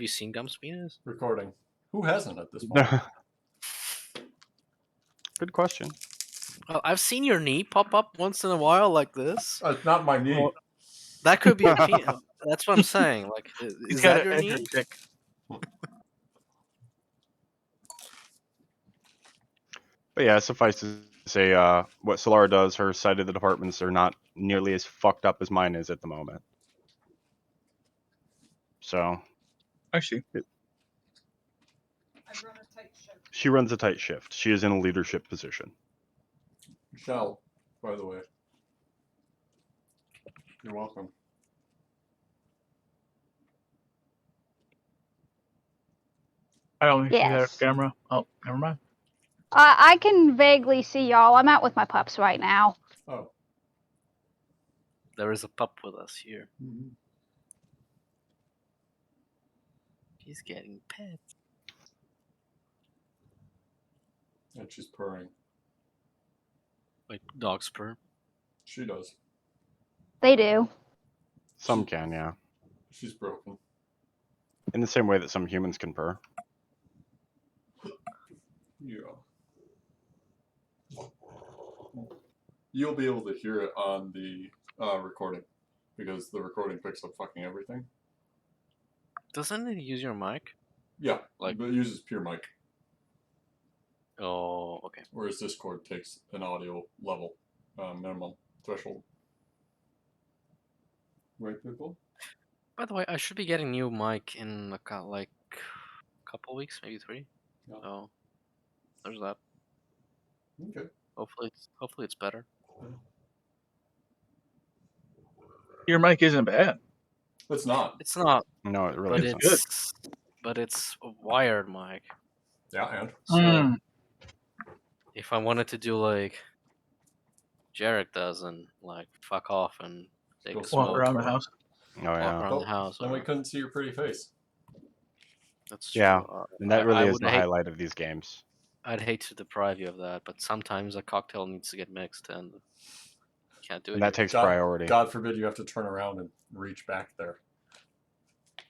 you seen Gum's penis? Recording. Who hasn't at this point? Good question. Well, I've seen your knee pop up once in a while like this. It's not my knee. Well, that could be a penis. That's what I'm saying. Like, is that your knee? Dick. But yeah, suffice to say, what Solara does, her side of the departments are not nearly as fucked up as mine is at the moment. So I see. She runs a tight shift. She is in a leadership position. Michelle, by the way. You're welcome. I don't think Yes. she had a camera. Oh, never mind. I can vaguely see y'all. I'm out with my pups right now. Oh. There is a pup with us here. Mm-hmm. He's getting pet. And she's purring. Like dogs purr. She does. They do. Some can, yeah. She's broken. In the same way that some humans can purr. Yeah. You'll be able to hear it on the recording because the recording picks up fucking everything. Doesn't it use your mic? Yeah, but it uses pure mic. Oh, okay. Whereas Discord takes an audio level minimum threshold. Right, people? By the way, I should be getting new mic in a couple weeks, maybe 3. Yeah. So there's that. Okay. Hopefully it's better. Your mic isn't bad. It's not. It's not. No, it really But isn't. it's but it's a wired mic. Yeah, and? So if I wanted to do like Jarek does and like fuck off and take a Walk smoke around the or house. Oh, yeah. walk around the house. Then we or- couldn't see your pretty face. That's true. Yeah, and that really I is would the hate- highlight of these games. I'd hate to deprive you of that, but sometimes a cocktail needs to get mixed and can't do it. And that here. takes priority. God forbid you have to turn around and reach back there.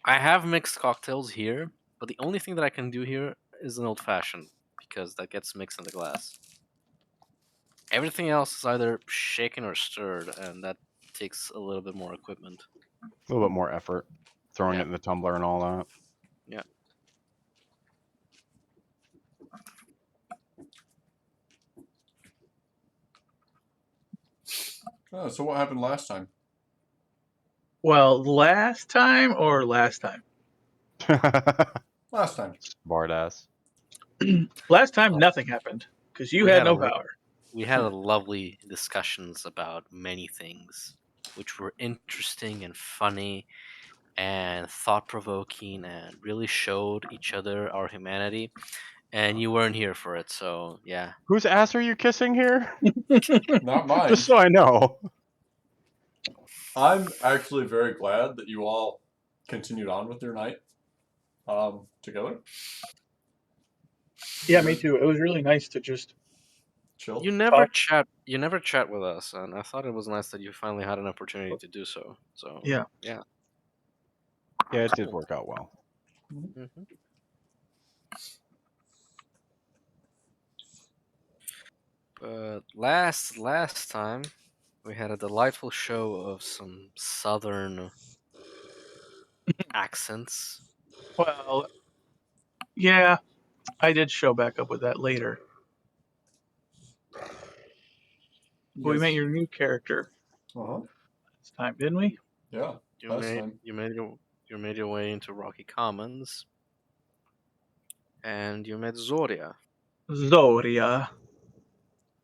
I have mixed cocktails here, but the only thing that I can do here is an old fashioned because that gets mixed in the glass. Everything else is either shaken or stirred, and that takes a little bit more equipment. A little bit more effort. Throwing Yeah. it in the tumbler and all that. Yeah. Oh, so what happened last time? Well, last time or last time? Last time. Bard ass. Last time nothing happened because you We had had no a- power. We had a lovely discussions about many things, which were interesting and funny and thought-provoking and really showed each other our humanity. And you weren't here for it, so yeah. Whose ass are you kissing here? Not mine. Just so I know. I'm actually very glad that you all continued on with your night together. Yeah, me too. It was really nice to just. Chill. You never chat. You never chat with us, and I thought it was nice that you finally had an opportunity to do so. So Yeah. yeah. Yeah, it did work out well. Mm-hmm. But last time, we had a delightful show of some southern accents. Well, yeah, I did show back up with that later. We met your new character Uh-huh. this time, didn't we? Yeah. You Last made time. you made your way into Rocky Commons, and you met Zoria. Zoria.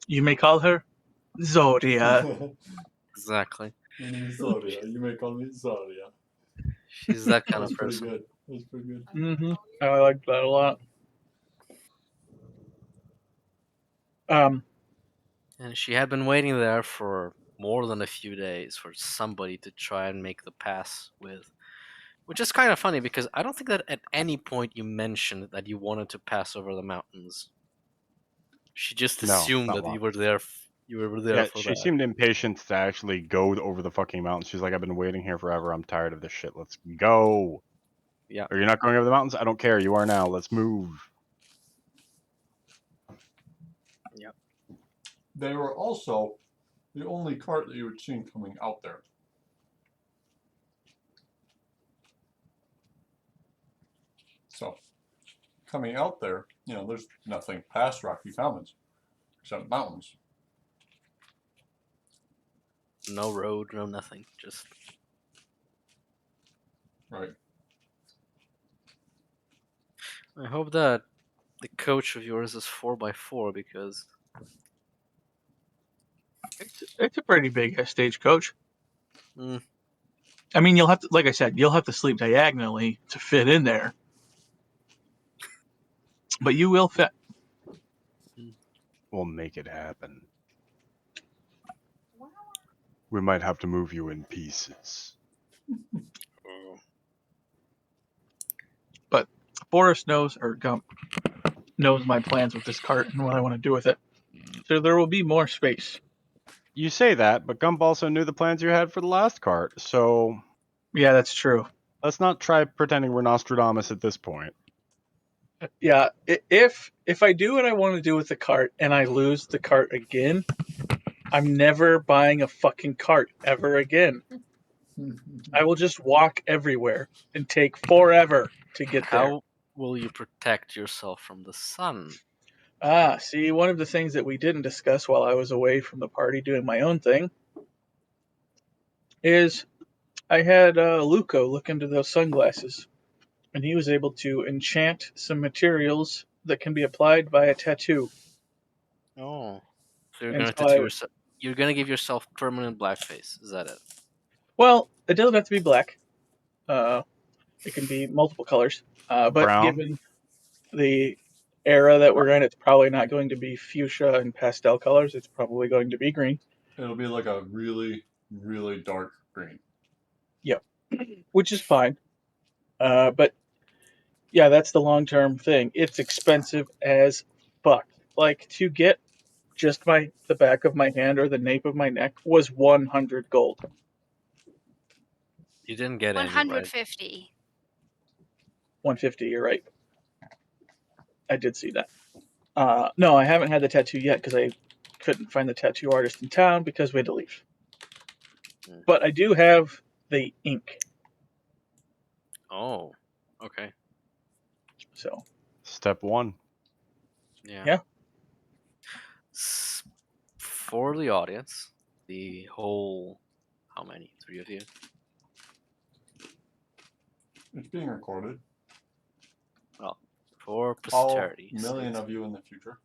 You may call her Zoria. Exactly. Zoria. You may call me Zoria. She's that That kind was of pretty person. good. That was pretty good. Mm-hmm. I liked that a lot. And she had been waiting there for more than a few days for somebody to try and make the pass with. Which is kind of funny because I don't think that at any point you mentioned that you wanted to pass over the mountains. She just No, assumed not that you once. were there. You were there Yeah, for she that. seemed impatient to actually go over the fucking mountain. She's like, I've been waiting here forever. I'm tired of this shit. Let's go. Yeah. Are you not going over the mountains? I don't care. You are now. Let's move. They were also the only cart that you had seen coming out there. So, coming out there, there's nothing past Rocky Commons except mountains. No road, no nothing. Just Right. I hope that the coach of yours is 4x4 because It's a pretty big stagecoach. mm, I mean, you'll have to, like I said, you'll have to sleep diagonally to fit in there, but you will fit. We'll make it happen. We might have to move you in pieces. But Forrest knows, or Gump knows my plans with this cart and what I want to do with it. So there will be more space. You say that, but Gump also knew the plans you had for the last cart, so Yeah, that's true. let's not try pretending we're Nostradamus at this point. Yeah, if I do what I want to do with the cart and I lose the cart again, I'm never buying a fucking cart ever again. I will just walk everywhere and take forever to get there. how will you protect yourself from the sun? See, one of the things that we didn't discuss while I was away from the party doing my own thing is I had Luco look into those sunglasses, and he was able to enchant some materials that can be applied via tattoo. Oh, so you're And gonna so tattoo yourself. You're gonna give yourself permanent blackface. Is that it? well, it doesn't have to be black. It can be multiple colors. But Brown? given the era that we're in, it's probably not going to be fuchsia and pastel colors. It's probably going to be green. It'll be like a really, really dark green. Yep, which is fine. But yeah, that's the long term thing. It's expensive as fuck. Like to get just the back of my hand or the nape of my neck was 100 gold. You didn't get any, right? 150. 150. You're right. I did see that. No, I haven't had the tattoo yet because I couldn't find the tattoo artist in town because we had to leave. Hmm. But I do have the ink. Oh, okay. So Step one. Yeah. Yeah. For the audience, the whole how many? 3 of you? It's being recorded. Well, for All posterity. million of you in the future.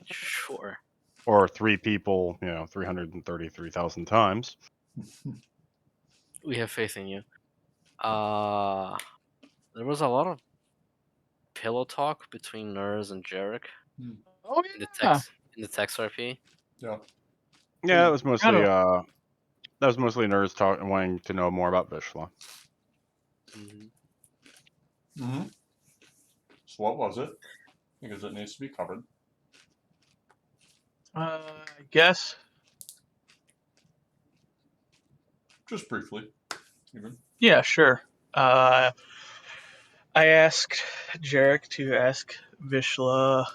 Sure. Or 3 people, 333,000 times. We have faith in you. There was a lot of pillow talk between Nurs and Jarek Oh in the yeah. text RP. Yeah. Yeah, that was mostly Kinda. nerds talking, wanting to know more about Vishla. Mm-hmm. So what was it? Because it needs to be covered. I guess. Just briefly, even. Yeah, sure. I asked Jarek to ask Vishla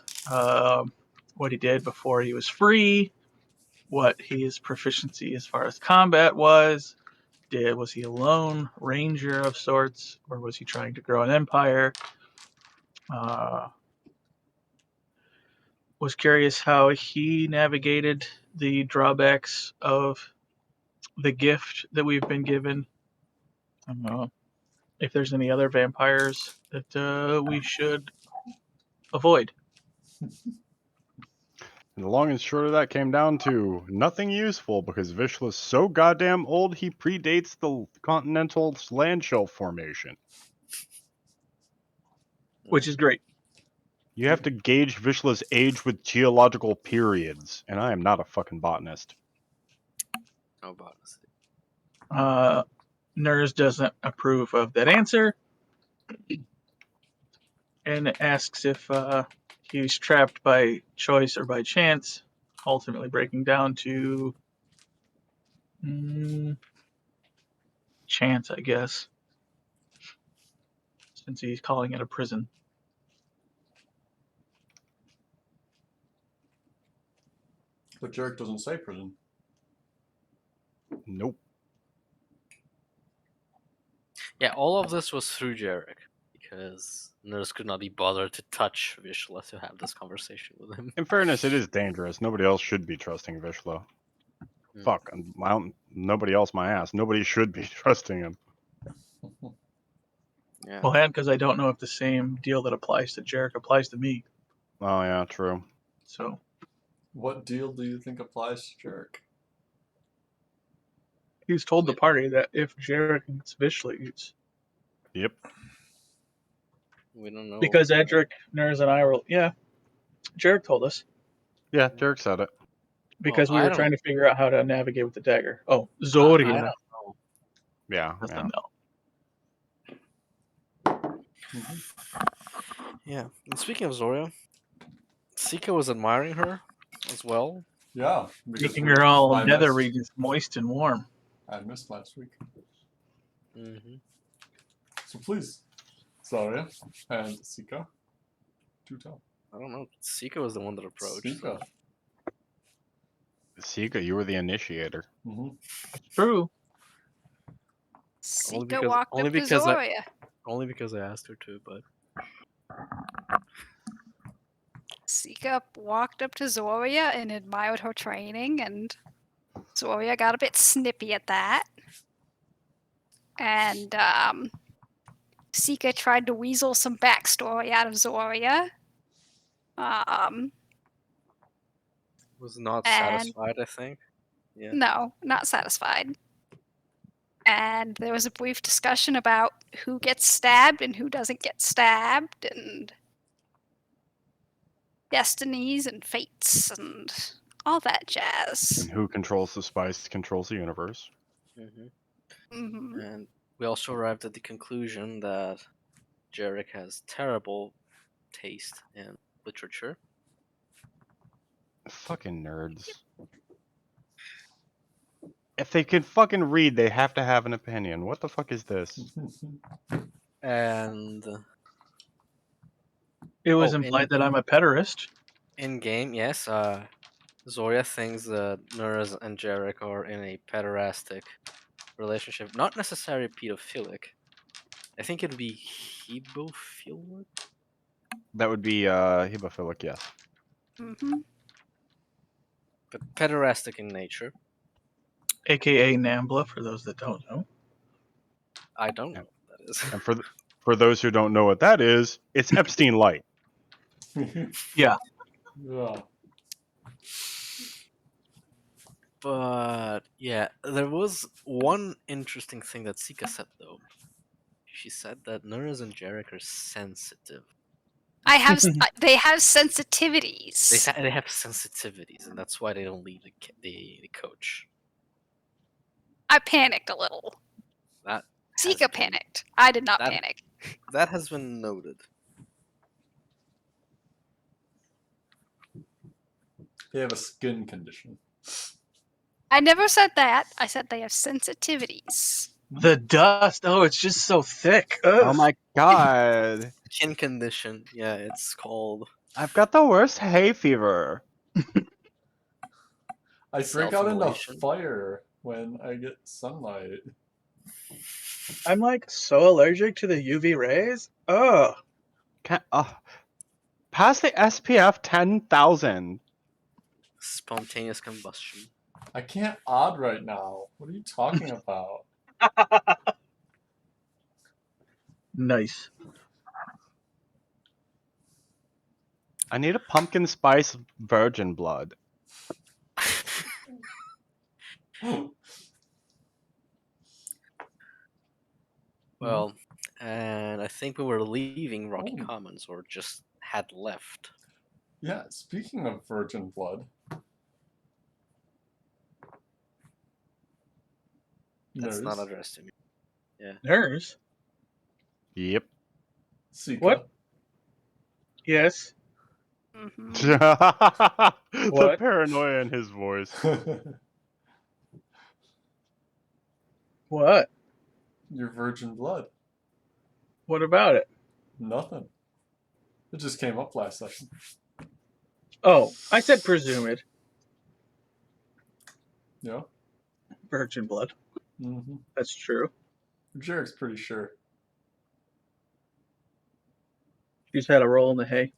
what he did before he was free, what his proficiency as far as combat was. Was he a lone ranger of sorts, or was he trying to grow an empire? Was curious how he navigated the drawbacks of the gift that we've been given. If there's any other vampires that we should avoid. And the long and short of that came down to nothing useful because Vishla's so goddamn old he predates the continental landshelf formation. Which is great. You have to gauge Vishla's age with geological periods, and I am not a fucking botanist. No botanist. Nurs doesn't approve of that answer and asks if he's trapped by choice or by chance, ultimately breaking down to chance, I guess. since he's calling it a prison. But Jarek doesn't say prison. Nope. Yeah, all of this was through Jarek because Nurse could not be bothered to touch Vishla to have this conversation with him. In fairness, it is dangerous. Nobody else should be trusting Vishla. Hmm. Fuck. Nobody else my ass. Nobody should be trusting him. Yeah. Well, and because I don't know if the same deal that applies to Jarek applies to me. Oh, yeah, true. So What deal do you think applies to Jarek? he's told the party that if Jarek gets Vishla eats. Yep. We don't know. Because Edric, Nurs, and I were, yeah, Jarek told us. Yeah, Derek said it. Because Well, we I were don't- trying to figure out how to navigate with the dagger. Oh, I Zoria. don't know. Yeah, That's yeah. a no. Yeah. And speaking of Zoria, Sika was admiring her as well. Yeah. because Making we- her all I nether missed- regions moist and warm. I missed last week. Mm-hmm. So please, Zarya and Sika, do tell. I don't know. Sika was the one that approached. Sika. Sika, you were the initiator. Mm-hmm. True. Only Sika because- walked only up to because I- Zoria. Only because I asked her to, but Sika walked up to Zoria and admired her training, and Zoria got a bit snippy at that. And Sika tried to weasel some backstory out of Zoria. was not And- satisfied, I think. Yeah. No, not satisfied. And there was a brief discussion about who gets stabbed and who doesn't get stabbed, and destinies and fates and all that jazz. And who controls the spice controls the universe. Mm-hmm. hmm And we also arrived at the conclusion that Jarek has terrible taste in literature. Fucking nerds. If they can fucking read, they have to have an opinion. What the fuck is this? And It was Oh, implied in- that I'm a pederast. in game, yes, Zoria thinks that Nurse and Jarek are in a pederastic relationship. Not necessarily pedophilic. I think it'd be hebephilic. That would be hemophilic, yes. hmm But pederastic in nature. AKA Nambla, for those that don't know. I don't know what that is. And for those who don't know what that is, it's Epstein Light. Yeah. Yeah. But yeah, there was one interesting thing that Sika said though. She said that Nurse and Jarek are sensitive. I have. They have sensitivities. They have sensitivities, and that's why they don't leave the coach. I panicked a little. That has Sika been- panicked. I did not that- panic. That has been noted. They have a skin condition. I never said that. I said they have sensitivities. The dust. Oh, it's just so thick. Ugh. Oh my god. Skin condition. Yeah, it's called. I've got the worst hay fever. I break out into Self-immolation. fire when I get sunlight. I'm like so allergic to the UV rays. Oh, Can't, pass the SPF 10,000. Spontaneous combustion. I can't odd right now. What are you talking about? nice. I need a pumpkin spice virgin blood. Well, and I think we were leaving Rocky Oh. Commons, or just had left. Yeah, speaking of virgin blood. That's not Nurse, addressed to me. Nurse. Yep. Sika. What? Yes. hmm The What? paranoia in his voice. What? Your virgin blood. What about it? Nothing. It just came up last session. Oh, I said presumed. Yeah. Virgin blood. Mm-hmm. That's true. Jarek's pretty sure. She's had a roll in the hay.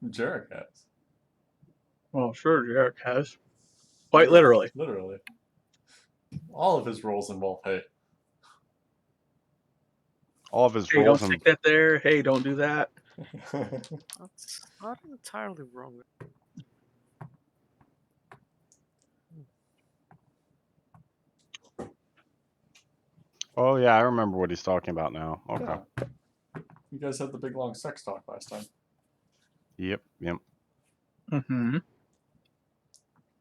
Jarek has. Well, sure, Jarek has. Quite literally. Literally. All of his roles involve hay. All of his Hey, don't roles stick that there. Hey, don't do that. That's not entirely wrong. Oh yeah, I remember what he's talking about now. Okay. Yeah. You guys had the big long sex talk last time. Yep. Mm-hmm.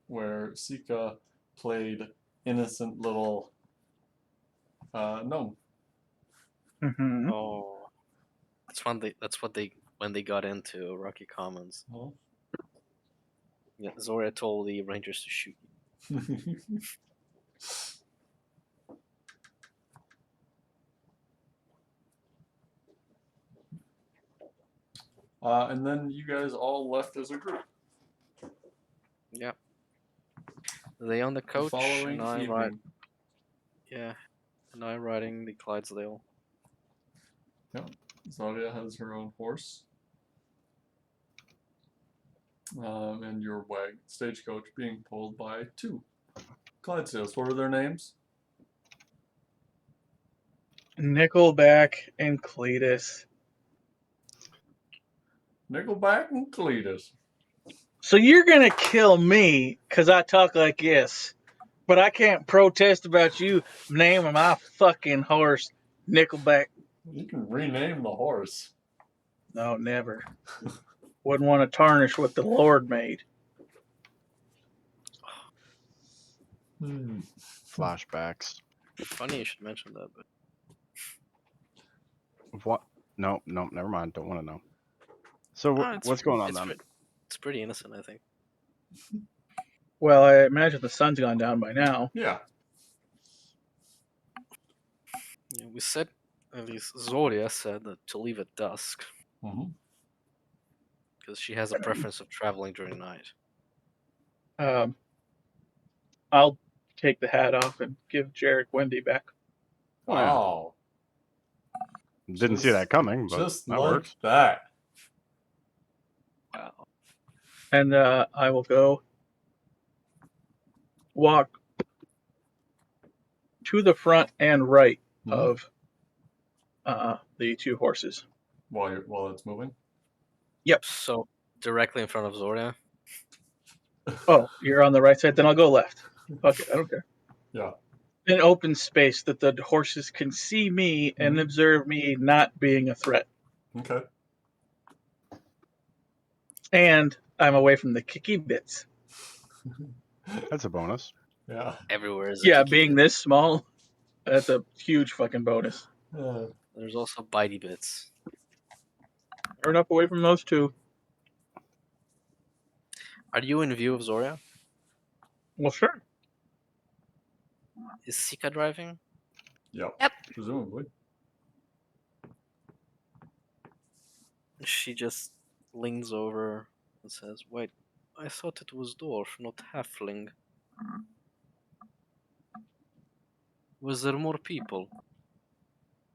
Where Sika played innocent little gnome. Mm-hmm. Oh, when they got into Rocky Commons. Oh. Yeah, Zoria told the Rangers to shoot you. And then you guys all left as a group. Yeah. They on the The coach following and I evening. ride. Yeah, and I riding the Clydesdale. Yep. Zodia has her own horse. And your stagecoach being pulled by 2 Clydesdales. What are their names? Nickelback and Cletus. Nickelback and Cletus. So you're gonna kill me because I talk like this, but I can't protest about you naming my fucking horse Nickelback. You can rename the horse. No, never. Wouldn't want to tarnish what the Lord made. Flashbacks. Funny you should mention that, but What? No, never mind. Don't want to know. So what's going on then? It's pretty innocent, I think. Well, I imagine the sun's gone down by now. Yeah. Yeah, we said, at least Zoria said that to leave at dusk Mm-hmm. because she has a preference of traveling during night. I'll take the hat off and give Jarek Wendy back. Wow. Didn't see that coming, but Just that like works. that. Wow. And I will go walk to the front and right of the 2 horses. While it's moving. Yep. So directly in front of Zoria. Oh, you're on the right side? Then I'll go left. Fuck it, I don't care. Yeah. An open space that the horses can see me and observe me not being a threat. Okay. And I'm away from the kicky bits. That's a bonus. Yeah. Everywhere is a Yeah, kiki being bit. this small, that's a huge fucking bonus. There's also bitey bits. Far enough away from those 2. Are you in view of Zoria? Well, sure. Is Sika driving? Yep. Yep. Presumably. She just leans over and says, "Wait, I thought it was dwarf, not halfling. Was there more people?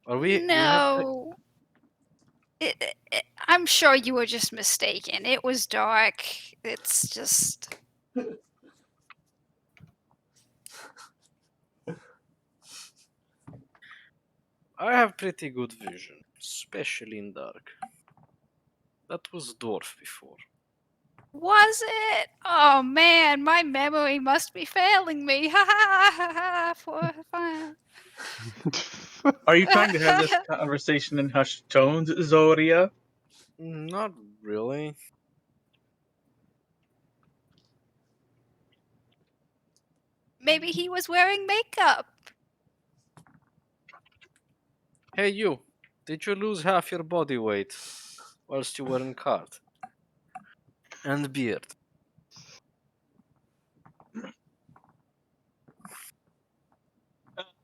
Are we? Do we have? No. I'm sure you were just mistaken. It was dark. It's just. I have pretty good vision, especially in dark. That was dwarf before. Was it? Oh man, my memory must be failing me. Ha ha ha ha. 4, 5. Are you trying to have this conversation in hushed tones, Zoria? Not really. Maybe he was wearing makeup. Hey you, did you lose half your body weight whilst you were in cart? And beard.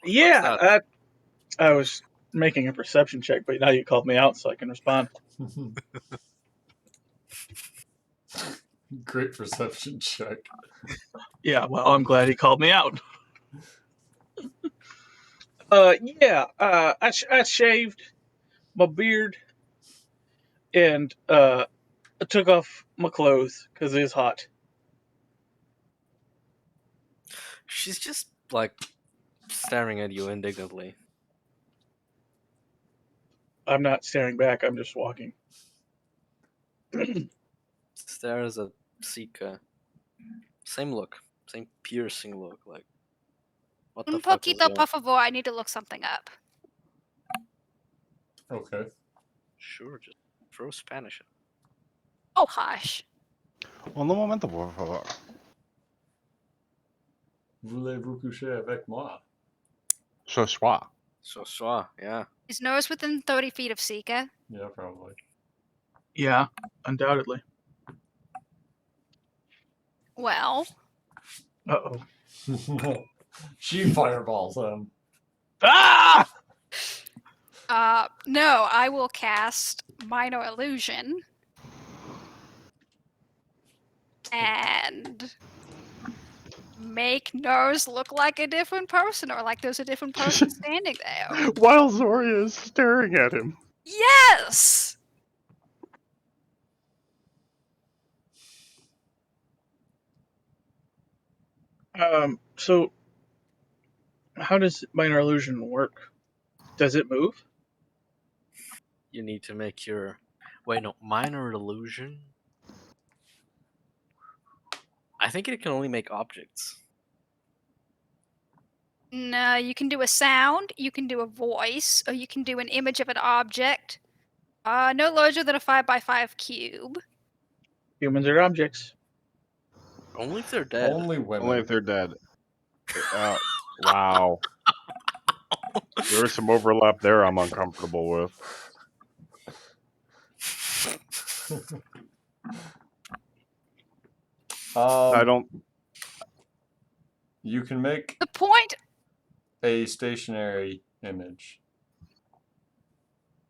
Yeah, I was making a perception check, but now you called me out, so I can respond. Great perception check. Yeah, well, I'm glad he called me out. I shaved my beard and I took off my clothes because it was hot. She's just like staring at you indignantly. I'm not staring back. I'm just walking. Stares at Sika. Same look. Same piercing look. Like, what the Un fuck is poquito, going por favor. I need to look something up. Okay. Sure, just throw Spanish at Oh, hush. Un momento, por favor. Voulez-vous coucher avec moi? Ce soir. So swa, yeah. Is Nose within 30 feet of Sika? Yeah, probably. Yeah, undoubtedly. Well, Uh-oh. She fireballs him. Ah! no, I will cast Minor Illusion. And make Nose look like a different person, or like there's a different person standing there. While Zoria is staring at him. Yes! So how does minor illusion work? Does it move? You need to make your. Wait, no. Minor illusion? I think it can only make objects. No, you can do a sound, you can do a voice, or you can do an image of an object. No larger than a 5x5 cube. Humans are objects. Only if they're dead. Only women. Only if they're dead. Wow. There's some overlap there I'm uncomfortable with. I don't. You can make The point. a stationary image.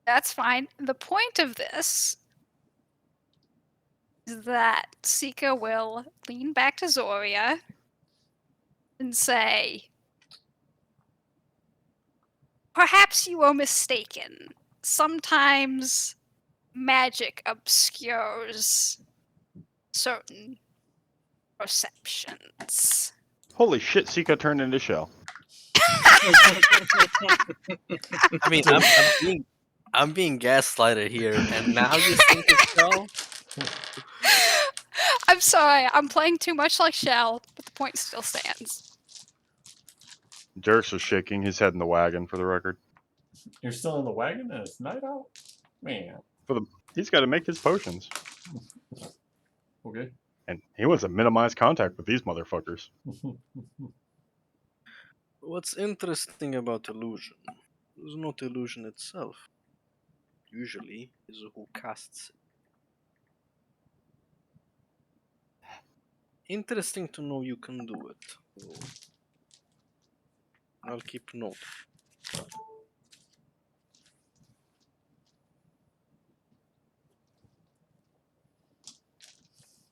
That's fine. The point of this is that Sika will lean back to Zoria and say, "Perhaps you were mistaken. Sometimes magic obscures certain perceptions." Holy shit, Sika turned into Shell. I mean, I'm being gaslighted here, and now you think it's Shell? I'm sorry, I'm playing too much like Shell, but the point still stands. Derek's just shaking his head in the wagon, for the record. You're still in the wagon and it's night out? Man. He's got to make his potions. Okay. And he wants to minimize contact with these motherfuckers. What's interesting about illusion is not illusion itself. Usually, is who casts it. Interesting to know you can do it. I'll keep note.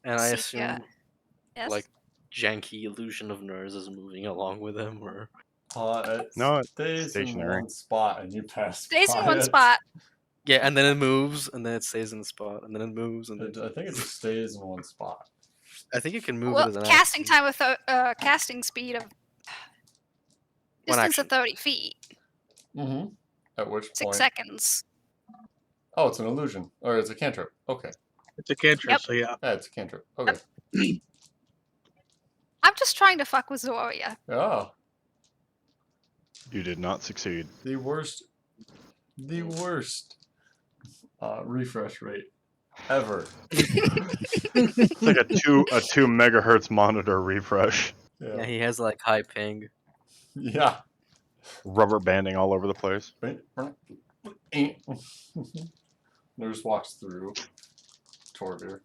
And I assume, Yes? like, janky illusion of nerves is moving along with him, or It No, it's stays in stationary. one spot and you pass Stays in by one it. spot. yeah, and then it moves, and then it stays in the spot, and then it moves, and then I think it just stays in one spot. I think you can move Well, it as an casting action. time with casting speed of One distance action. of 30 feet. Mm-hmm. At which 6 point... seconds. Oh, it's an illusion. Or it's a cantrip. Okay. It's a cantrip, Yep. so yeah. Yeah, it's a cantrip. Okay. I'm just trying to fuck with Zoria. Oh, You did not succeed. the worst refresh rate ever. It's like a 2 megahertz monitor refresh. Yeah, he has like high ping. Yeah. Rubber banding all over the place. Nurse walks through Torvir.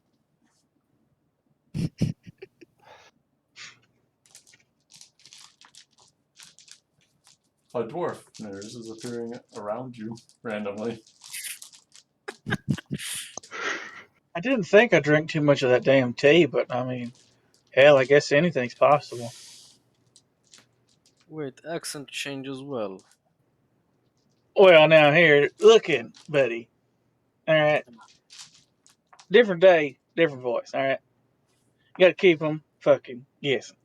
a dwarf nurse is appearing around you randomly. I didn't think I drank too much of that damn tea, but I mean, hell, I guess anything's possible. Wait, accent change as well. Well, now here, looking, buddy. All right, different day, different voice. All right, you got to keep them fucking guessing.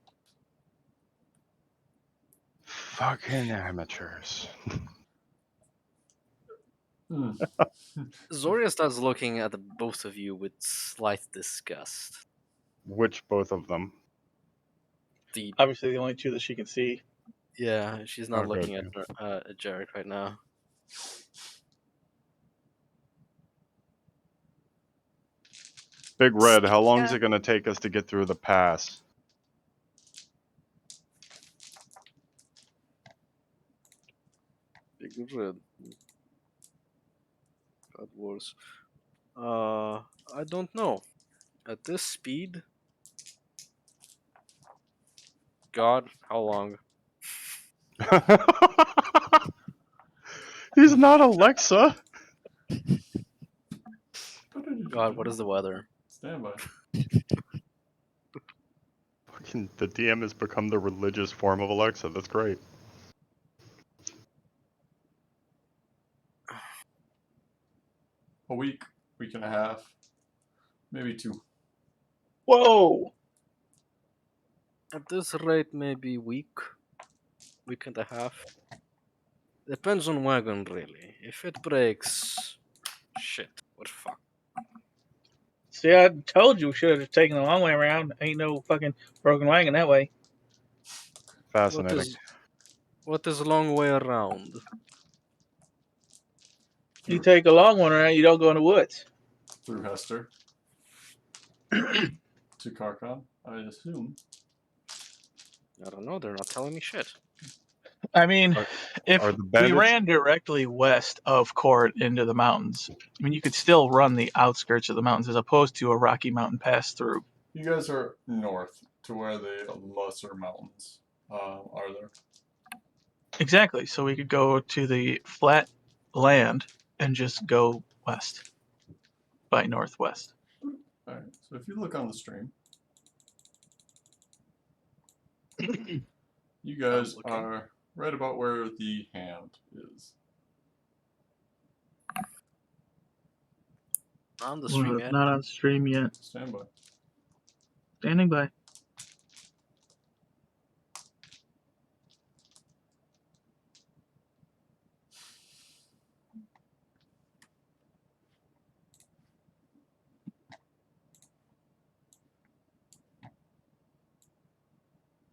Fucking amateurs. Hmm. Zoria starts looking at the both of you with slight disgust. Which both of them? The Obviously, the only two that she can see. Yeah, she's not Okay, looking at Jarek right now. Big Red, how long is Yeah. it going to take us to get through the pass? Big Red. God Wars. I don't know. At this speed, God, how long? He's not Alexa. God, what is the weather? Stand by. Fucking the DM has become the religious form of Alexa. That's great. A week and a half, maybe 2. Whoa! At this rate, maybe week and a half. Depends on wagon, really. If it breaks, shit, what fuck. See, I told you we should have taken the long way around. Ain't no fucking broken wagon that way. Fascinating. What is a long way around? You take a long one around, you don't go in the woods. Through Hester to Karkon, I assume. I don't know. They're not telling me shit. I mean, Are- if are the we bandits- ran directly west of Court into the mountains, I mean, you could still run the outskirts of the mountains as opposed to a Rocky Mountain pass through. You guys are north to where the lesser mountains are there. Exactly. So we could go to the flat land and just go west by northwest. Alright, so if you look on the stream, you guys looking. are right about where the hand is. On the stream Well, yet? not on stream yet. Stand by. Standing by.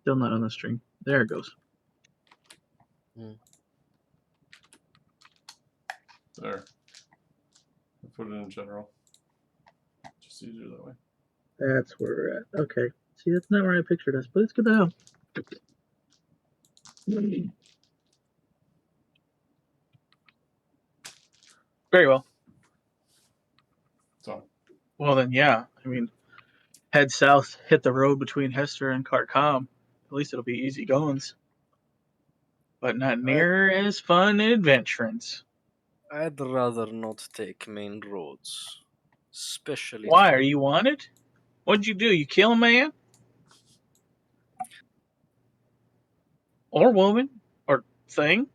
Still not on the stream. There it goes. There. I put it in general. Just easier that way. That's where we're at. Okay. See, that's not where I pictured us, but it's good to know. Very well. So, Well, then, yeah. I mean, head south, hit the road between Hester and Karkam. At least it'll be easy goings. But not near as fun and adventurous. I'd rather not take main roads. Especially. Why? Are you wanted? What'd you do? You kill a man? Or woman? Or thing?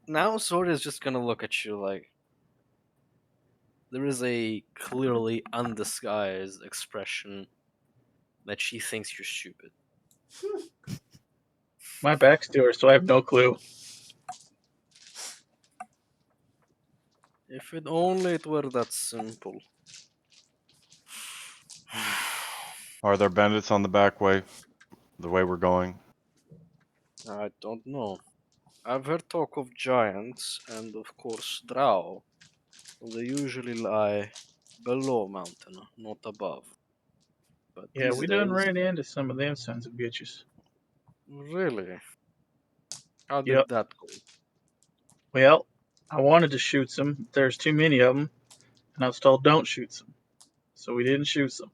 Now Zoria's just gonna look at you like. There is a clearly undisguised expression that she thinks you're stupid. My back's to her, so I have no clue. If only it were that simple. Are there bandits on the back way? The way we're going? I don't know. I've heard talk of giants and, of course, drow. They usually lie below mountain, not above. But Yeah, these we done days, ran into some of them sons of bitches. really, how did Yep. that go? Well, I wanted to shoot some. There's too many of them, and I was told don't shoot some. So we didn't shoot some.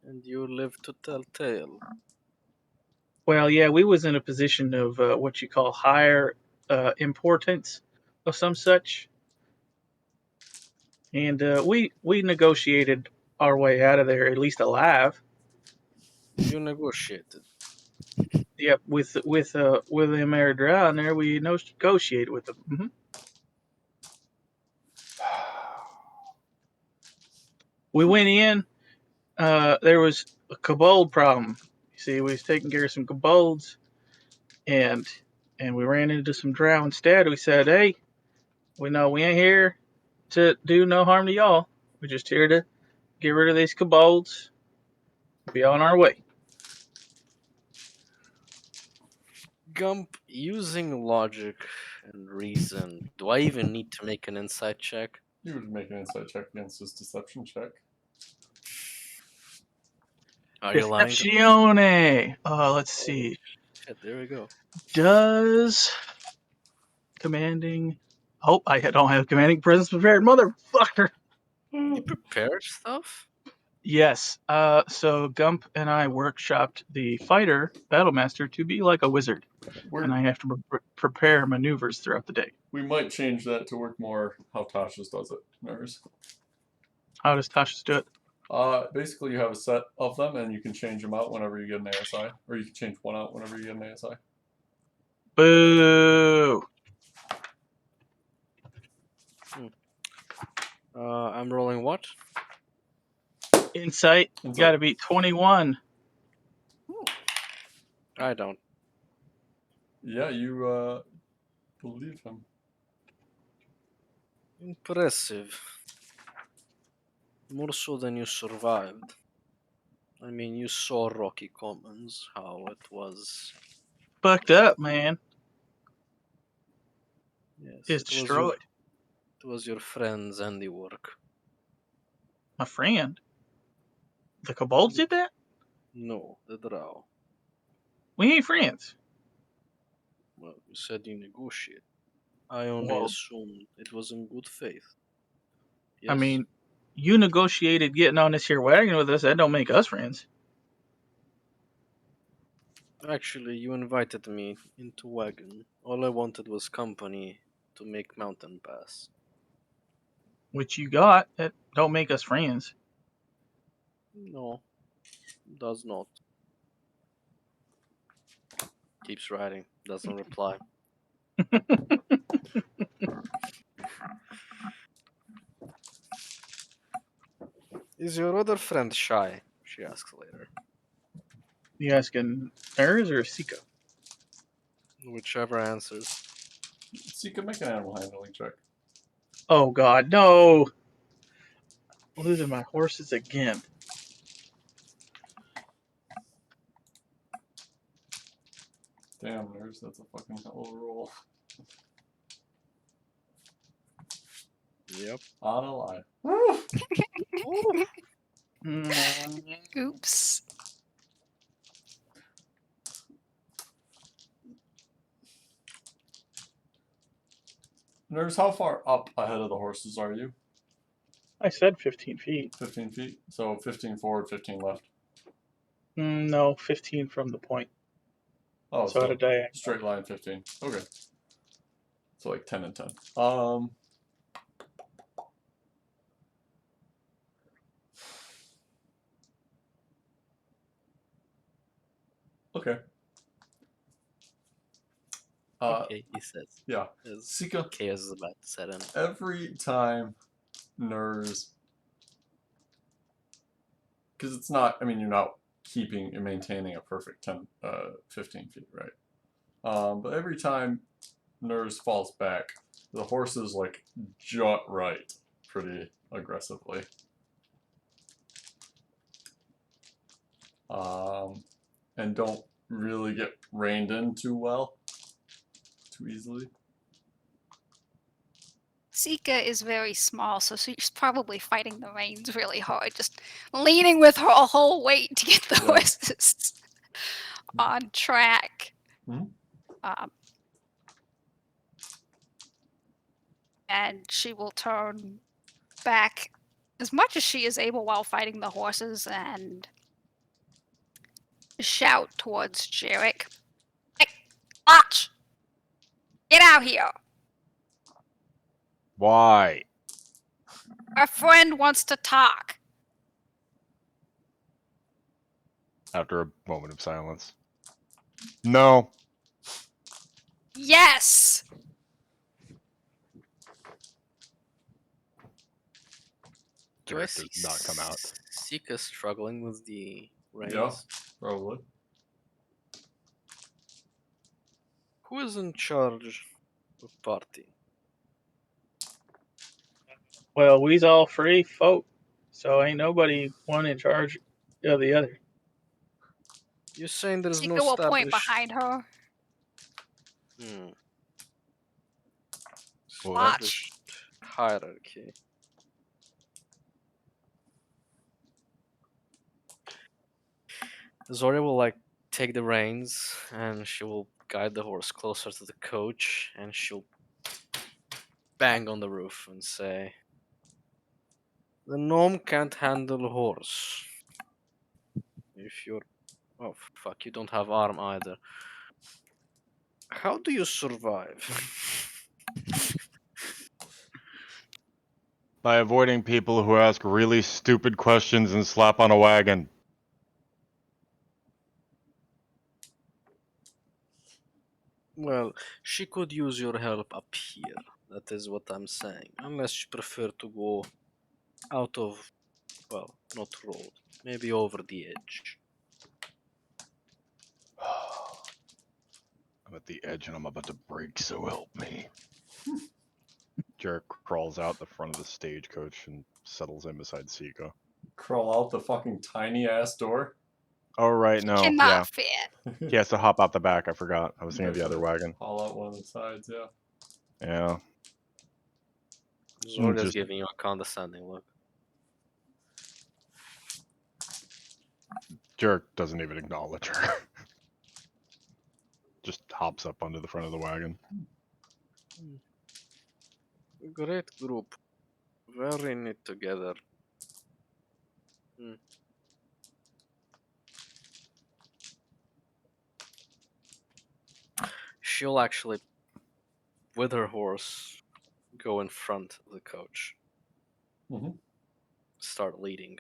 And you live to tell tale. Well, yeah, we was in a position of what you call higher importance of some such, and we negotiated our way out of there, at least alive. You negotiated. Yep, with William Aradra there, we negotiated with them. We went in. There was a kobold problem. You see, we was taking care of some kobolds, and we ran into some drow instead. We said, "Hey, we know we ain't here to do no harm to y'all. We're just here to get rid of these kobolds. Be on our way." Gump, using logic and reason, do I even need to make an insight check? You would make an insight check against his deception check. Are you lying to me? Deceptione. Let's see. Shit, there we go. Does commanding? Oh, I don't have commanding presence prepared, motherfucker. You prepared stuff? Yes. So Gump and I workshopped the fighter battlemaster to be like a wizard, and I have to prepare maneuvers throughout the day. We might change that to work more how Tasha's does it, Nurse. How does Tasha's do it? Basically, you have a set of them, and you can change them out whenever you get an ASI, or you can change one out whenever you get an ASI. Boo! I'm rolling what? Insight. Got to be 21. I don't. Yeah, you believe him. Impressive. More so than you survived. I mean, you saw Rocky Commons, how it was. Fucked up, man. Yes, It's destroyed. It was your friend's handiwork. My friend. The kobolds did that? No, the drow. We ain't friends. Well, you said you negotiate. I only Well, assumed it was in good faith. Yes? I mean, you negotiated getting on this here wagon with us. That don't make us friends. Actually, you invited me into wagon. All I wanted was company to make mountain pass. Which you got. That don't make us friends. No, does not. Keeps writing, doesn't reply. Is your other friend shy? She asks later. You asking Nurs or Sika? Whichever answers. So you can make an animal handling check. Oh god, no! Losing my horses again. Damn, Nurse, that's a fucking hell of a roll. Yep. On a line. Oops. Nurse, how far up ahead of the horses are you? I said 15 feet. 15 feet? So 15 forward, 15 left. No, 15 from the point. Oh, So at a diagonal. straight line 15. Okay. So like 10 and 10. Okay. Okay, he says. Yeah. His Sika, chaos is about to set in. every time Nurs, because it's not, I mean, you're not keeping and maintaining a perfect 15 feet, right? But every time Nurs falls back, the horses like jut right pretty aggressively. And don't really get reined in too well, too easily. Sika is very small, so she's probably fighting the reins really hard, just leaning with her whole weight to get the Yeah. horses on track. Mhm. And she will turn back as much as she is able while fighting the horses and shout towards Jarek. Hey, watch! Get out here! Why? Our friend wants to talk. After a moment of silence. No. Yes! Do I Jarek see does not come out. Sika struggling with the reins? Yeah, probably. Who is in charge of party? Well, we's all free folk, so ain't nobody one in charge of the other. You're saying there's no Sika will point established... behind her. Hmm. What? Established hierarchy. Zoria will like take the reins and she will guide the horse closer to the coach and she'll bang on the roof and say, "The gnome can't handle a horse. If you're... Oh, fuck, you don't have arm either. How do you survive?" By avoiding people who ask really stupid questions and slap on a wagon. Well, she could use your help up here. That is what I'm saying. Unless you prefer to go out of, well, not road, maybe over the edge. I'm at the edge and I'm about to break, so help me. Jarek crawls out the front of the stagecoach and settles in beside Sika. Crawl out the fucking tiny ass door. Oh, right, no, Cannot yeah. fit. He has to hop out the back, I forgot. I was thinking of the Gotcha. other wagon. Haul out one of the sides, yeah. Yeah. Zoria's just- giving you a condescending look. Jarek doesn't even acknowledge her. Just hops up onto the front of the wagon. Great group. Very knit together. She'll actually, with her horse, go in front of the coach. Mhm. Start leading.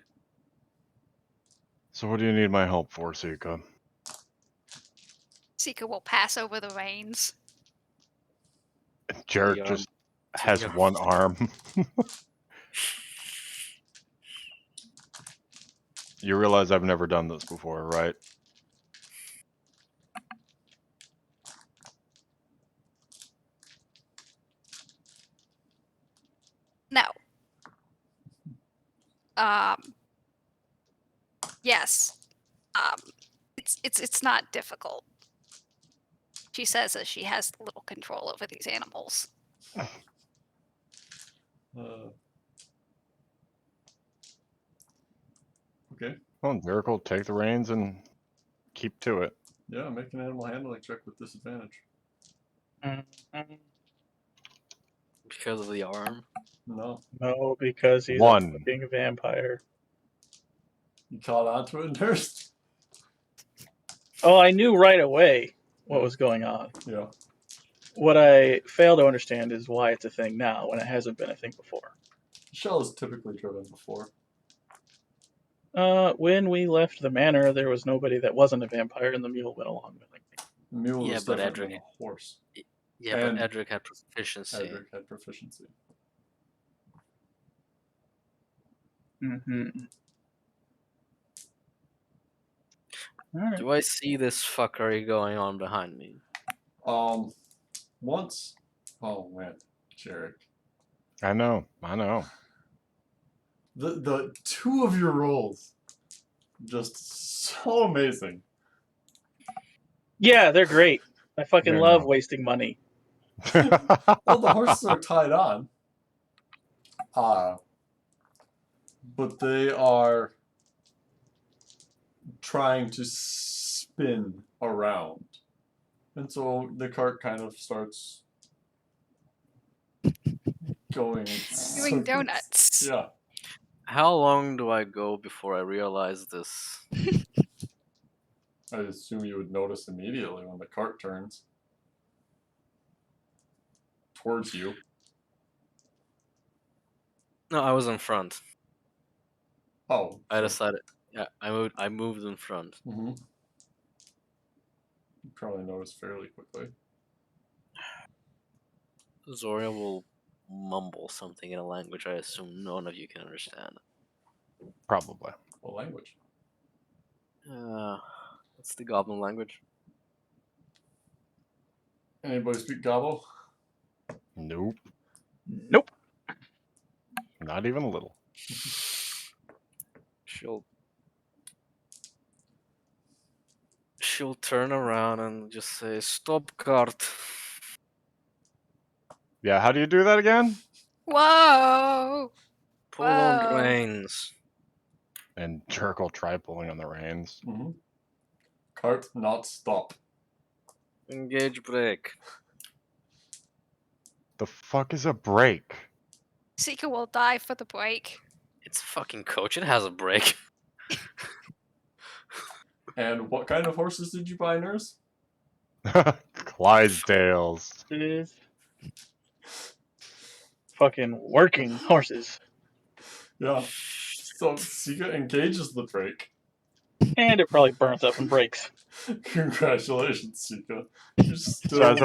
So what do you need my help for, Sika? Sika will pass over the reins. Jarek arm. just To has the arm. one arm. You realize I've never done this before, right? No. Yes. It's not difficult. She says that she has little control over these animals. Okay. Well, Jarek will take the reins and keep to it. Yeah, make an animal handling check with disadvantage. Mhm. Because of the arm. No. No, because he's One. a fucking vampire. You caught onto it, nurse? Oh, I knew right away what was going on. Yeah. What I fail to understand is why it's a thing now when it hasn't been a thing before. Shell is typically driven before. When we left the manor, there was nobody that wasn't a vampire, and the mule went along with it. The mule Yeah, was but different Edric- than a horse. Yeah, And but Edric had proficiency. Edric had proficiency. Mm-hmm. All right. Do I see this fuckery going on behind me? Once. Oh man, Jarek. I know. The two of your rolls, just so amazing. Yeah, they're great. I fucking Yeah, I love know. wasting money. Well, the horses are tied on. But they are trying to spin around. And so the cart kind of starts going in Doing circles. donuts. Yeah. How long do I go before I realize this? I assume you would notice immediately when the cart turns towards you. No, I was in front. Oh, I decided. Yeah, I moved in front. Mm-hmm. You probably notice fairly quickly. Zoria will mumble something in a language I assume none of you can understand. Probably. What language? What's the goblin language? Anybody speak Gobbo? Nope. Nope. Not even a little. She'll turn around and just say, "Stop, cart." Yeah, how do you do that again? Whoa! Pull on the Whoa. reins. And Jerk will try pulling on the reins. Mm-hmm. Cart not stop. Engage brake. The fuck is a brake? Seeker will die for the break. It's a fucking coach. It has a brake. And what kind of horses did you buy, nurse? Clydesdales. It is. Fucking working horses. Yeah. So Sika engages the brake. And it probably burns up and breaks. Congratulations, Sika. You're still. So as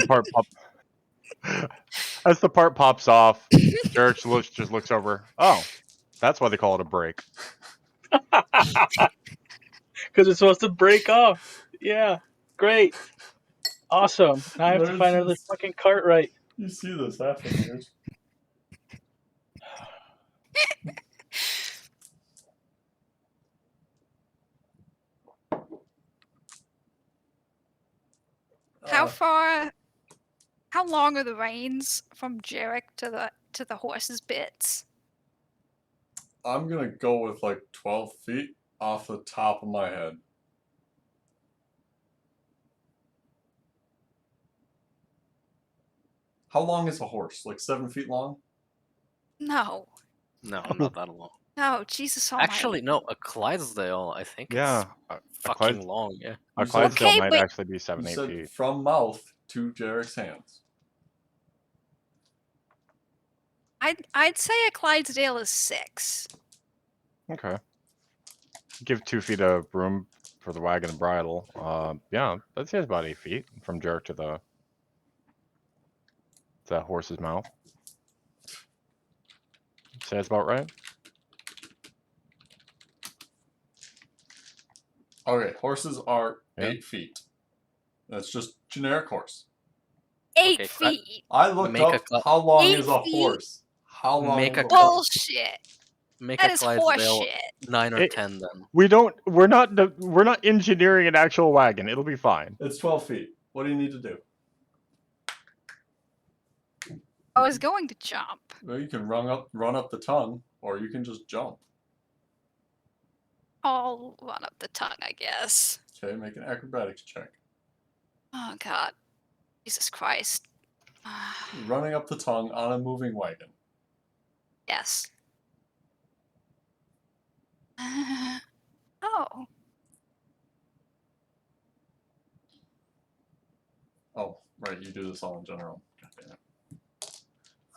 the part pops off, Jerk just looks over. Oh, that's why they call it a brake. Because it's supposed to break off. Yeah. Great. Awesome. Now I have to There's find another this- fucking cart right. You see this happen here. How long are the reins from Jarek to the horse's bits? I'm gonna go with like 12 feet off the top of my head. How long is a horse? Like 7 feet long? No. No, not that long. No, Jesus almighty. Actually, no. A Clydesdale, I think Yeah, it's fucking long. Yeah. a You said- Clydesdale Okay, might but- actually be You 7-8 said feet. from mouth to Jarek's hands. I'd say a Clydesdale is 6. Okay. Give 2 feet of room for the wagon and bridle. Yeah, that says about 8 feet from Jerk to the horse's mouth. Say it's about right. Okay, horses are Yeah. 8 feet. That's just generic horse. 8 Okay, feet. I looked Make a up cl- how long 8 is a feet? horse. How long Make is a a cl- horse? Bullshit. Make That a is Clydesdale horseshit. 9 or It- 10 then. We're not engineering an actual wagon. It'll be fine. It's 12 feet. What do you need to do? I was going to jump. Well, you can run up the tongue, or you can just jump. I'll run up the tongue, I guess. Okay, make an acrobatics check. Oh god. Jesus Christ. Running up the tongue on a moving wagon. Yes. Oh. Oh, right, you do this all in general. God damn it.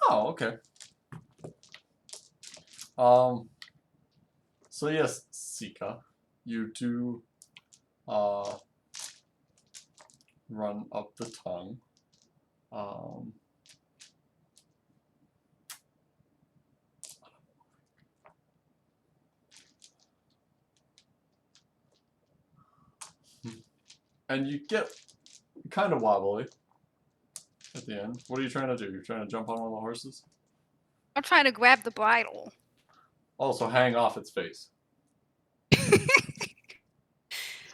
Oh, okay. So yes, Sika, you do run up the tongue. And you get kind of wobbly at the end. What are you trying to do? You're trying to jump on one of the horses? I'm trying to grab the bridle. Also, hang off its face. Sounds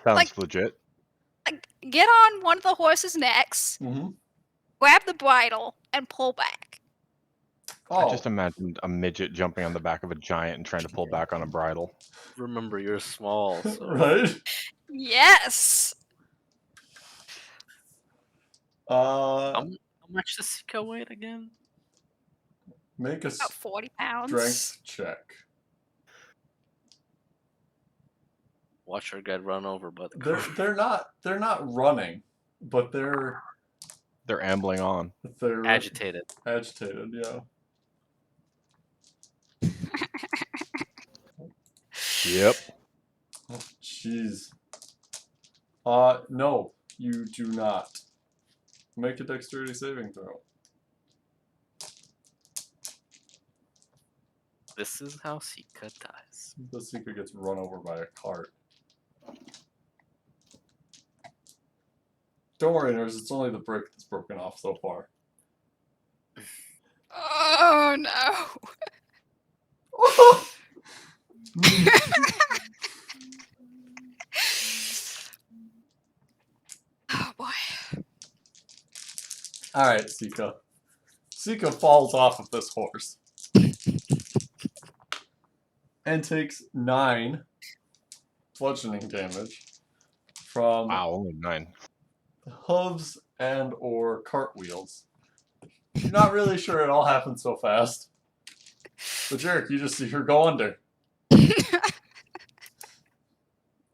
Like- legit. Get on one of the horse's necks, Mm-hmm. grab the bridle, and pull back. Oh, I just imagined a midget jumping on the back of a giant and trying to pull back on a bridle. Remember, you're small, so right? Yes. how much does Sika weight again? Make a About 40 pounds. strength check. watch her get run over by the They're car. they're not running, but they're ambling on. Agitated. agitated. Yeah. Yep. Oh, jeez. No, you do not. Make a dexterity saving throw. This is how Sika dies. The Seeker gets run over by a cart. Don't worry, nurse. It's only the brick that's broken off so far. Oh no. Oh boy. All right, Sika. Sika falls off of this horse and takes 9 bludgeoning damage from Wow, only 9. hooves and or cartwheels. You're not really sure it all happened so fast. But Jarek, you just see her go under.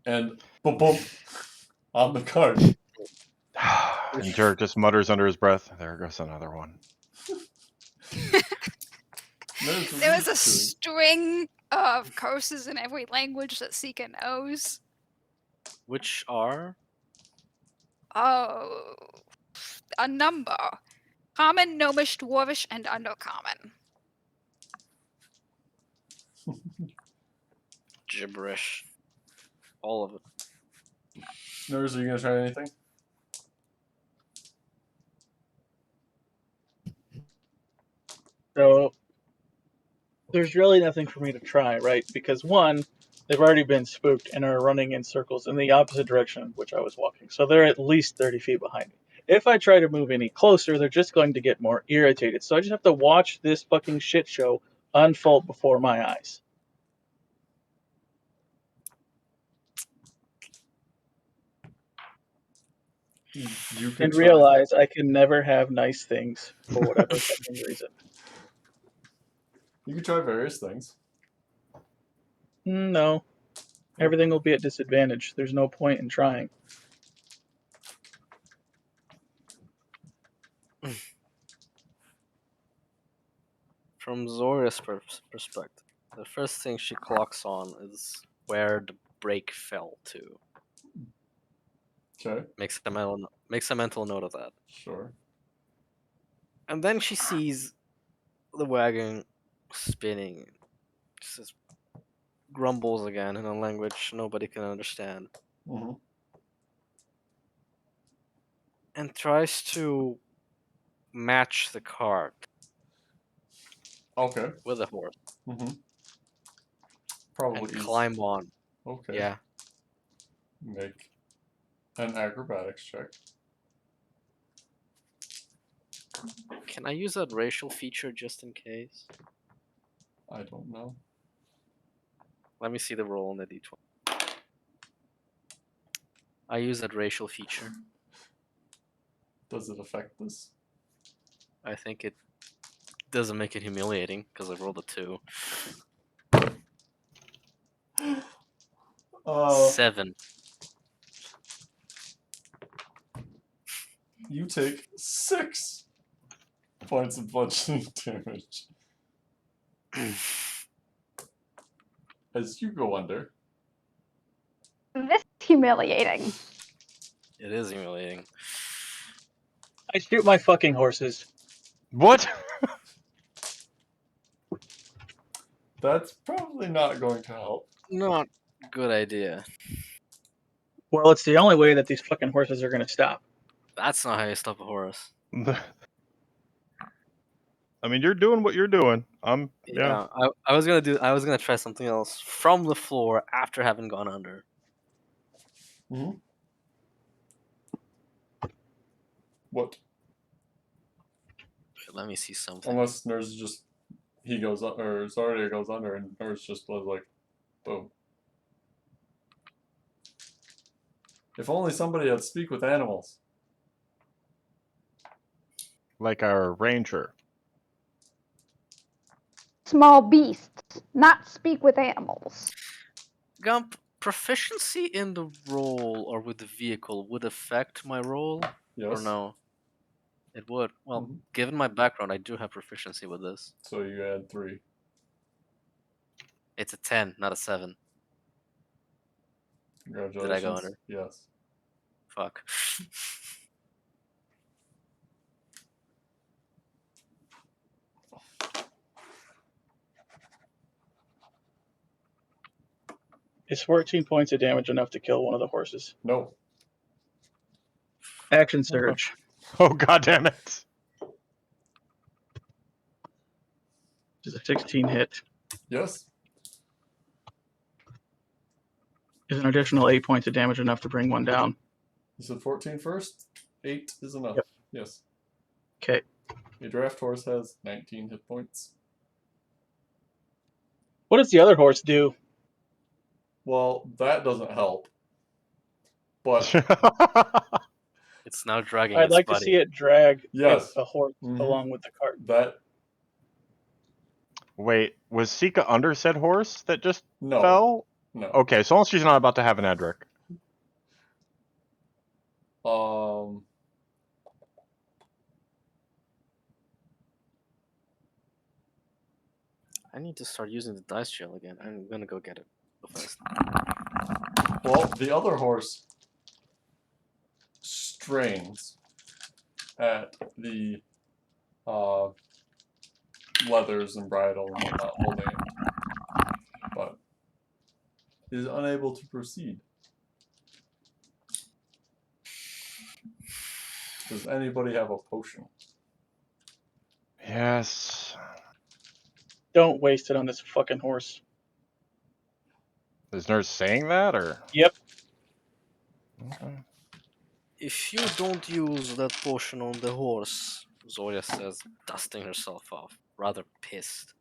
And boom, boom, on the cart. And Jarek just mutters under his breath, there goes another one. There was a string of curses in every language that Sika knows. Which are Oh, a number. Common, gnomish, dwarvish, and undercommon. gibberish. All of it. Nurse, are you gonna try anything? So there's really nothing for me to try, right? Because one, they've already been spooked and are running in circles in the opposite direction in which I was walking. So they're at least 30 feet behind me. If I try to move any closer, they're just going to get more irritated. So I just have to watch this fucking shit show unfold before my eyes. You could And try. realize I can never have nice things for whatever fucking reason. You could try various things. No. Everything will be at disadvantage. There's no point in trying. From Zoria's perspective, the first thing she clocks on is where the break fell to. Okay, Makes a mental note of that. sure. And then she sees the wagon spinning. She says, grumbles again in a language nobody can understand. Mm-hmm. And tries to match the cart Okay. with a horse Mm-hmm. and Probably easy. climb on. Okay. Yeah. Make an acrobatics check. Can I use that racial feature just in case? I don't know. Let me see the roll on the d20. I use that racial feature. Does it affect this? I think it doesn't make it humiliating because I rolled a 2. 7. You take 6 points of bludgeoning damage as you go under. This is humiliating. It is humiliating. I shoot my fucking horses. What? That's probably not going to help. Not good idea. Well, it's the only way that these fucking horses are going to stop. That's not how you stop a horse. I mean, you're doing what you're doing. Yeah. I was gonna try something else from the floor after having gone under. Mm-hmm. What? Let me see something. Unless Nurse just he goes or Zardia goes under and Nurse just was like, boom. If only somebody had speak with animals. Like our ranger. Small beasts, not speak with animals. Gump, proficiency in the roll or with the vehicle would affect my roll Yes. or no? It would. Well, Mhm. given my background, I do have proficiency with this. So you add 3. It's a 10, not a 7. Congratulations. Did I go under? Yes. Fuck. Is 14 points of damage enough to kill one of the horses? No. Action surge. Oh god damn it! Is a 16 hit. Yes. Is an additional 8 points of damage enough to bring one down? You said 14 first? 8 is enough. Yep. Yes. Okay. A draft horse has 19 hit points. What does the other horse do? Well, that doesn't help. But It's now dragging I'd its like to buddy. see it drag yes, a horse Mhm. along with the cart. that Wait, was Sika under said horse that just no, fell? no. Okay, so long as she's not about to have an Edric. I need to start using the dice jail again. I'm gonna go get it real fast. Well, the other horse strains at the leathers and bridle and whatnot holding it, but is unable to proceed. Does anybody have a potion? Yes. Don't waste it on this fucking horse. Is Nurse saying that, or? Yep. Okay. If you don't use that potion on the horse, Zoya says, dusting herself off, rather pissed.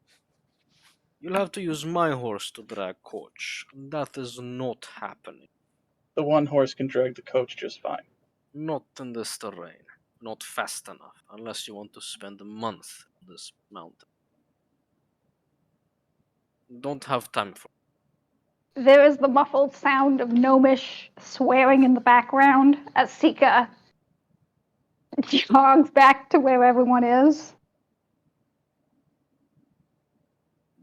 You'll have to use my horse to drag coach. That is not happening. The one horse can drag the coach just fine. Not in this terrain. Not fast enough, unless you want to spend a month on this mountain. Don't have time for There is the muffled sound of gnomish swearing in the background as Sika jogs back to where everyone is.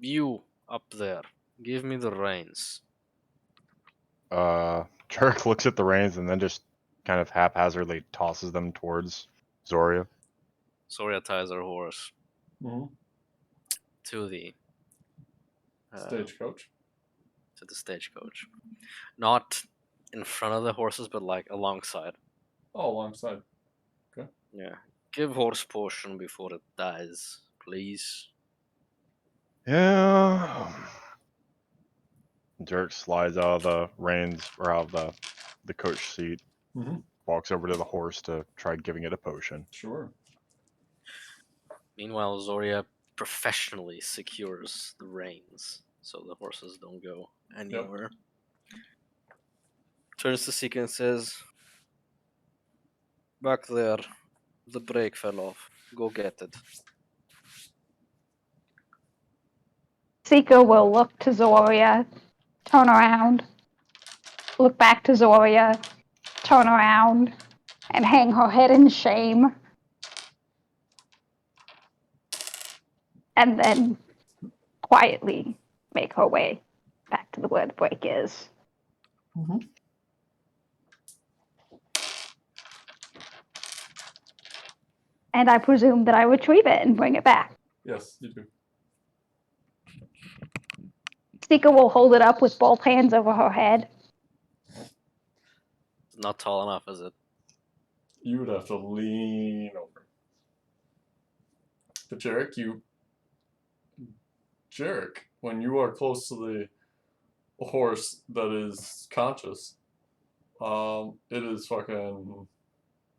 you up there. Give me the reins. Jerk looks at the reins and then just kind of haphazardly tosses them towards Zoria. Zoria ties her horse Mm-hmm. to the Stagecoach. to the stagecoach. Not in front of the horses, but like alongside. Oh, alongside. Yeah. Give horse potion before it dies, please. Yeah. Jerk slides out of the reins, or out of the coach seat, Mm-hmm. walks over to the horse to try giving it a potion. Sure. Meanwhile, Zoria professionally secures the reins so the horses don't go anywhere. Turns to Sika and says, back there, the brake fell off. Go get it. Sika will look to Zoria, turn around, look back to Zoria, turn around, and hang her head in shame. And then quietly make her way back to where the break is. Mm-hmm. And I presume that I retrieve it and bring it back. Yes, you do. Sika will hold it up with both hands over her head. It's not tall enough, is it? You would have to lean over. But Jarek, when you are close to the horse that is conscious, it is fucking.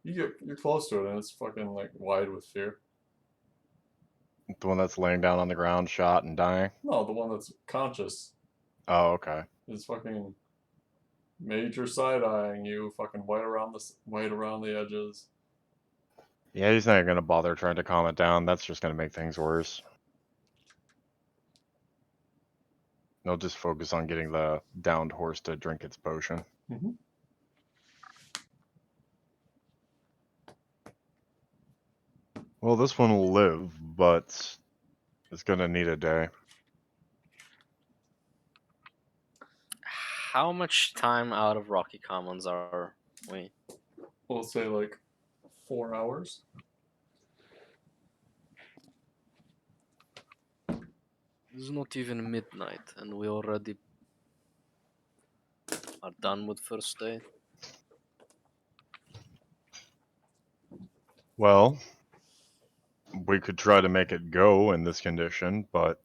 You're close to it, and it's fucking like wide with fear. The one that's laying down on the ground, shot and dying. No, the one that's conscious Oh, okay. is fucking major side eyeing you, fucking white around the edges. Yeah, he's not gonna bother trying to calm it down. That's just gonna make things worse. I'll just focus on getting the downed horse to drink its potion. Mhm. Well, this one will live, but it's gonna need a day. How much time out of Rocky Commons are we? We'll say like 4 hours. It's not even midnight, and we already are done with first day. Well, we could try to make it go in this condition, but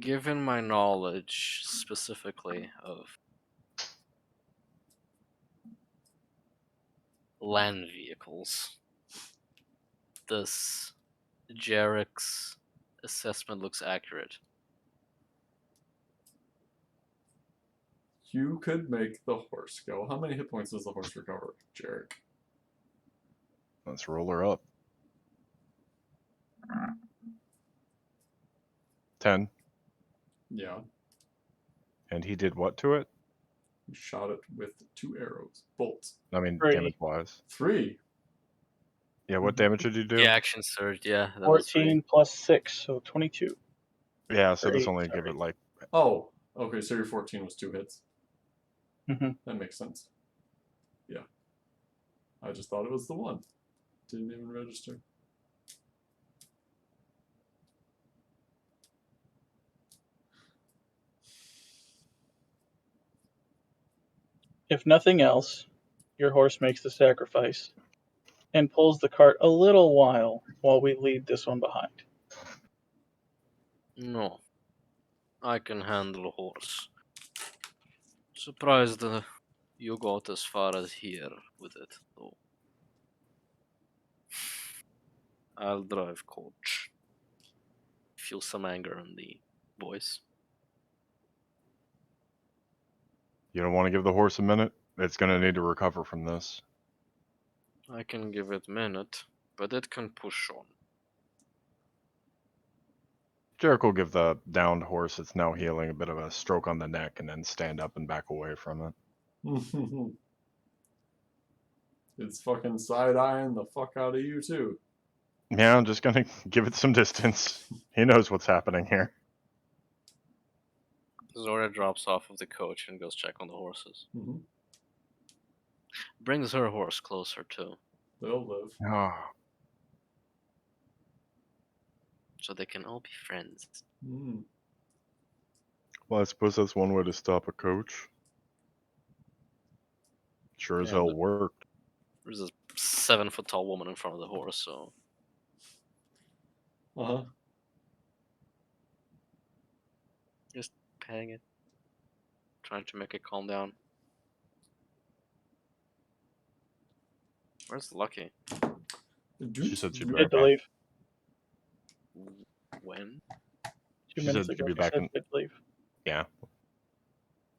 Given my knowledge specifically of land vehicles, this Jarek's assessment looks accurate. You could make the horse go. How many hit points does the horse recover, Jarek? let's roll her up. 10. Yeah. And he did what to it? You shot it with 2 arrows. Bolts. I mean, 3. damage-wise. 3. Yeah, what damage did you do? The action surge, yeah, that was 14 plus 6, so 22. Yeah, so Or this 8, only give sorry. it like... Oh, okay, so your 14 was 2 hits. Mhm. That makes sense. Yeah. I just thought it was the one. Didn't even register. If nothing else, your horse makes the sacrifice and pulls the cart a little while we lead this one behind. No. I can handle a horse. Surprised you got as far as here with it, though. I'll drive coach. Feel some anger in the voice. You don't want to give the horse a minute? It's gonna need to recover from this. I can give it a minute, but it can push on. Jarek will give the downed horse that's now healing a bit of a stroke on the neck and then stand up and back away from it. It's fucking side-eyeing the fuck out of you, too. Yeah, I'm just gonna give it some distance. He knows what's happening here. Zora drops off of the coach and goes check on the horses. Mm-hmm. Brings her horse closer too, They'll live. Oh, so they can all be friends. Mm. well, I suppose that's one way to stop a coach. Sure as Yeah, hell but worked. there's a 7-foot tall woman in front of the horse, so Uh-huh. just petting it, trying to make it calm down. Where's Lucky? She said she'd be Did right to back. leave When? 2 She minutes said she'd ago. be She back said in... did leave. Yeah.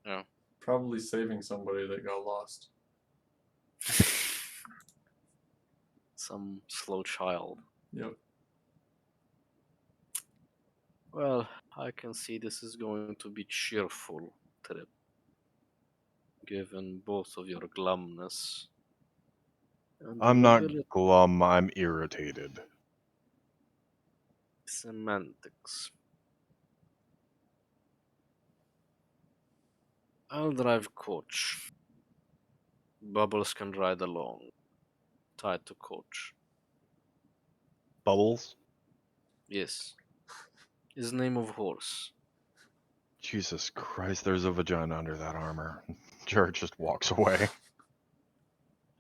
No. Probably saving somebody that got lost. Some slow child. Yep. Well, I can see this is going to be cheerful trip, given both of your glumness and I'm your not ability. glum, I'm irritated. Semantics. I'll drive coach. Bubbles can ride along, tied to coach. Bubbles? Yes. His name of horse. Jesus Christ, there's a vagina under that armor. Jared just walks away.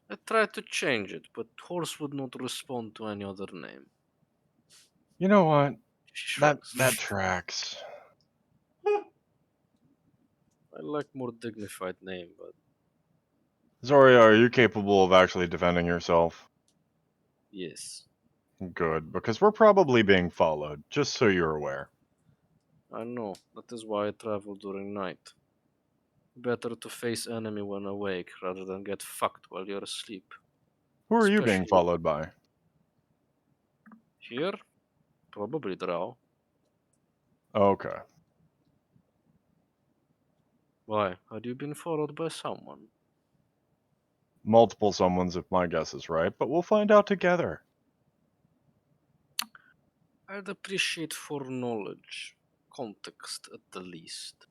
I tried to change it, but horse would not respond to any other name. You know what? She That shrugs. tracks. I like more dignified name, but Zoria, are you capable of actually defending yourself? yes. Good, because we're probably being followed, just so you're aware. I know. That is why I travel during night. Better to face enemy when awake rather than get fucked while you're asleep. Who are you being Especially followed by? Here? Probably Drow. Okay. Why? Had you been followed by someone? Multiple someones if my guess is right, but we'll find out together. I'd appreciate foreknowledge. Context at the least.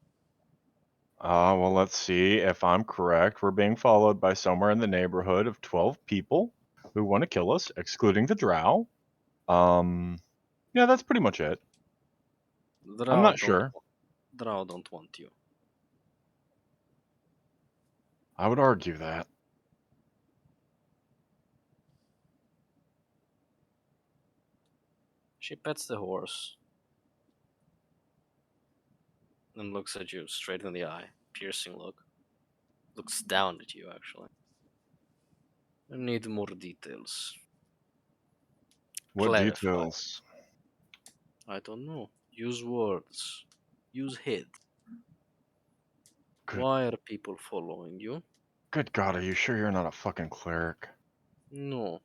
Well, let's see if I'm correct. We're being followed by somewhere in the neighborhood of 12 people who want to kill us, excluding the drow. Yeah, that's pretty much it. I'm not sure. Drow don't want you. I would argue that. She pets the horse. And looks at you straight in the eye. Piercing look. Looks down at you, actually. I need more details. What Clarify. details? I don't know. Use words. Use head. Good. Why are people following you? Good God, are you sure you're not a fucking cleric? No.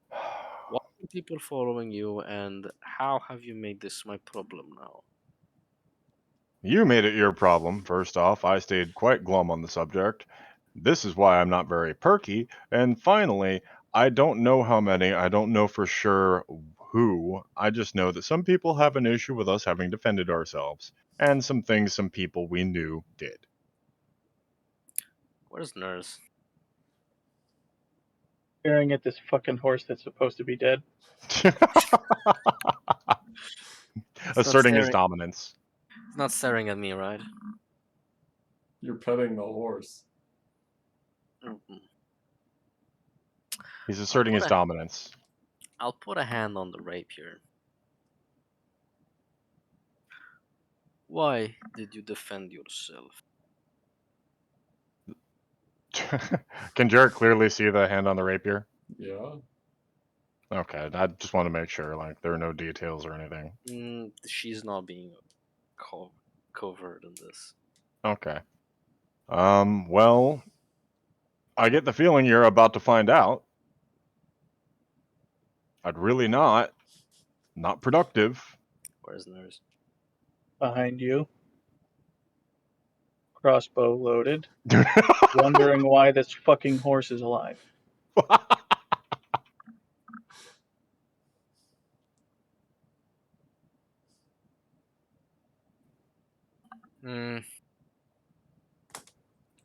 Why are people following you, and how have you made this my problem now? You made it your problem. First off, I stayed quite glum on the subject. This is why I'm not very perky. And finally, I don't know how many, I don't know for sure who. I just know that some people have an issue with us having defended ourselves, and some things some people we knew did. Where's Nurse? Staring at this fucking horse that's supposed to be dead. Asserting his staring- dominance. He's not staring at me, right? You're petting the horse. Mhm. He's asserting his dominance. I'll put a hand on the rapier. Why did you defend yourself? Can Jarek clearly see the hand on the rapier? Yeah. Okay, I just want to make sure, like, there are no details or anything. She's not being covered in this. Okay. Well, I get the feeling you're about to find out. I'd really not. Not productive. Where's Nurse? Behind you. Crossbow loaded. Wondering why this fucking horse is alive.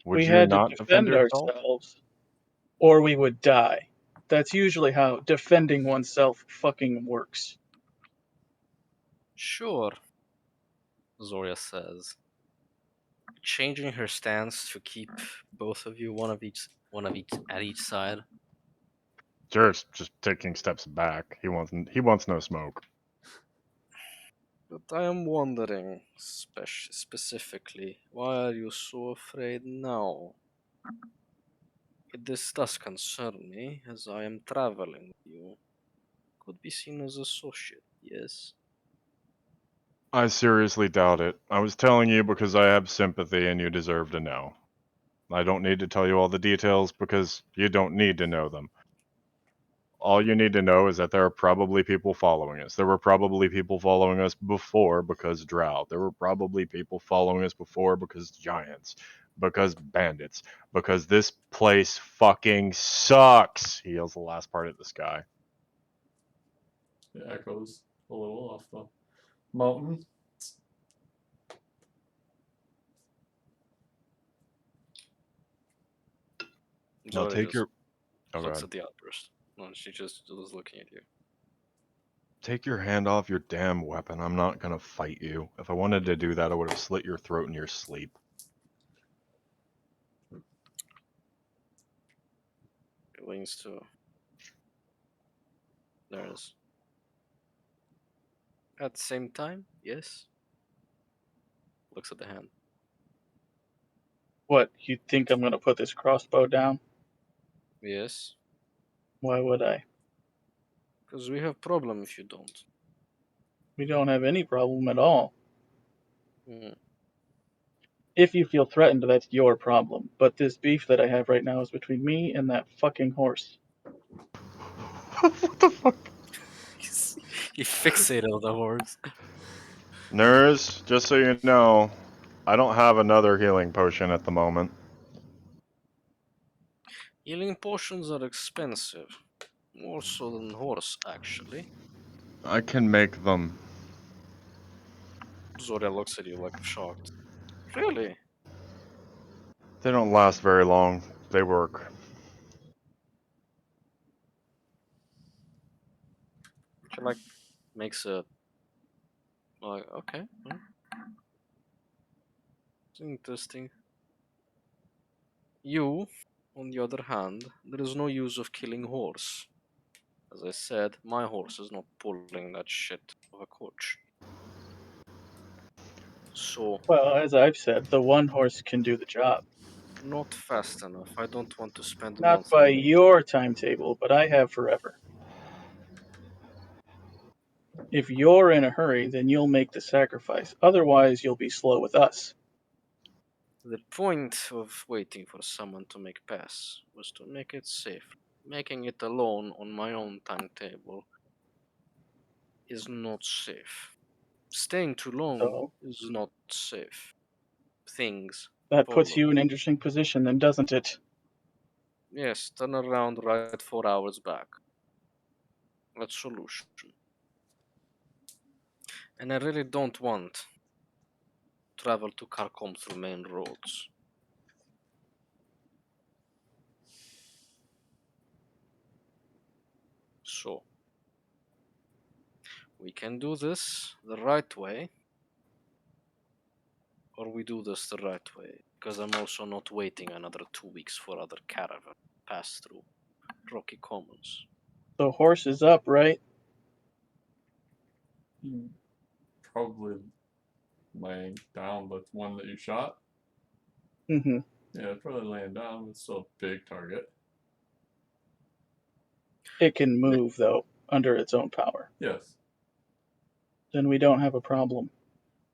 Would We you had to not defend defend yourself? ourselves, or we would die. That's usually how defending oneself fucking works. Sure, Zoria says, changing her stance to keep both of you one of each at each side. Jarek's just taking steps back. He wants no smoke. But I am wondering, specifically, why are you so afraid now? This does concern me, as I am traveling with you. Could be seen as associate, yes? I seriously doubt it. I was telling you because I have sympathy and you deserve to know. I don't need to tell you all the details because you don't need to know them. All you need to know is that there are probably people following us. There were probably people following us before because drought. There were probably people following us before because giants, because bandits, because this place fucking sucks. He yells the last part at the sky. It echoes a little off the mountain. Now Zoria take just your... Oh, looks God. at the outburst. No, she just was looking at you. Take your hand off your damn weapon. I'm not gonna fight you. If I wanted to do that, I would have slit your throat in your sleep. He leans to Nurse. At the same time, yes. Looks at the hand. What, you think I'm gonna put this crossbow down? Yes, Why would I? because we have problem if you don't. We don't have any problem at all. Hmm. If you feel threatened, that's your problem. But this beef that I have right now is between me and that fucking horse. What the fuck? He fixated on the horse. Nurse, just so you know, I don't have another healing potion at the moment. Healing potions are expensive. More so than horse, actually. I can make them. Zoria looks at you like shocked. Really? They don't last very long. They work. She like makes a like okay. It's interesting. You, on the other hand, there is no use of killing horse. As I said, my horse is not pulling that shit of a coach. So, Well, as I've said, the one horse can do the job. not fast enough. I don't want to spend a Not month by on it. your timetable, but I have forever. If you're in a hurry, then you'll make the sacrifice. Otherwise, you'll be slow with us. The point of waiting for someone to make pass was to make it safe. Making it alone on my own timetable is not safe. Staying too long So is not safe. Things that puts follow. you in an interesting position, then, doesn't it? Yes, turn around right 4 hours back. That's solution. And I really don't want travel to Kharkom through main roads. So, we can do this the right way, or we do this the right way, because I'm also not waiting another 2 weeks for other caravan pass through Rocky Commons. The horse is up, right? You probably laying down the one that you shot. Mm-hmm. Yeah, it's probably laying down. It's still a big target. It can move, though, under its own power. Yes. Then we don't have a problem.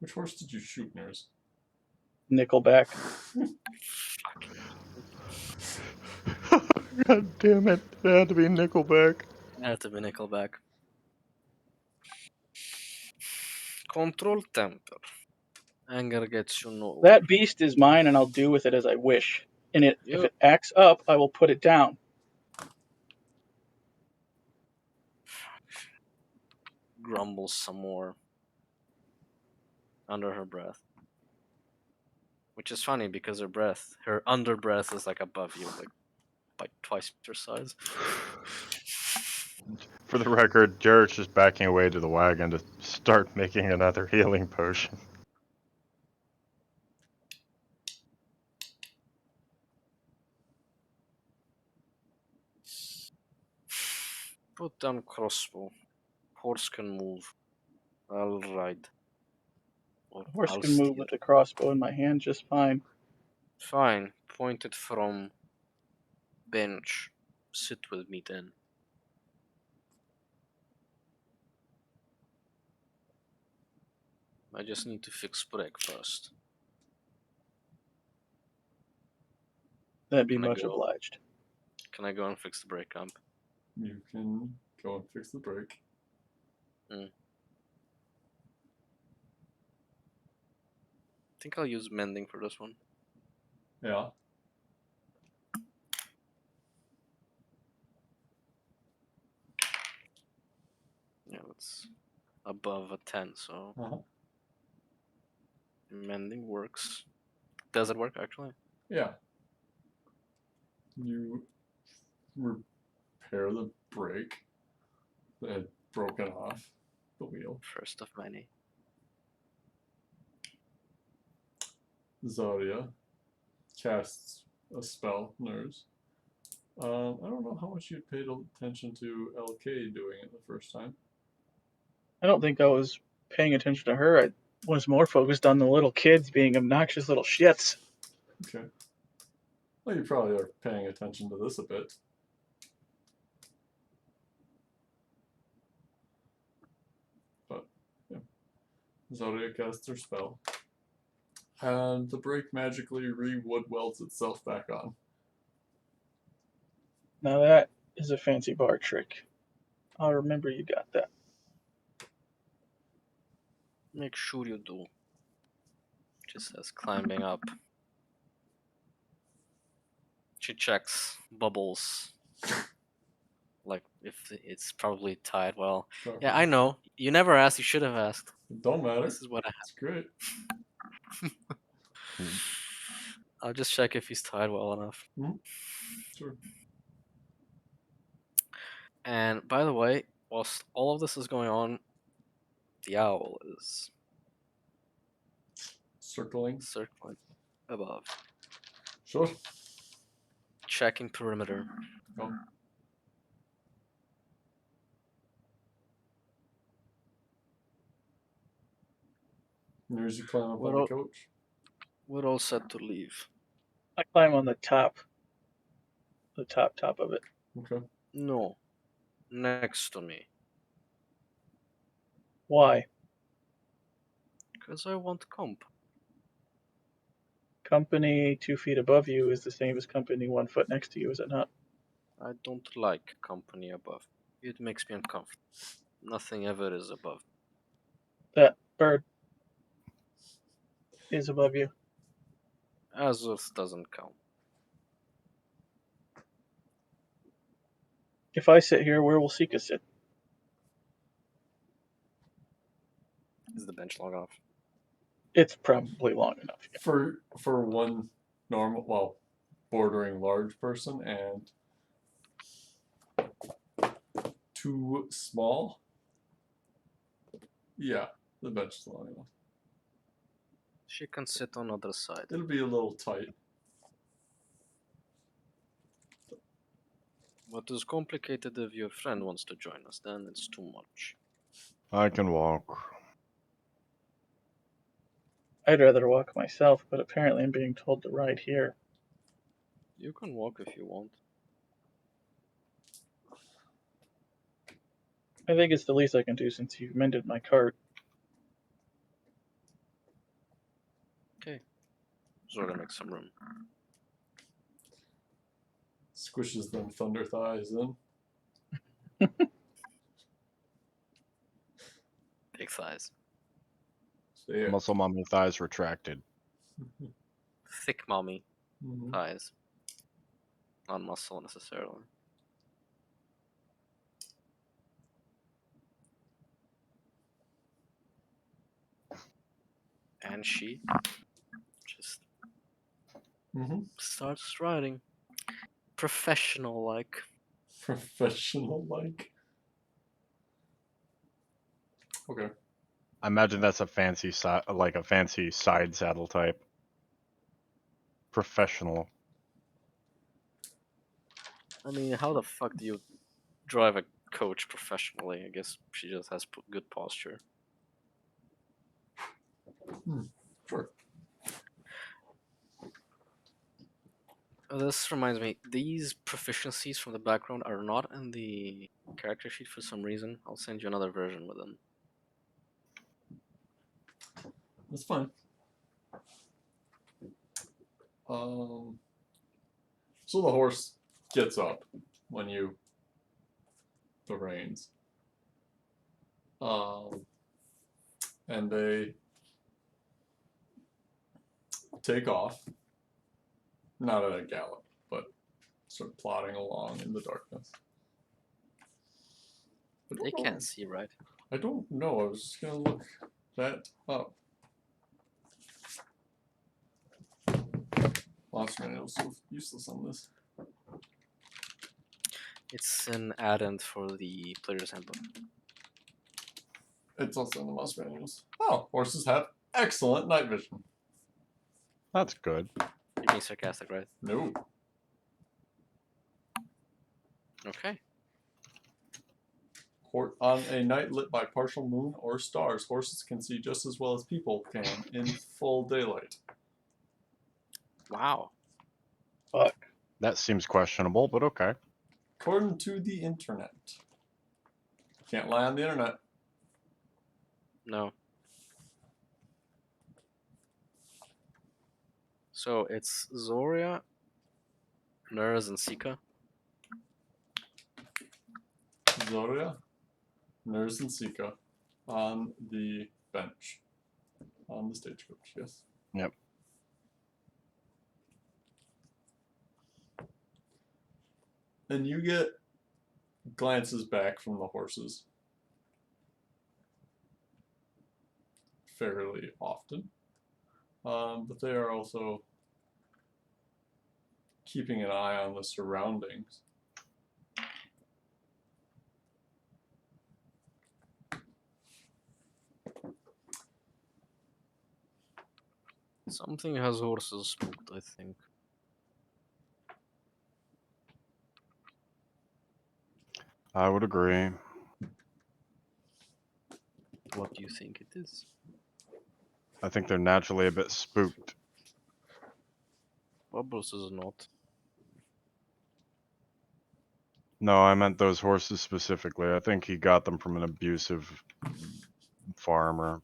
Which horse did you shoot, Nurse? Nickelback. God damn it. It had to be Nickelback. Had to be Nickelback. Control temper. Anger gets you nowhere. That beast is mine, and I'll do with it as I wish. And if You it acts up, I will put it down. grumbles some more under her breath. Which is funny because her under breath is like above you, like by twice your size. For the record, Jarrett's just backing away to the wagon to start making another healing potion. Put down crossbow. Horse can move. I'll ride. Or The horse I'll can move steer. with a crossbow in my hand just fine. Fine. Point it from bench. Sit with me then. I just need to fix brake first. That'd be Can I much go? obliged. Can I go and fix the brake amp? You can go and fix the brake. I think I'll use mending for this one. Yeah. Yeah, that's above a 10, so Uh-huh. mending works. Does it work actually? Yeah. You repair the brake that had broken off the wheel. First of many. Zarya casts a spell, Nurse. I don't know how much you paid attention to LK doing it the first time. I don't think I was paying attention to her. I was more focused on the little kids being obnoxious little shits. Okay. Well, you probably are paying attention to this a bit. But, yeah. Zarya casts her spell. And the brake magically re-wood welds itself back on. Now that is a fancy bar trick. I'll remember you got that. Make sure you do. Just says climbing up. She checks bubbles. Like if it's probably tied well. Yeah, I know. You never asked. You should have asked. It don't matter. This is what I It's great. I'll just check if he's tied well enough. Sure. And by the way, whilst all of this is going on, the owl is Circling. circling above, Sure. checking perimeter. Go. There's you climb up on the Well- coach. We're all set to leave. I climb on the top of it. Okay. No, next to me, Why? because I want comp. Company 2 feet above you is the same as company 1 foot next to you, is it not? I don't like company above. It makes me uncomfortable. Nothing ever is above. That bird is above you. Azoth doesn't count. If I sit here, where will Sika sit? Is the bench long enough? It's probably long enough. Yeah. For one normal, well, bordering large person and too small. Yeah, the bench is long enough. She can sit on other side. It'll be a little tight. What is complicated if your friend wants to join us, then it's too much. I can walk. I'd rather walk myself, but apparently I'm being told to ride here. You can walk if you want. I think it's the least I can do since you've mended my cart. Zora makes some room. Squishes them thunder thighs in. Big thighs. There. Muscle mommy thighs retracted. Thick mommy Mhm. thighs. Not muscle necessarily. And she just Mhm. starts riding. Professional like. Professional like. Okay. I imagine that's a fancy like a fancy side saddle type. Professional. I mean, how the fuck do you drive a coach professionally? I guess she just has good posture. Sure. This reminds me, these proficiencies from the background are not in the character sheet for some reason. I'll send you another version with them. That's fine. So the horse gets up when you the reins. And they take off. Not at a gallop, but sort of plodding along in the darkness. I don't They know. can't see, right? I don't know. I was just gonna look that up. Lost manual is so useless on this. It's an add-in for the player's handbook. It's also in the mouse manuals. Oh, horses have excellent night vision. That's good. You're being sarcastic, right? No. Okay. On a night lit by partial moon or stars, horses can see just as well as people can in full daylight. Wow. Fuck. That seems questionable, but okay. According to the internet. Can't lie on the internet. No. So it's Zoria, Nurz, and Sika. Zoria, Nurse, and Sika on the bench on the stagecoach. Yes. Yep. And you get glances back from the horses fairly often, but they are also keeping an eye on the surroundings. Something has horses spooked, I think. I would agree. What do you think it is? I think they're naturally a bit spooked. Bubbles is not. No, I meant those horses specifically. I think he got them from an abusive farmer.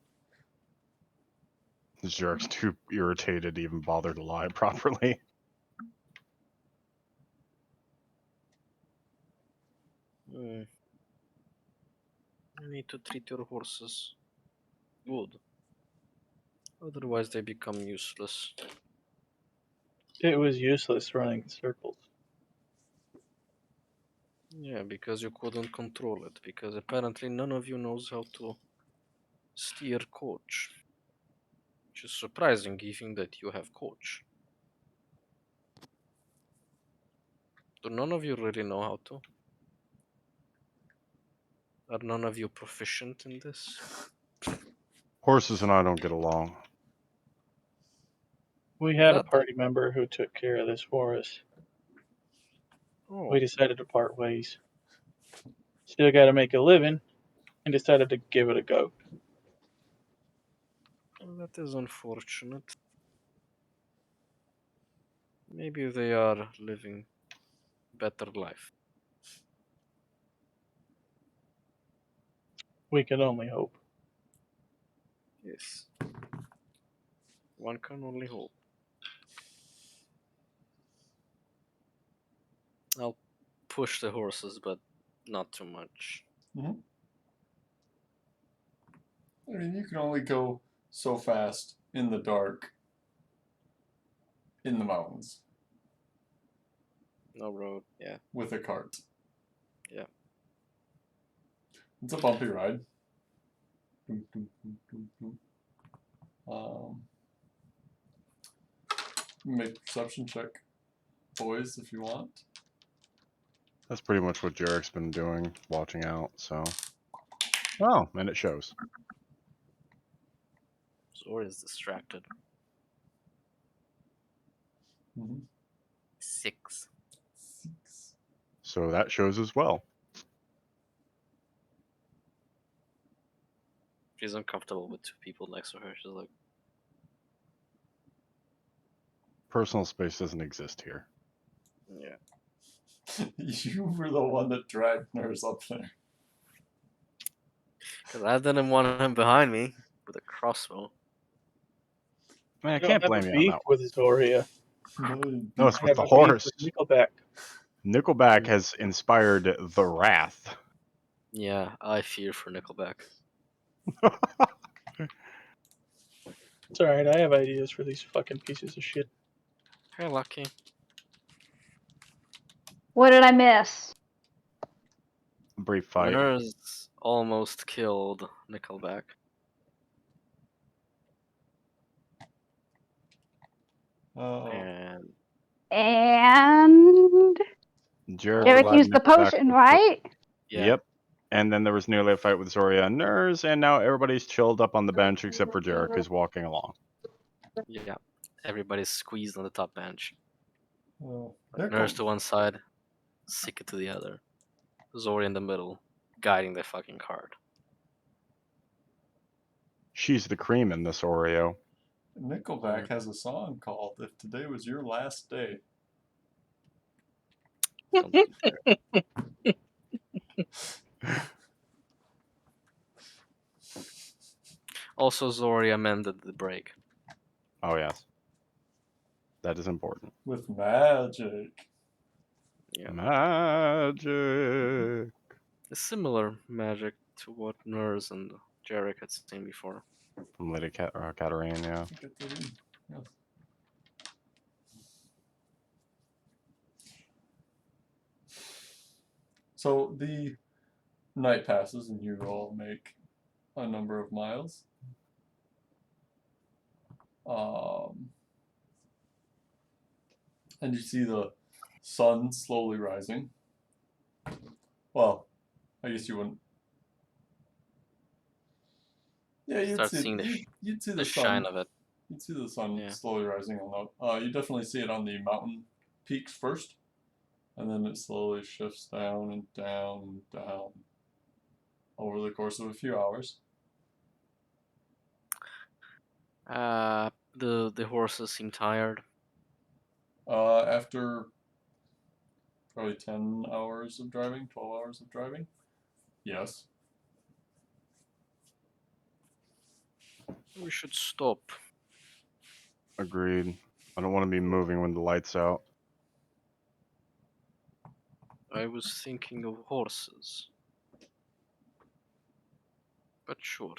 This jerk's too irritated to even bother to lie properly. Hmm. You need to treat your horses good. Otherwise, they become useless. It was useless running in circles. Yeah, because you couldn't control it. Because apparently none of you knows how to steer coach. Which is surprising, given that you have coach. Do none of you really know how to? Are none of you proficient in this? Horses and I don't get along. We had a That- party member who took care of this for us. Oh, We decided to part ways. Still got to make a living, and decided to give it a go. well, that is unfortunate. Maybe they are living better life. We can only hope. Yes. One can only hope. I'll push the horses, but not too much. I mean, you can only go so fast in the dark in the mountains No road, yeah. with a cart. Yeah. It's a bumpy ride. Doom, doom, doom, doom, doom. Make a perception check, boys, if you want. That's pretty much what Jarek's been doing, watching out, so. Oh, and it shows. Zor is distracted. 6. 6. So that shows as well. She's uncomfortable with 2 people next to her. She's like, Personal space doesn't exist here. yeah. You were the one that dragged Nurse up there. Because I didn't want him behind me with a crossbow. I mean, I I don't can't have blame a you on beef that. with Zoria. No, it's I with have the a beef horse. with Nickelback. Nickelback has inspired the wrath. Yeah, I fear for Nickelback. It's alright, I have ideas for these fucking pieces of shit. Hey, Lucky. What did I miss? Brief fight. Nurse almost killed Nickelback. And And Jarek Derek Derek allowed used the Nickelback potion, to right? yeah, Yep. And then there was nearly a fight with Zoria and Nurs, and now everybody's chilled up on the bench except for Jarek, who's walking along. yeah. Everybody's squeezed on the top bench. Nickel. Nurse to one side, Sika to the other. Zori in the middle, guiding the fucking cart. She's the cream in this Oreo. Nickelback has a song called "If Today Was Your Last Day." Don't you dare. Also, Zori amended the break. Oh, yes. That is important. With magic. Yeah. Magic. A similar magic to what Nurse and Jarek had seen before. From Lady Katarine, yeah. Get that in. Yes. So the night passes and you all make a number of miles. And you see the sun slowly rising. Well, I guess you wouldn't. Yeah, Start seeing you'd see the the shine sun. of it. You'd see the sun Yeah. slowly rising on the. You definitely see it on the mountain peaks first, and then it slowly shifts down and down and down over the course of a few hours. The horses seem tired. After probably 10 hours of driving, 12 hours of driving, yes. We should stop. Agreed. I don't want to be moving when the light's out. I was thinking of horses. But sure.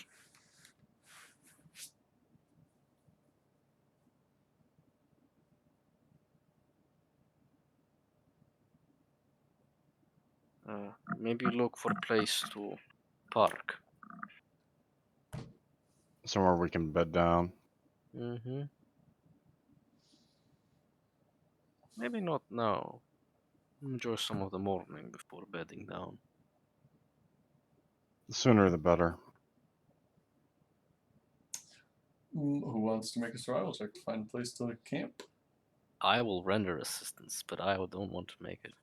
Maybe look for a place to park. Somewhere we can bed down. Mm-hmm. Maybe not now. Enjoy some of the morning before bedding down. The sooner the better. Who wants to make a survival check to find a place to camp? I will render assistance, but I don't want to make it.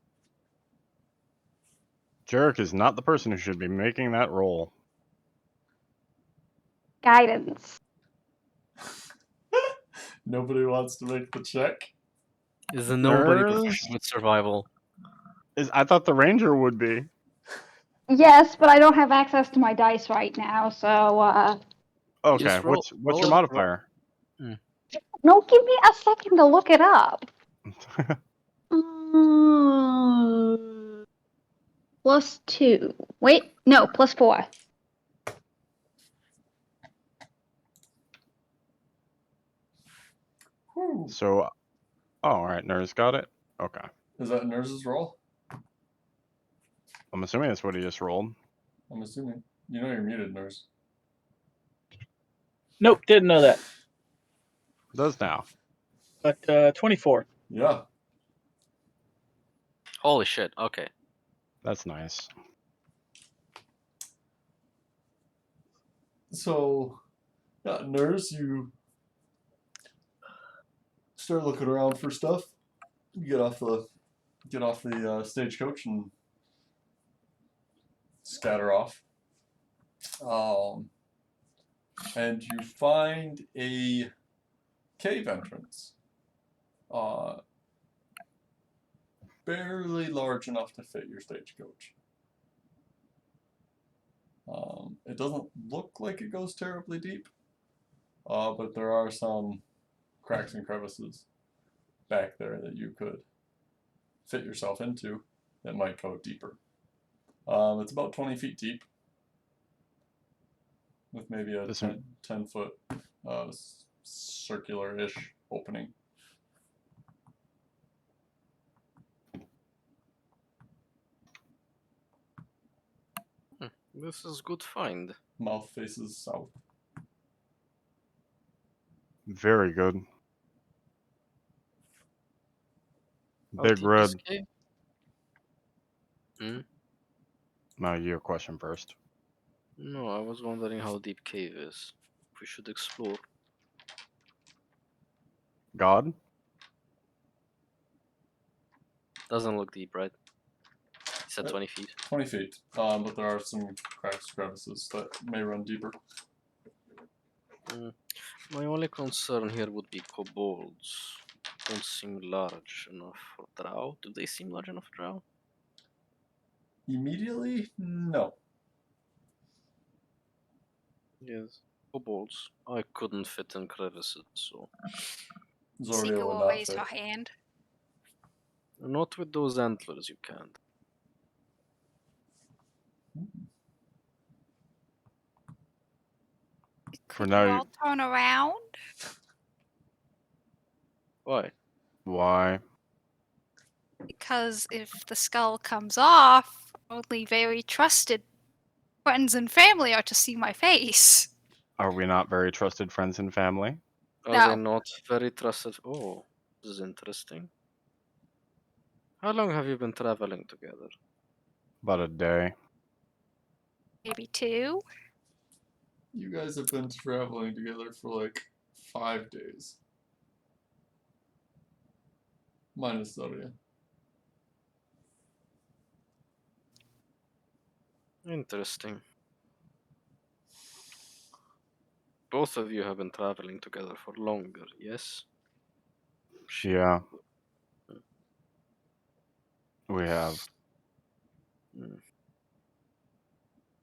Jarek is not the person who should be making that roll. Guidance. Nobody wants to make the check. Is there nobody Nurse? proficient with survival? I thought the ranger would be. Yes, but I don't have access to my dice right now, so Okay, Just roll- what's roll your it- modifier? no, give me a second to look it up. +2. Wait, no, +4. Whew. So, oh, all right, Nurse got it. Okay, Is that Nurse's roll? I'm assuming that's what he just rolled. I'm assuming. You know you're muted, Nurse. Nope, didn't know that. Does now. But 24. Yeah. Holy shit, okay. That's nice. So, yeah, Nurse, you start looking around for stuff. You get off the stagecoach and scatter off. And you find a cave entrance. Barely large enough to fit your stagecoach. It doesn't look like it goes terribly deep, but there are some cracks and crevices back there that you could fit yourself into that might go deeper. It's about 20 feet deep with maybe a 10 foot circular-ish opening. This is good find. Mouth faces south. Very good. How Big deep red. is cave? Now your question first. No, I was wondering how deep cave is. If we should explore. God? Doesn't look deep, right? You said 20 feet. 20 feet, but there are some cracks, crevices that may run deeper. My only concern here would be kobolds. Don't seem large enough for drow. Do they seem large enough for drow? Immediately, no. Yes. Kobolds. I couldn't fit in crevices, so. Zoria Seeker would will not raise fit. her hand. Not with those antlers, you can't. For Could now, you all turn around? Why? why? Because if the skull comes off, only very trusted friends and family are to see my face. Are we not very trusted friends and family? Are they No. not very trusted? Oh, this is interesting. How long have you been traveling together? About a day. Maybe 2. You guys have been traveling together for like 5 days. Minus Zodia. Interesting. Both of you have been traveling together for longer, yes? Yeah, we have. Hmm.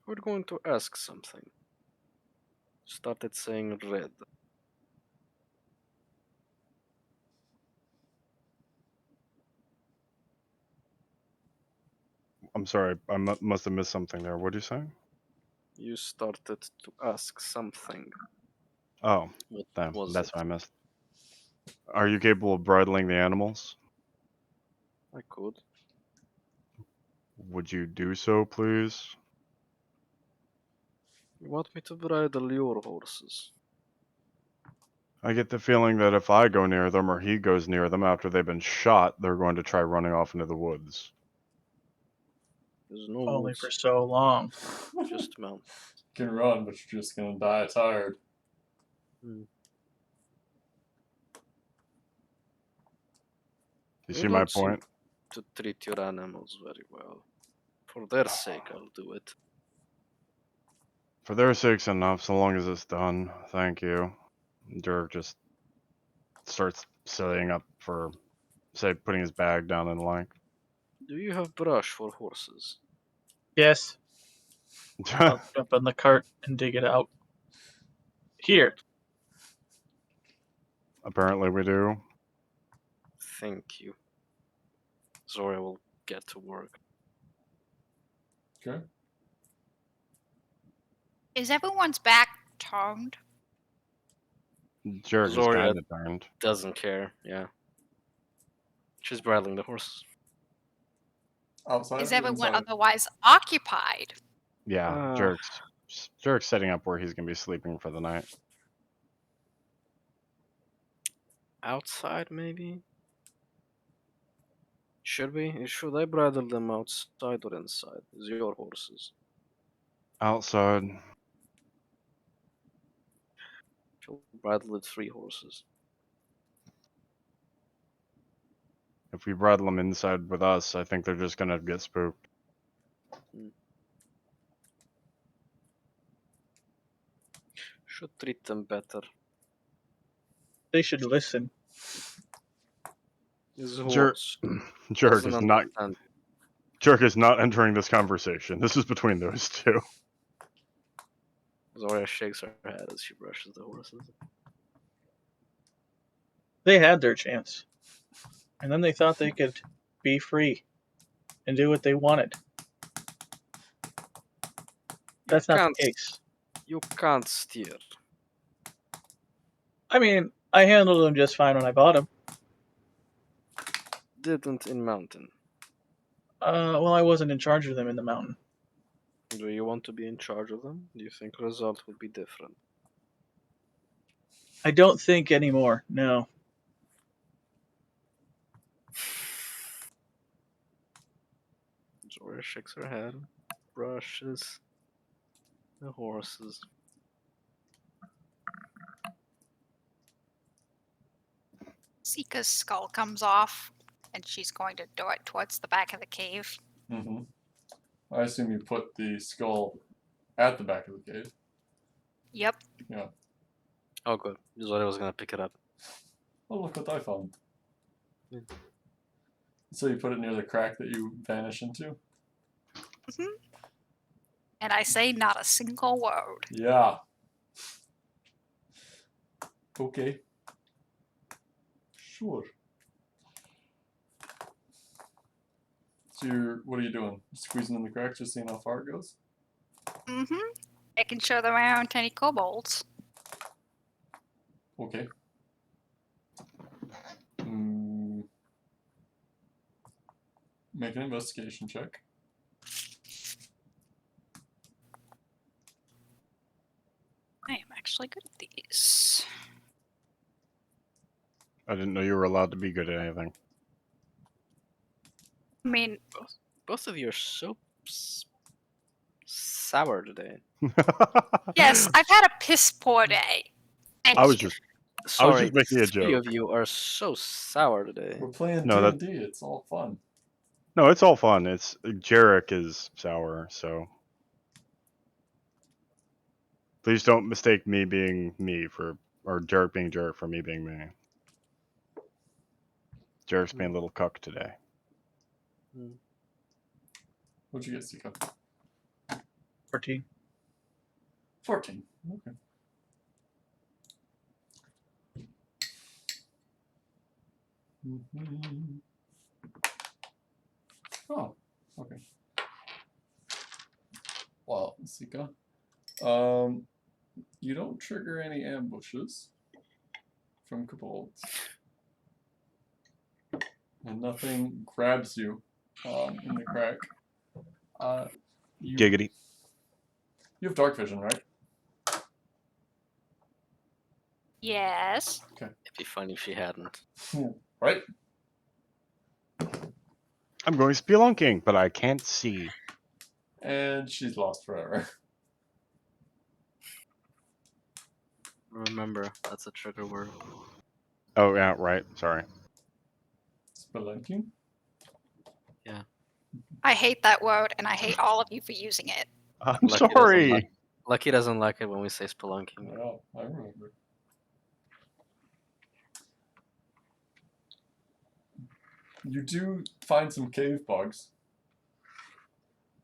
We're going to ask something. Started saying red. I'm sorry, I must have missed something there. What are you saying? You started to ask something. Oh, What damn, was that's it? what I missed. Are you capable of bridling the animals? I could. Would you do so, please? You want me to bridle your horses? I get the feeling that if I go near them or he goes near them after they've been shot, they're going to try running off into the woods. There's no Only woods, for so long. just mountains. You can run, but you're just gonna die tired. You You see my don't seem point? to treat your animals very well. For their sake, I'll do it. For their sakes enough, so long as it's done. Thank you. Dirk just starts setting up for, say, putting his bag down in line. Do you have brush for horses? Yes, I'll jump on the cart and dig it out. Here. Apparently we do. Thank you. Zora will get to work. Okay. Is everyone's back turned? Jerk is Zoria kind of turned. doesn't care, yeah. She's bridling the horses. Outside Is or everyone inside? otherwise occupied? Yeah, Uh, Jerk's setting up where he's gonna be sleeping for the night. outside, maybe? Should we? Should I bridle them outside or inside? It's your horses. Outside. She'll bridle the 3 horses. If we bridle them inside with us, I think they're just gonna get spooked. Should treat them better. They should listen. This Jerk, horse Jerk doesn't is not. understand. Jerk is not entering this conversation. This is between those two. Zoria shakes her head as she brushes the horses. They had their chance. And then they thought they could be free and do what they wanted. That's not the case. You can't steer. I mean, I handled them just fine when I bought them. Didn't in mountain. Well, I wasn't in charge of them in the mountain. Do you want to be in charge of them? Do you think result would be different? I don't think anymore, no. Zoria shakes her head, brushes the horses. Sika's skull comes off, and she's going to dart towards the back of the cave. Mm-hmm. I assume you put the skull at the back of the cave. Yep. Yeah. Oh, good. Zoria was gonna pick it up. Oh, look what I found. Yeah. So you put it near the crack that you vanish into? And I say not a single word. Yeah. Okay. Sure. So what are you doing? Squeezing in the crack, just seeing how far it goes? Mm-hmm. Making sure there aren't any kobolds. Okay. Make an investigation check. I am actually good at these. I didn't know you were allowed to be good at anything. I mean, Both of you are so sour today. yes, I've had a piss poor day. Thank I was you. just Sorry, making a three joke. of you are so sour today. We're playing No, D&D. It's all fun. No, it's all fun. It's Jarek is sour, so please don't mistake me being me or Jarek being Jarek for me being me. Jarek's being a little cuck today. What'd you get, Sika? 14. 14. Okay. Oh, okay. Well, Sika, you don't trigger any ambushes from kobolds, and nothing grabs you in the crack. You Giggity. have dark vision, right? Yes. It'd be funny if she hadn't. Right? I'm going spelunking, but I can't see. And she's lost forever. Remember, that's a trigger word. Oh yeah, right. Sorry. Spelunking? I hate that word, and I hate all of you for using it. I'm Lucky doesn't sorry. like- Lucky doesn't like it when we say spelunking. Yeah, I remember. You do find some cave bugs.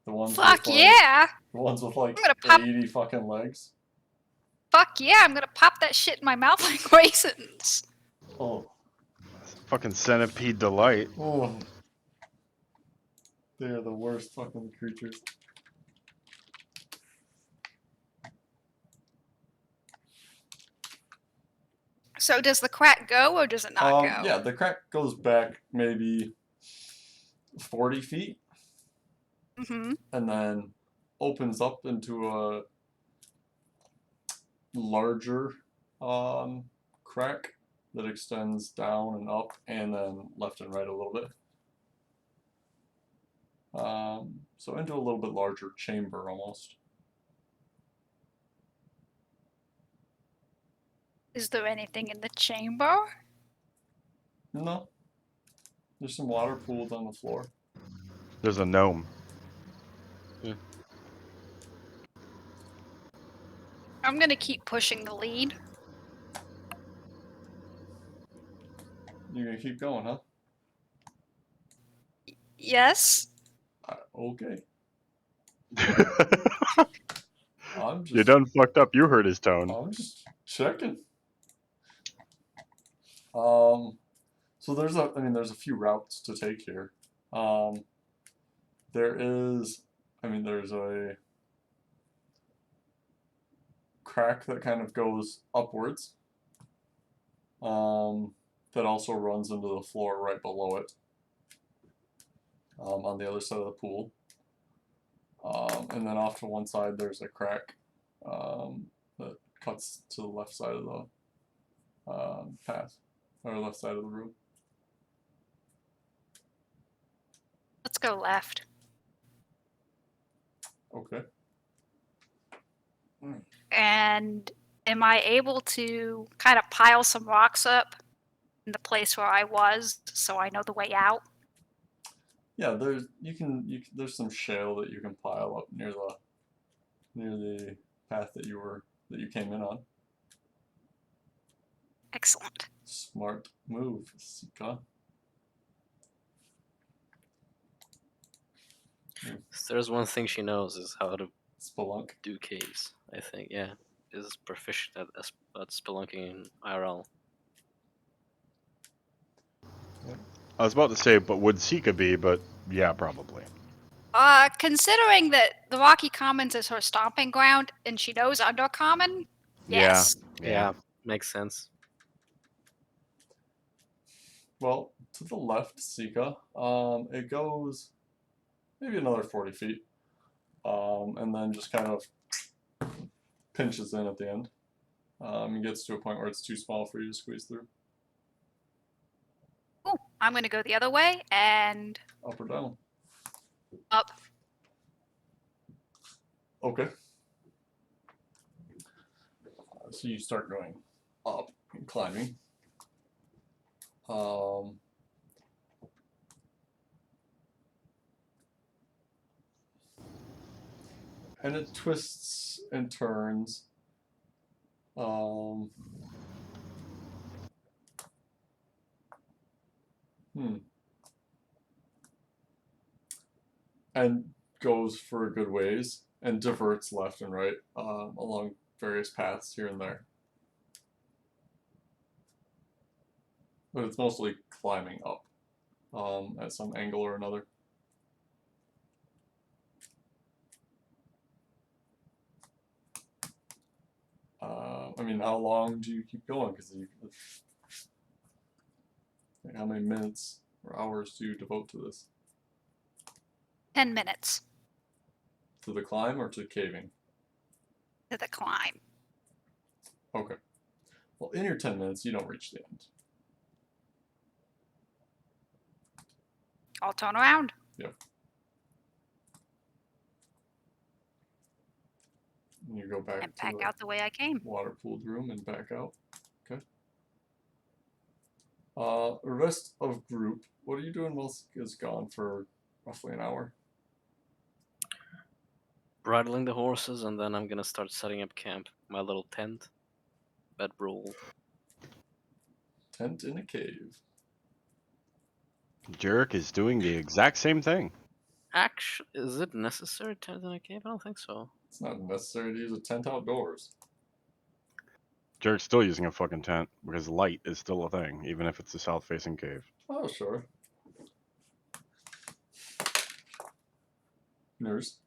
The ones Fuck with, like, yeah! The ones with like I'm gonna pop- 80 fucking legs. Fuck yeah! I'm gonna pop that shit in my mouth like raisins. Oh. Fucking centipede delight. Oh. They are the worst fucking creatures. So does the crack go or does it not go? Yeah, the crack goes back maybe 40 feet Mm-hmm. and then opens up into a larger crack that extends down and up and then left and right a little bit. So into a little bit larger chamber almost. Is there anything in the chamber? No. There's some water pooled on the floor. There's a gnome. I'm gonna keep pushing the lead. You're gonna keep going, huh? Yes. Okay. I'm You just done fucked up. You heard his tone. I'm just checking. So there's a few routes to take here. There's a crack that kind of goes upwards. That also runs into the floor right below it. On the other side of the pool. And then off to one side there's a crack that cuts to the left side of the path, or left side of the room. Let's go left. Okay. And am I able to kind of pile some rocks up in the place where I was so I know the way out? Yeah, there's some shale that you can pile up near the path that you came in on. Excellent. Smart move, Sika. If there's one thing she knows is how to Spelunk. do caves. I think, yeah, is proficient at spelunking in IRL. I was about to say, but would Sika be? But yeah, probably. Considering that the Rocky Commons is her stomping ground and she knows Undercommon, yes. Yeah, makes sense. Well, to the left, Sika. It goes maybe another 40 feet. And then just kind of pinches in at the end. It gets to a point where it's too small for you to squeeze through. Cool. I'm going to go the other way and Up or down? up. Okay. So you start going up and climbing. And it twists and turns. And goes for a good ways and diverts left and right along various paths here and there. But it's mostly climbing up at some angle or another. I mean, how long do you keep going? Because how many minutes or hours do you devote to this? 10 minutes To the climb or to caving? to the climb. Okay. Well, in your 10 minutes, you don't reach the end. I'll turn around. Yep. And you go back And to back the out the way I came. water-cooled room and back out. Okay. The rest of group, what are you doing while is gone for roughly an hour? Bridling the horses, and then I'm gonna start setting up camp. My little tent, bedroll. Tent in a cave. Jarek is doing the exact same thing. Actually, is it necessary to tent in a cave? I don't think so. It's not necessary to use a tent outdoors. Jarek's still using a fucking tent because light is still a thing, even if it's a south-facing cave. Oh, sure. Nurse.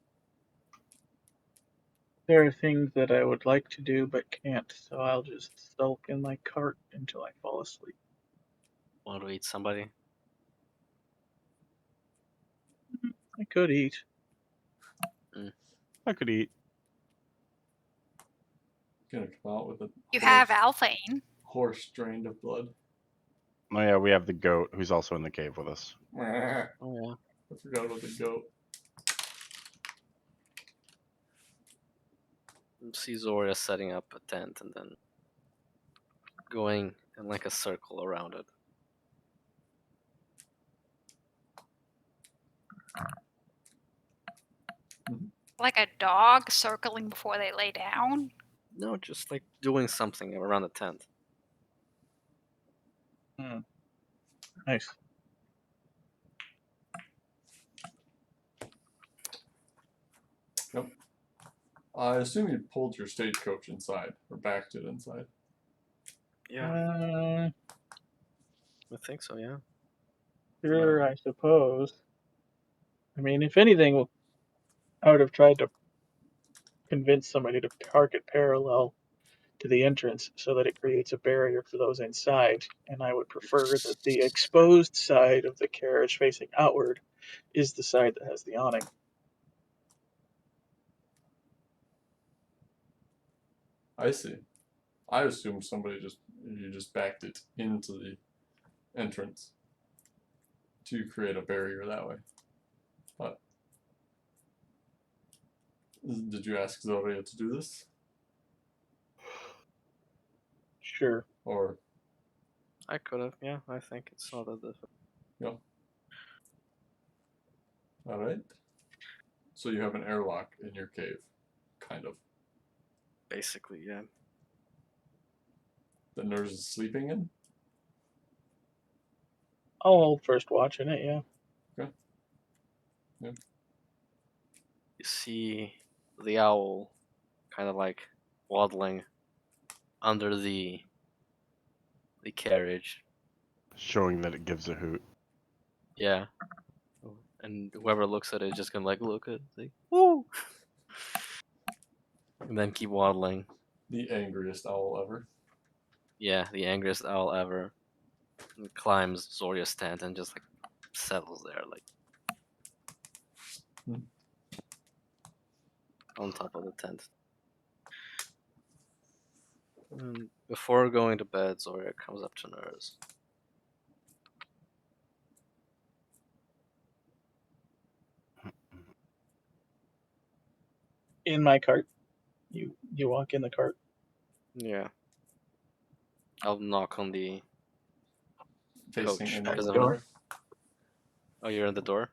There are things that I would like to do but can't, so I'll just sulk in my cart until I fall asleep. Want to eat somebody? I could eat. I could eat. Gonna come out with a You have Alphane. horse drained of blood. Oh yeah, we have the goat who's also in the cave with us. I Oh yeah. forgot about the goat. See Zoria setting up a tent and then going in like a circle around it. Like a dog circling before they lay down. No, just like doing something around the tent. Nice. Yep. I assume you pulled your stagecoach inside, or backed it inside. Yeah, I think so. Yeah. Sure, No. I suppose. I mean, if anything, I would have tried to convince somebody to park it parallel to the entrance so that it creates a barrier for those inside. And I would prefer that the exposed side of the carriage facing outward is the side that has the awning. I see. I assumed you just backed it into the entrance to create a barrier that way. But did you ask Zoria to do this? Sure. Or I could have. Yeah, I think it's not that difficult. yeah. Alright. So you have an airlock in your cave. Kind of. Basically, yeah. The nurse is sleeping in? I'll first watch in it, yeah. You see the owl kind of like waddling under the carriage. Showing that it gives a hoot. Yeah. And whoever looks at it is just gonna like look at it, like, woo! And then keep waddling. The angriest owl ever. Yeah, the angriest owl ever. and climbs Zorya's tent and just like settles there, like Hmm. on top of the tent. And before going to bed, Zorya comes up to Nurse. In my cart. You walk in the cart. Yeah. I'll knock on the Facing coach. in At the the Doesn't door. matter. Oh, you're in the door?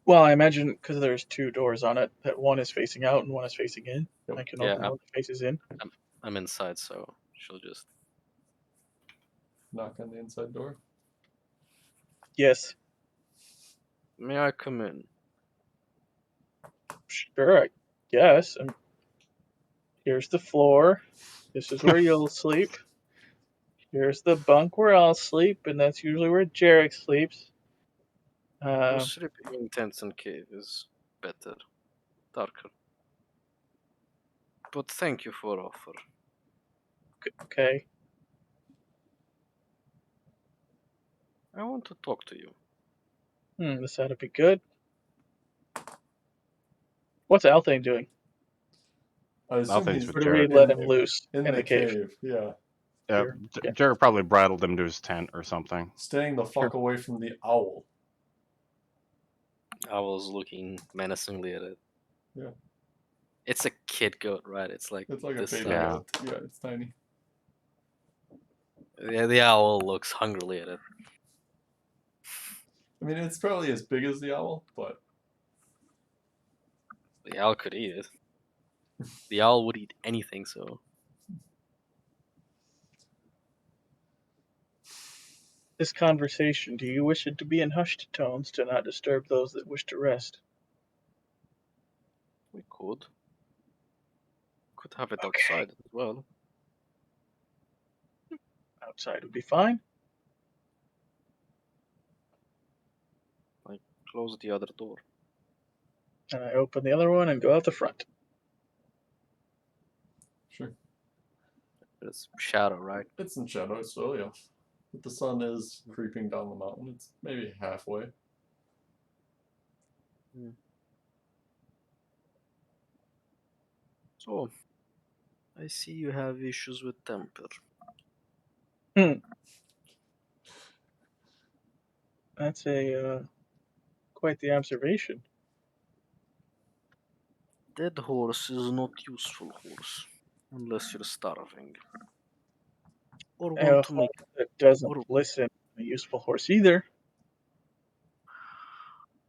Well, I imagine because there's two doors on it, that one is facing out and one is facing in. Yep. I can Yeah, open the one that faces in. I'm inside, so she'll just. Knock on the inside door. Yes, May I come in? sure, I guess. And here's the floor. This is where you'll sleep. Here's the bunk where I'll sleep, and that's usually where Jarek sleeps. Your sleeping in tents and cave is better, darker. But thank you for offer. Okay. I want to talk to you. This ought to be good. What's Althane doing? I assume Althene's he's with Or do we Jarek. let him loose in in the the cave? Yeah, Yeah, Here. Yeah. Jarek probably brattled him to his tent or something. staying the fuck away from the owl. Owl's looking menacingly at it. Yeah. It's a kid goat, right? It's like It's like a this baby size. Yeah. goat. Yeah, it's tiny. Yeah, the owl looks hungrily at it. I mean, it's probably as big as the owl, but The owl could eat it. The owl would eat anything, so This conversation, do you wish it to be in hushed tones to not disturb those that wish to rest? we could. Could have it Okay. outside as well. Outside would be fine. Close the other door. And I open the other one and go out the front. sure. It's shadow, right? It's in shadow still, yeah. But the sun is creeping down the mountain. It's maybe halfway. So, I see you have issues with temper. That's a quite the observation. Dead horse is not useful horse, unless you're starving. Or A want to horse make that doesn't or listen, a useful horse either.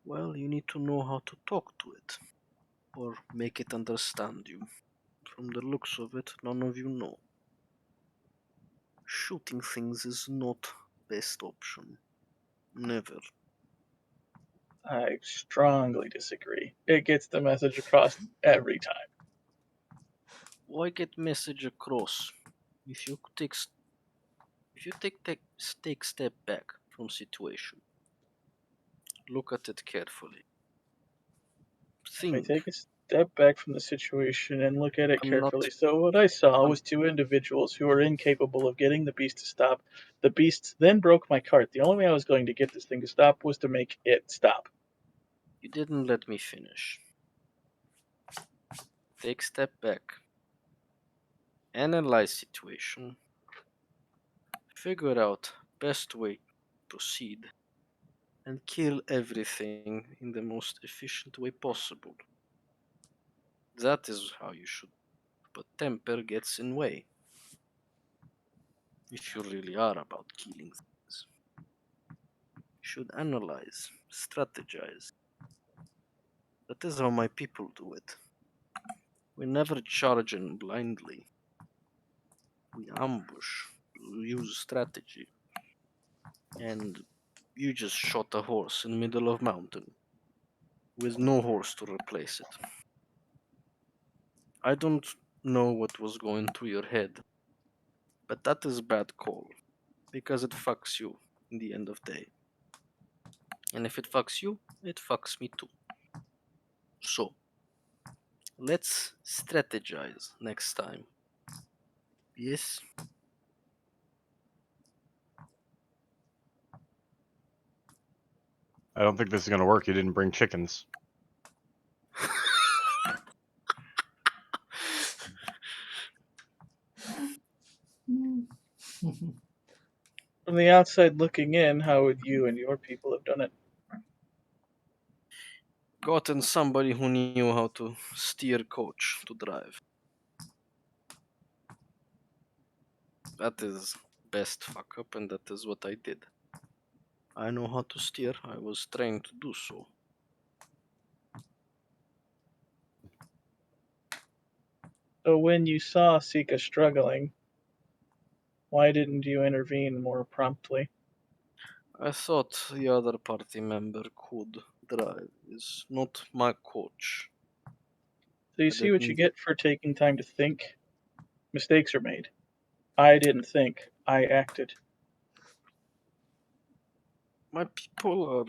well, you need to know how to talk to it. Or make it understand you. From the looks of it, none of you know. Shooting things is not best option. Never. I strongly disagree. It gets the message across every time. Why get message across? If you take step back from situation, look at it carefully. If I Think. take a step back from the situation and look at it I'm not. carefully, so what I saw I'm, was two individuals who were incapable of getting the beast to stop. The beast then broke my cart. The only way I was going to get this thing to stop was to make it stop. you didn't let me finish. Take step back. Analyze situation. Figure out best way to proceed. And kill everything in the most efficient way possible. That is how you should. But temper gets in way. If you really are about killing things, you should analyze, strategize. That is how my people do it. We never charge in blindly. We ambush, use strategy. And you just shot a horse in the middle of mountain with no horse to replace it. I don't know what was going through your head, but that is bad call because it fucks you in the end of day. And if it fucks you, it fucks me too. So, let's strategize next time. Yes? I don't think this is gonna work. You didn't bring chickens. From the outside looking in, how would you and your people have done it? Gotten somebody who knew how to steer coach to drive. That is best fuck up, and that is what I did. I know how to steer. I was trained to do so. So when you saw Sika struggling, why didn't you intervene more promptly? I thought the other party member could drive. Is not my coach. So you I see what you didn't. get for taking time to think? Mistakes are made. I didn't think, I acted. My people are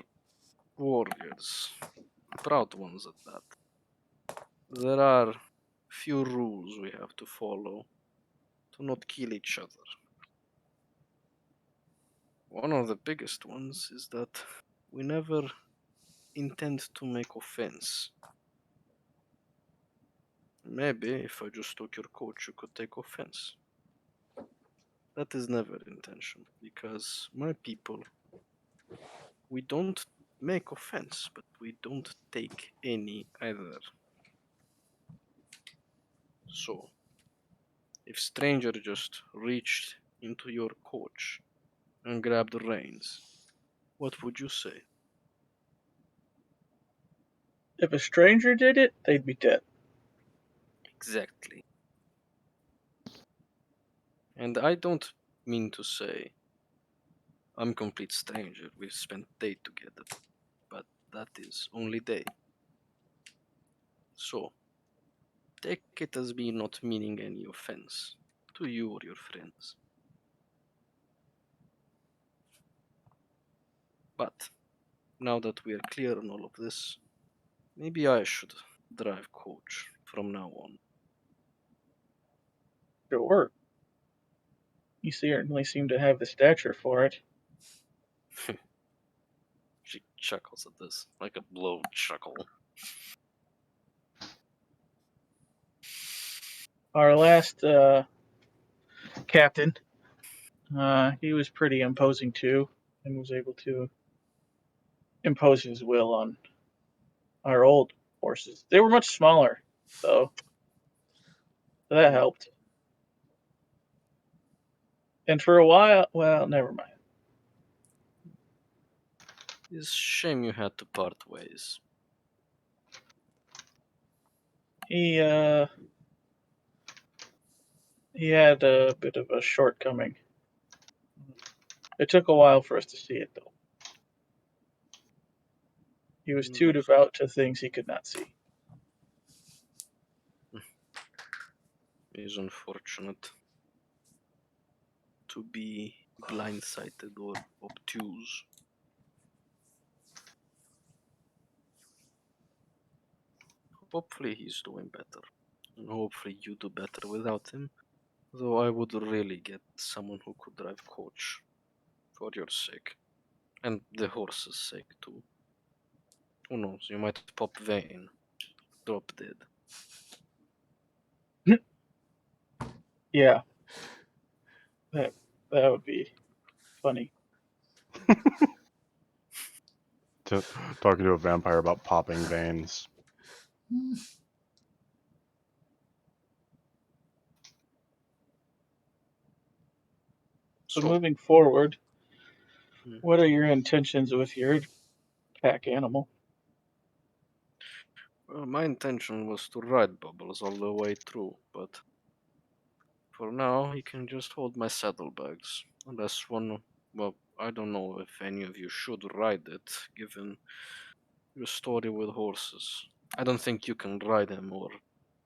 warriors, proud ones at that. There are few rules we have to follow to not kill each other. One of the biggest ones is that we never intend to make offense. Maybe if I just took your coach, you could take offense. That is never intention, because my people, we don't make offense, but we don't take any either. So, if stranger just reached into your coach and grabbed the reins, what would you say? If a stranger did it, they'd be dead. Exactly. And I don't mean to say I'm complete stranger. We've spent day together, but that is only day. So take it as me not meaning any offense to you or your friends. But now that we are clear on all of this, maybe I should drive coach from now on. Sure. You certainly seem to have the stature for it. She chuckles at this, like a blow chuckle. Our last captain, he was pretty imposing too, and was able to impose his will on our old horses. They were much smaller, though, so that helped. And for a while, well, never mind. It's shame you had to part ways. He he had a bit of a shortcoming. It took a while for us to see it, though. He was too devout to things he could not see. It's unfortunate to be blindsided or obtuse. Hopefully he's doing better. And hopefully you do better without him. Though I would really get someone who could drive coach. For your sake. And the horse's sake too. Who knows, you might pop vein. Drop dead. Yeah, that that would be funny. Talking to a vampire about popping veins. So So, moving forward, Hmm. what are your intentions with your pack animal? well, my intention was to ride Bubbles all the way through, but for now he can just hold my saddlebags. Unless one, well, I don't know if any of you should ride it, given your story with horses. I don't think you can ride him or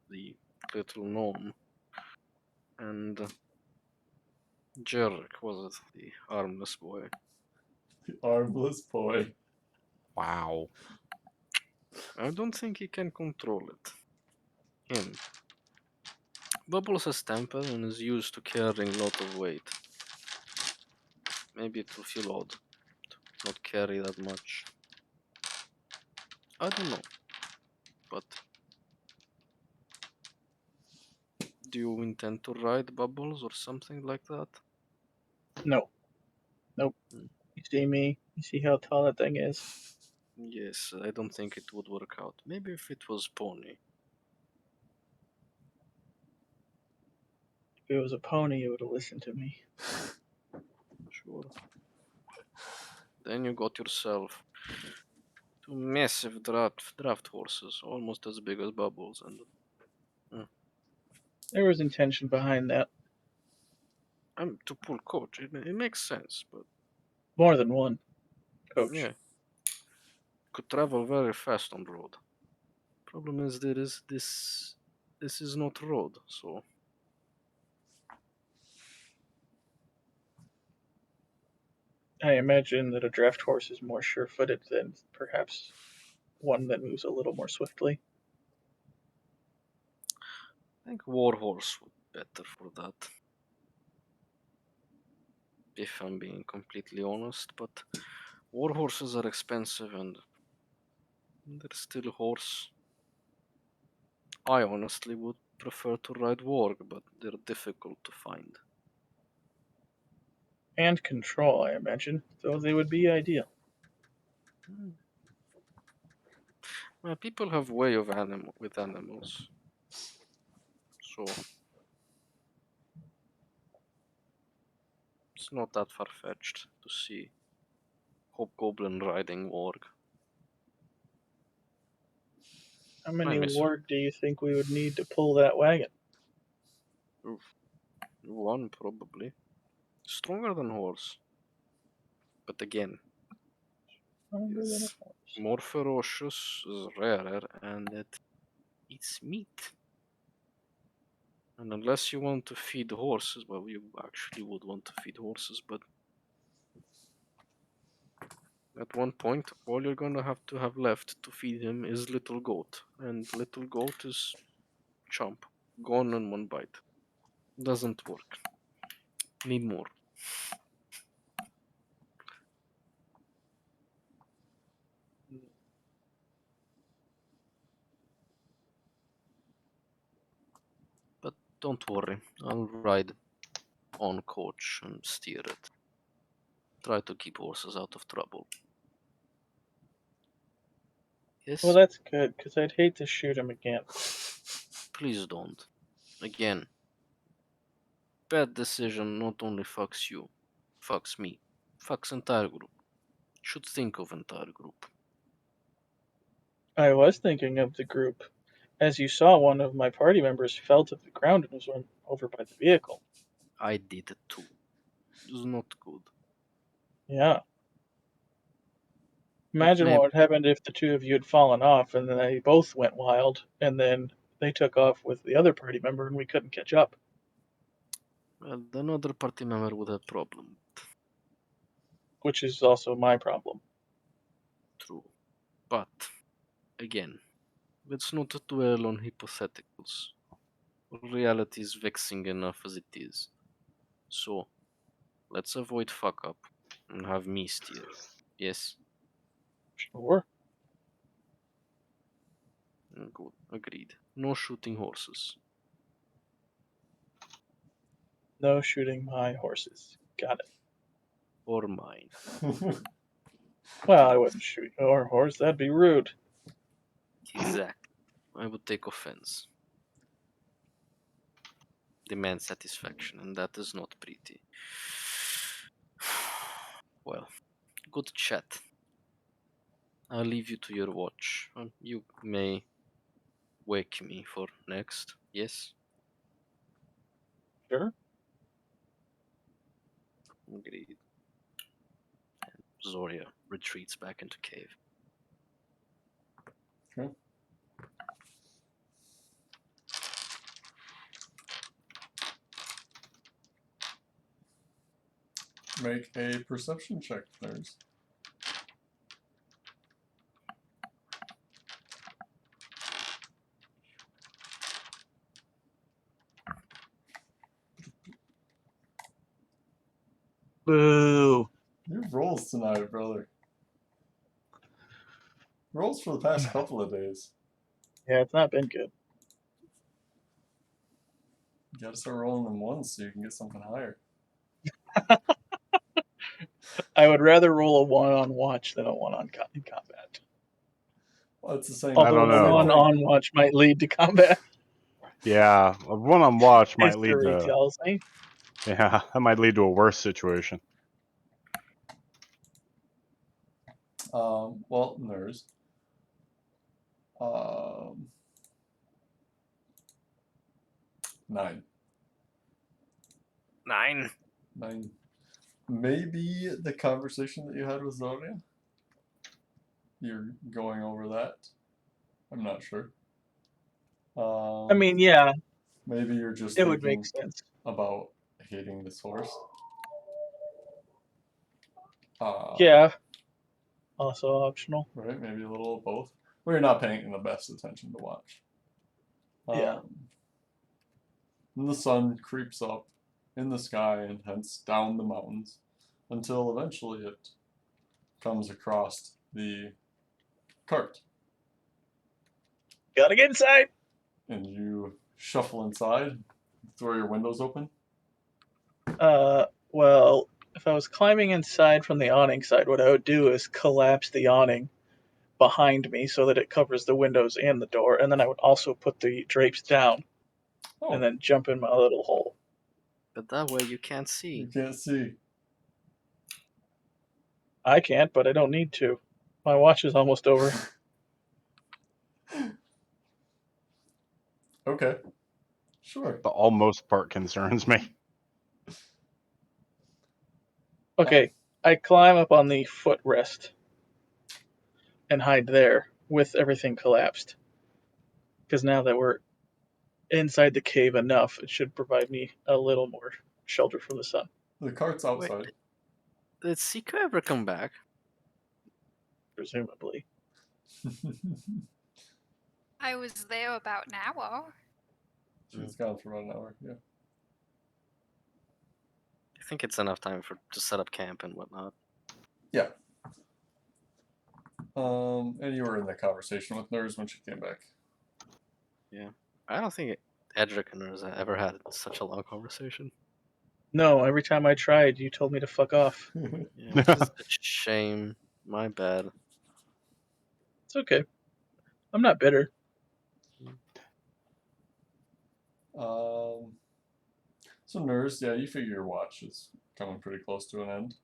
the little gnome. And Jarek, was it the armless boy? The armless boy. Wow. I don't think he can control it. Him. Bubbles has temper and is used to carrying a lot of weight. Maybe it will feel odd to not carry that much. I don't know. But do you intend to ride bubbles or something like that? No. Nope. Hmm. You see me? You see how tall that thing is? Yes, I don't think it would work out. Maybe if it was pony. If it was a pony, it would have listened to me. Sure. Then you got yourself two massive draft horses, almost as big as bubbles, and There was intention behind that. to pull coach. It makes sense, but More than one coach. yeah, could travel very fast on road. Problem is there is this. This is not road, so I imagine that a draft horse is more sure-footed than perhaps one that moves a little more swiftly. I think warhorse would be better for that. If I'm being completely honest, but warhorses are expensive and they're still horse. I honestly would prefer to ride warg, but they're difficult to find. And control, I imagine, so they would be ideal. Well, people have way of with animals, so it's not that far fetched to see hobgoblin riding warg. How many I miss warg do you think we would need to pull that wagon? one probably stronger than horse, but again, Stronger than a it's horse. more ferocious, is rarer, and it eats meat. And unless you want to feed horses, well, you actually would want to feed horses, but at one point, all you're gonna have to have left to feed him is little goat, and little goat is chomp, gone in one bite. Doesn't work. Need more. But don't worry, I'll ride on coach and steer it. Try to keep horses out of trouble. Well, Yes? that's good, because I'd hate to shoot him again. Please don't. Again, bad decision not only fucks you, fucks me, fucks entire group. Should think of entire group. I was thinking of the group. As you saw, one of my party members fell to the ground and was run over by the vehicle. I did it too. It was not good. Yeah. But Imagine maybe what would happen if the two of you had fallen off and then they both went wild and then they took off with the other party member and we couldn't catch up. well, another party member would have problem. Which is also my problem. True. But again, let's not dwell on hypotheticals. Reality is vexing enough as it is. So let's avoid fuck up and have me steer. Yes? Sure. Good. Agreed. No shooting horses. No shooting my horses. Got it. Or mine. Well, I wouldn't shoot your horse. That'd be rude. Exactly. I would take offense. Demand satisfaction, and that is not pretty. Well, good chat. I'll leave you to your watch. You may wake me for next. Yes? Sure. Agreed. Zoria retreats back into cave. Okay. Make a perception check, nerds. Boo. Your rolls tonight, brother. Rolls for the past couple of days. Yeah, it's not been good. You gotta start rolling them once so you can get something higher. I would rather roll a 1 on watch than a 1 on in combat. Well, it's the same. I Although don't a know. 1 on watch might lead to combat. Yeah, a one on watch might lead History to tells me. that might lead to a worse situation. Well, Nurs. 9. 9. 9. Maybe the conversation that you had with Zodia? You're going over that? I'm not sure. I mean, yeah, maybe you're just it would make thinking sense. about hating this horse. Yeah. Also optional. Right, maybe a little of both. Well, you're not paying the best attention to watch. Yeah. And the sun creeps up in the sky and hence down the mountains until eventually it comes across the cart. Gotta get inside. And you shuffle inside, throw your windows open. Well, if I was climbing inside from the awning side, what I would do is collapse the awning behind me so that it covers the windows and the door, and then I would also put the drapes down Oh, and then jump in my little hole. But that way you can't you see. can't see. I can't, but I don't need to. My watch is almost over. Okay, sure. The almost part concerns me. Okay, I climb up on the footrest and hide there with everything collapsed. Because now that we're inside the cave enough, it should provide me a little more shelter from the sun, The cart's outside. Wait, did Siko ever come back? presumably. I was there about an hour. She's gone for about an hour, yeah. I think it's enough time to set up camp and whatnot. Yeah. And you were in the conversation with Nurs when she came back. I don't think Edric and Nurs ever had such a long conversation. No, every time I tried, you told me to fuck off. Yeah, which is a shame. My bad. It's okay. I'm not bitter. So Nurs, yeah, you figure your watch is coming pretty close to an end.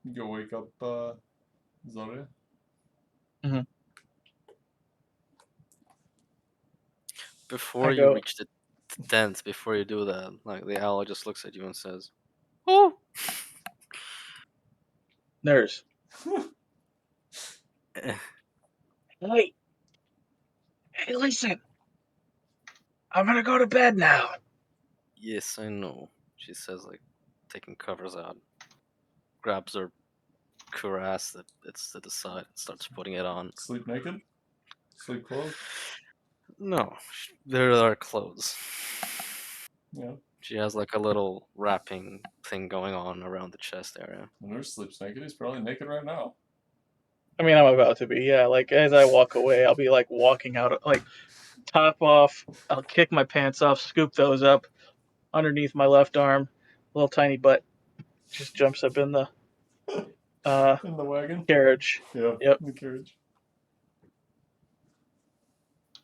You go wake up Zodia. Before I you go, reach the tent, before you do that, like the owl just looks at you and says, "Oh." Nurse. Eh, Hey, listen. I'm gonna go to bed now. yes, I know. She says, like taking covers out, grabs her cuirass that's to the side, and starts putting it on. Sleep naked? Sleep clothed? No, there are clothes. Yeah. She has like a little wrapping thing going on around the chest area. The nurse sleeps naked. He's probably naked right now. I mean, I'm about to be, yeah. Like, as I walk away, I'll be, like, walking out, like, top off. I'll kick my pants off, scoop those up underneath my left arm. Little tiny butt just jumps up in the In the wagon? carriage. Yeah, Yep. in the carriage.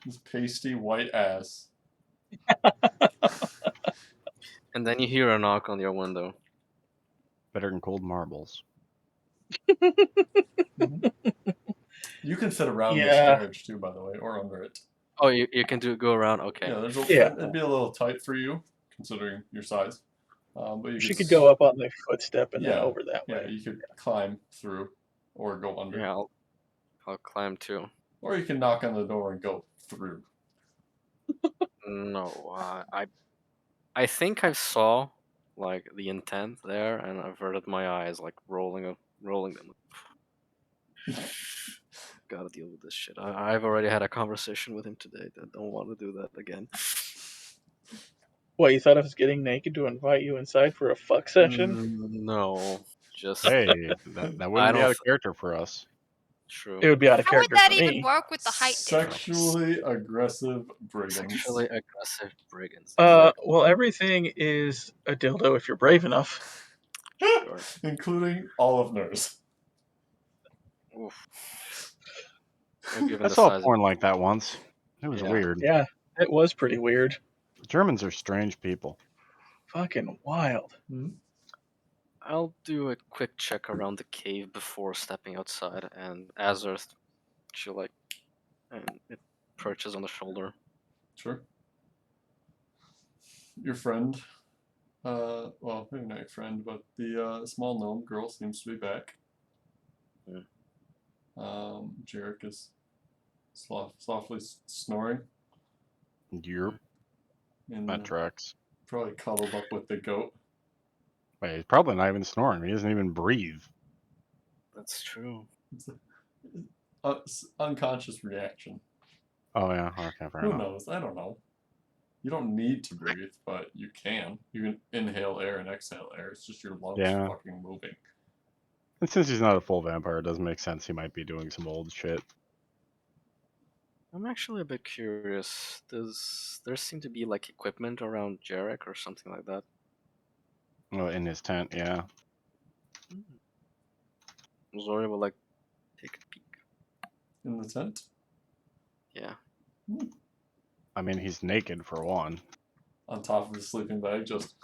His pasty white ass. And then you hear a knock on your window. Better than cold marbles. You can fit around this Yeah. carriage too, by the way, or under it. Oh, you can go around? Okay. Yeah, Yeah. it'd be a little tight for you, considering your size. But you She could could go up on the footstep and then Yeah, over that Yeah, way. you could climb through or go under. Yeah, I'll climb too. Or you can knock on the door and go through. No, I think I saw like the intent there, and averted my eyes, like rolling them. Gotta deal with this shit. I've already had a conversation with him today. I don't want to do that again. What, you thought I was getting naked to invite you inside for a fuck session? No, Just Hey, that I wouldn't be don't out of character for us. true. It would be out of How would character that for even me. work with the height difference? Sexually aggressive brigands. Sexually aggressive brigands. Well, everything is a dildo if you're brave enough. Sure. Including all of Nurse. Oof. Well, given I the saw a size of porn like that once. It was Yeah. weird. Yeah, it was pretty weird. Germans are strange people. Fucking wild. I'll do a quick check around the cave before stepping outside, and Azurth, she'll and it perches on the shoulder. Sure. Your friend, well, maybe not your friend, but the small gnome girl seems to be back. Yeah. Jarek is softly snoring. Yerp, And that tracks. probably cuddled up with the goat. Wait, he's probably not even snoring. He doesn't even breathe. That's true. It's a unconscious reaction. Oh yeah, okay, fair Who enough. knows? I don't know. You don't need to breathe, but you can. You can inhale air and exhale air. It's just your lungs Yeah. fucking moving. And since he's not a full vampire, it doesn't make sense he might be doing some old shit. I'm actually a bit curious. Does there seem to be like equipment around Jarek or something like that? Oh, in his tent, yeah. Zori will take a peek. In the tent? Yeah. I mean, he's naked for one. On top of his sleeping bag, just.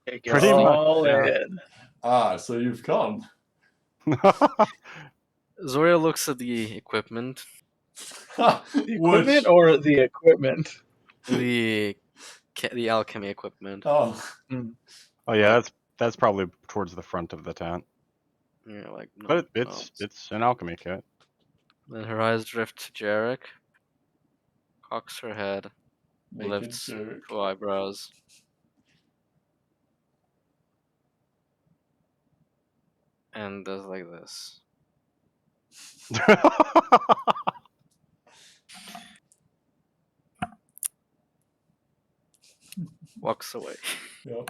Take it Pretty much, all yeah. in. Ah, so you've come. Zoria looks at the equipment. The equipment or the equipment? The alchemy equipment. Oh. Oh yeah, that's probably towards the front of the tent. Yeah, no. But it's an alchemy kit. Then her eyes drift to Jarek. Cocks her head. Naked Lifts Jarek. two eyebrows. And does like this. Walks away. Yep.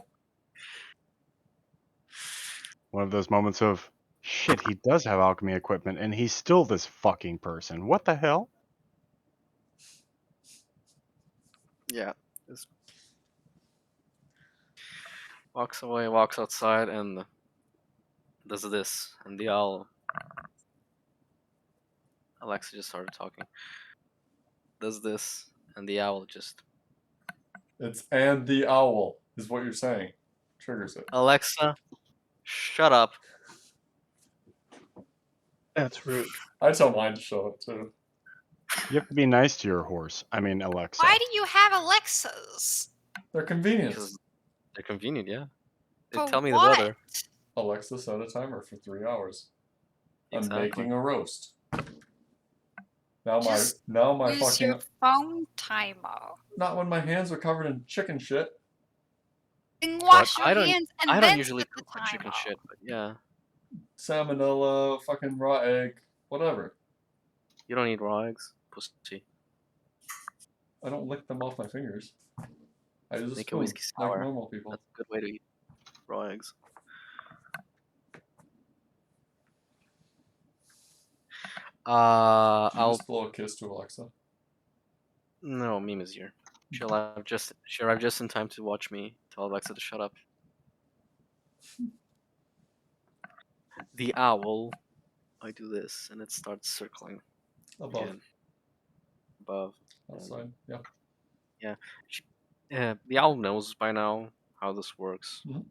One of those moments of, shit, he does have alchemy equipment, and he's still this fucking person. What the hell? Yeah. Walks away, walks outside, and does this. And the owl. Alexa just started talking. Does this, and the owl just. It's and the owl, is what you're saying. Triggers it. Alexa, shut up. That's rude. I tell mine to show it too. You have to be nice to your horse. I mean, Alexa. Why do you have Alexas? They're convenient. Because they're convenient, yeah. They For tell me the what? weather. Alexa set a timer for 3 hours. Exactly. I'm making a roast. Now Just my Use fucking your phone timer. not when my hands are covered in chicken shit. Then wash your I don't- hands and I then don't usually set the cook my chicken timer. shit, but yeah. Salmonella, fucking raw egg, whatever. You don't eat raw eggs, pussy. I don't lick them off my fingers. I use a Make a spoon, whiskey like sour. normal people. That's a good way to eat raw eggs. You I'll just blow a kiss to Alexa. no, Meme is here. She arrived just in time to watch me tell Alexa to shut up. The owl. I do this, and it starts circling Above, again. Above. outside, yeah. Yeah, the owl knows by now how this works. Mhm.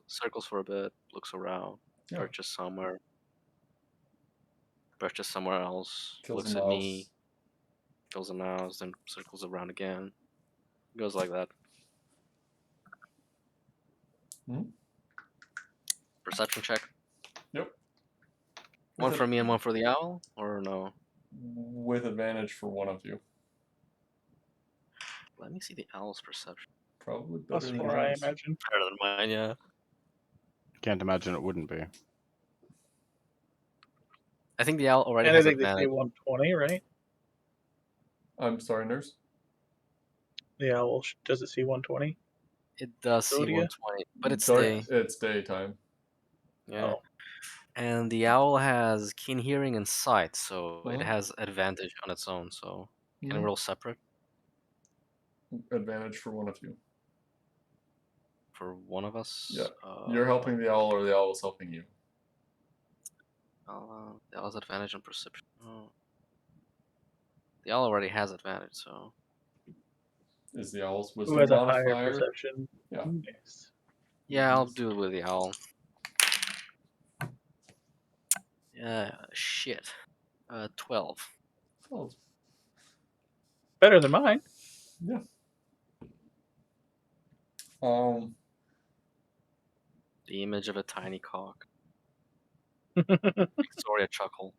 Circles for a bit, looks around, Yeah. perches somewhere else, Kills looks a at mouse. me, kills a mouse, then circles around again. Goes like that. Mhm. Perception check. Yep. One With for ad- me and one for the owl, or no? With advantage for one of you. Let me see the owl's perception. Probably better than +4, I yours. imagine. Better than mine, yeah. Can't imagine it wouldn't be. I think the owl already And I has think they say advantage. 120, right? I'm sorry, nurse. The owl, does it see 120? It does see Zodiac? 120, but it's Dark. day. It's daytime. Yeah. Oh. And the owl has keen hearing and sight, so it Uh-huh. has advantage on its own. So can we Mhm. roll separate Advantage for one of you. for one of us? Yeah. You're helping the owl, or the owl is helping you. The owl's advantage on perception. Oh. The owl already has advantage, so Is the owl's Who wisdom has a higher modifier? perception? Yeah. Nice. yeah, I'll do it with the owl. Yeah, shit. 12. Oh, Better than mine. yeah. Um. The image of a tiny cock. Victoria chuckle.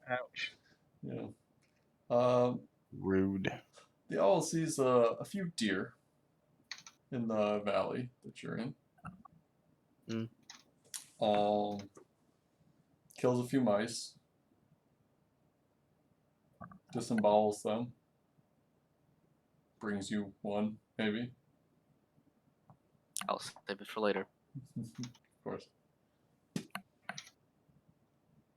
Ouch. Yeah. Rude. The owl sees a few deer in the valley that you're in. Hmm. Kills a few mice. Disembowels them. Brings you one, maybe. I'll save it for later. Of course.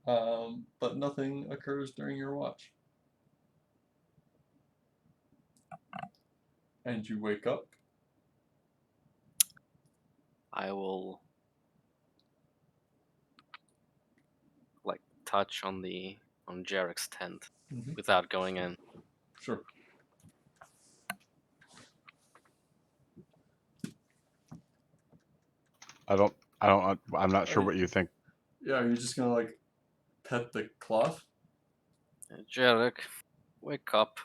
But nothing occurs during your watch. And you wake up. I will touch on Jarek's tent without going in. Sure. I'm not sure what you think. Yeah, are you just gonna like pet the cloth? Jarek, wake up.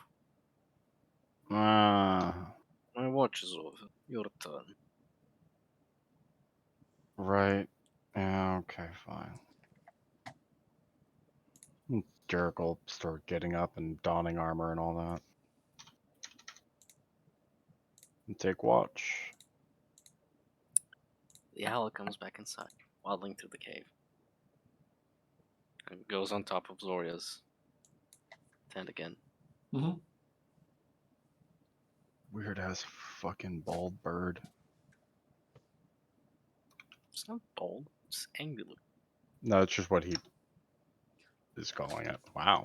Uh, My watch is over. Your turn. right. Yeah, okay, fine. Jarek will start getting up and donning armor and all that. And take watch. The owl comes back inside, waddling through the cave. And goes on top of Zoria's tent again. Mm-hmm. Weird ass fucking bald bird. It's not bold, it's angular. No, it's just what he is calling it. Wow.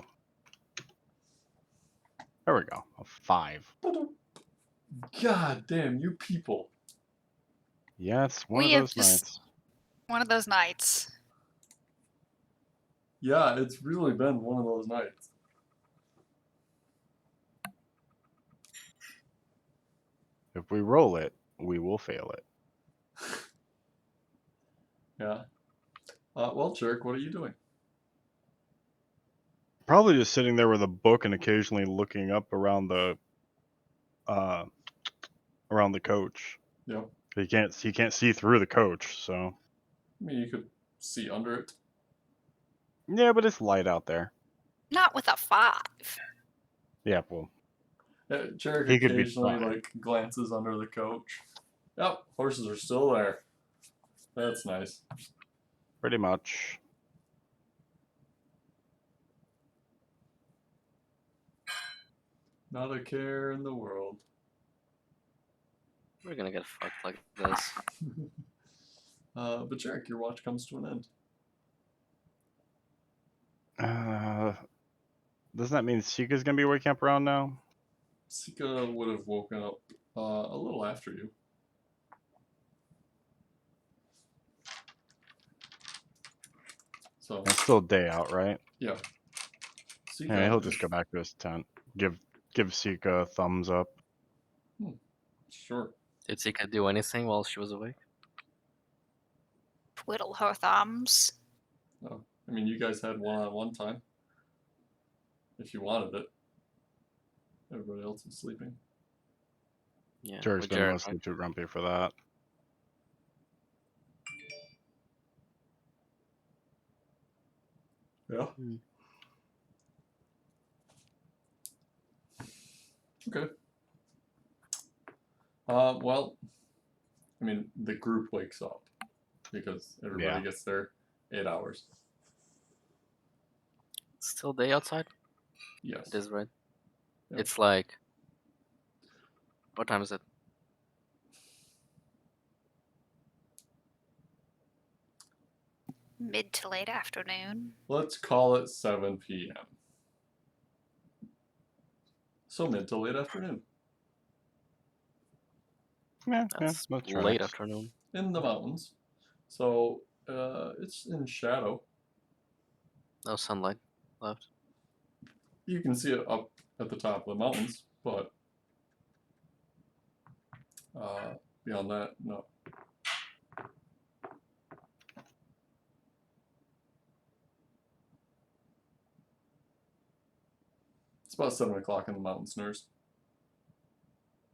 There we go. A 5. God damn, you people. Yeah, it's one We of have those just- nights. One of those nights. Yeah, it's really been one of those nights. If we roll it, we will fail it. Yeah. Well, Jerk, what are you doing? Probably just sitting there with a book and occasionally looking up around the coach. Yep. He can't see through the coach, so I mean, you could see under it. yeah, but it's light out there. Not with a 5. Yeah, well, Jarek He could be occasionally fine. like glances under the coach. Yep, horses are still there. That's nice. pretty much. Not a care in the world. We're gonna get fucked like this. But Jarek, your watch comes to an end. Doesn't that mean Sika's gonna be waking up around now? Sika would have woken up a little after you. So It's still day out, right? yeah. Sika, Yeah, he'll just go back to his tent. Give Sika a thumbs up. Sure. Did Zika do anything while she was awake? Twiddle her thumbs. Oh, I mean, you guys had one-on-one time. If you wanted it. Everybody else is sleeping. Yeah. Jarek's with been Jarek, mostly too grumpy for that. Yeah. Hmm. Okay. Well, I mean, the group wakes up because everybody Yeah. gets their 8 hours. It's still day outside? Yes. It is, right? Yeah. It's like... What time is it? Mid to late afternoon. Let's call it 7 p.m. So mid to late afternoon. Yeah, That's that late tracks. afternoon. In the mountains. So it's in shadow. No sunlight left. You can see it up at the top of the mountains, but beyond that, no. It's about 7 o'clock in the mountains, nurse.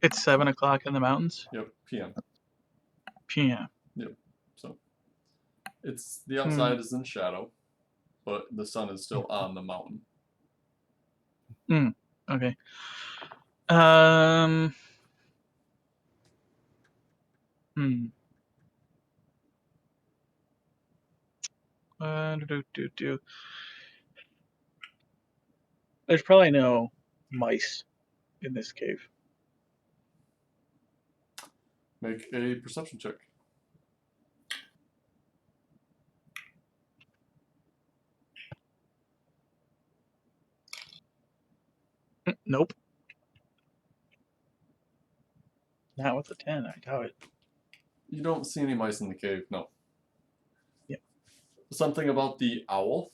It's 7 o'clock in the mountains. Yep, p.m. PM. So it's the outside is in shadow, but the sun is still on the mountain. Okay. Hmm. There's probably no mice in this cave. Make a perception check. Nope. Not with a 10, I doubt it. You don't see any mice in the cave, no. Yep. Something about the owl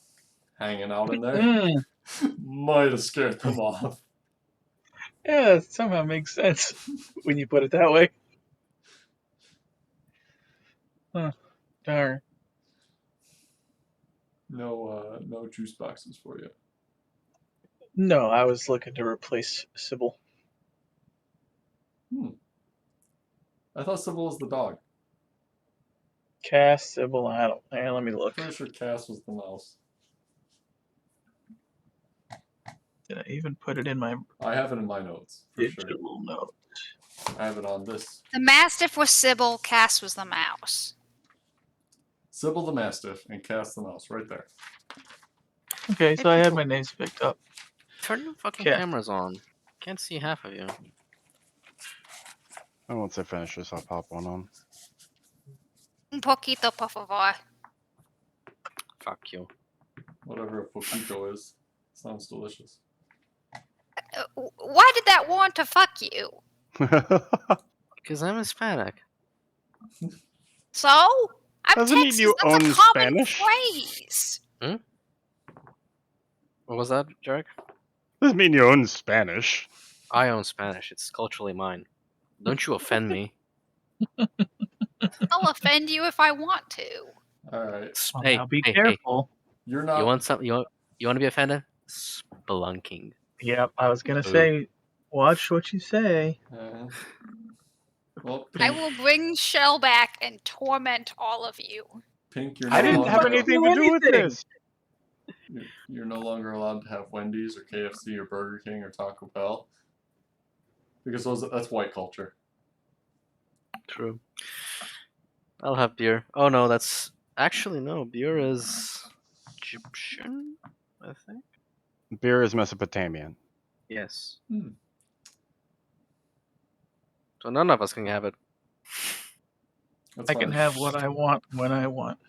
hanging out in there Mm. might have scared them off. Yeah, that somehow makes sense when you put it that way. Huh. Darn. No juice boxes for you. No, I was looking to replace Sybil. I thought Sybil was the dog. Cass, Sybil, I don't. Let me look. Pretty sure Cass was the mouse. Did I even put it in my I have it in my notes for sure. digital note? I have it on this. The Mastiff was Sybil, Cass was the mouse. Sybil the Mastiff and Cass the mouse, right there. Okay, so Hey, I had people. my names picked up. Turn your fucking Cass. cameras on. Can't see half of you. And once I finish this, I'll pop one on. Un poquito, por favor. Fuck you. Whatever a poquito is. Sounds delicious. Why did that want to fuck you? Because I'm Hispanic. So? I'm Doesn't mean Texas. you That's own a common Spanish. phrase. What was that, Jarek? Doesn't mean you own Spanish. I own Spanish. It's culturally mine. Don't you offend me. I'll offend you if I want to. Alright. Well, Hey, now be hey, careful. You're hey. not. You want some? You want to be offended? Spelunking. Yep, I was gonna Boo. say, watch what you say. Well, I Pink, will bring Shell back and torment all of you. Pink, you're I no didn't have longer. anything to do with anything. this. You're no longer allowed to have Wendy's or KFC or Burger King or Taco Bell because that's white culture. True. I'll have beer. Oh no, that's actually no. Beer is Egyptian, I think. Beer is Mesopotamian. Yes. Hmm. So none of us can have it. That's I can fine. have what I want when I want.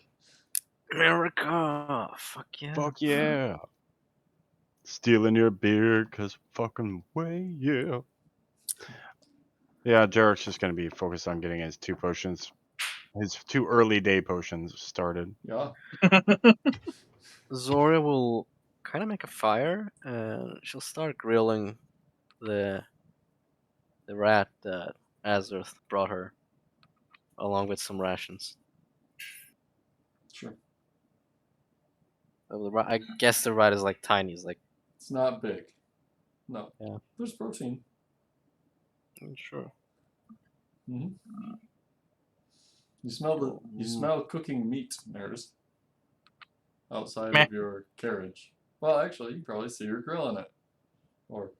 America, fuck yeah. Fuck yeah. Stealing your beer, cause fucking way, yeah. Yeah, Jarek's just gonna be focused on getting his 2 potions. His 2 early day potions started. Yeah. Zoria will kind of make a fire, and she'll start grilling the rat that Azurth brought her, along with some rations. Sure. I guess the rat is like tiny. It's like, It's not big. No. Yeah. There's protein. sure. You smell cooking meat, nerds. Outside Meh. of your carriage. Well, actually, you probably see her grilling it, or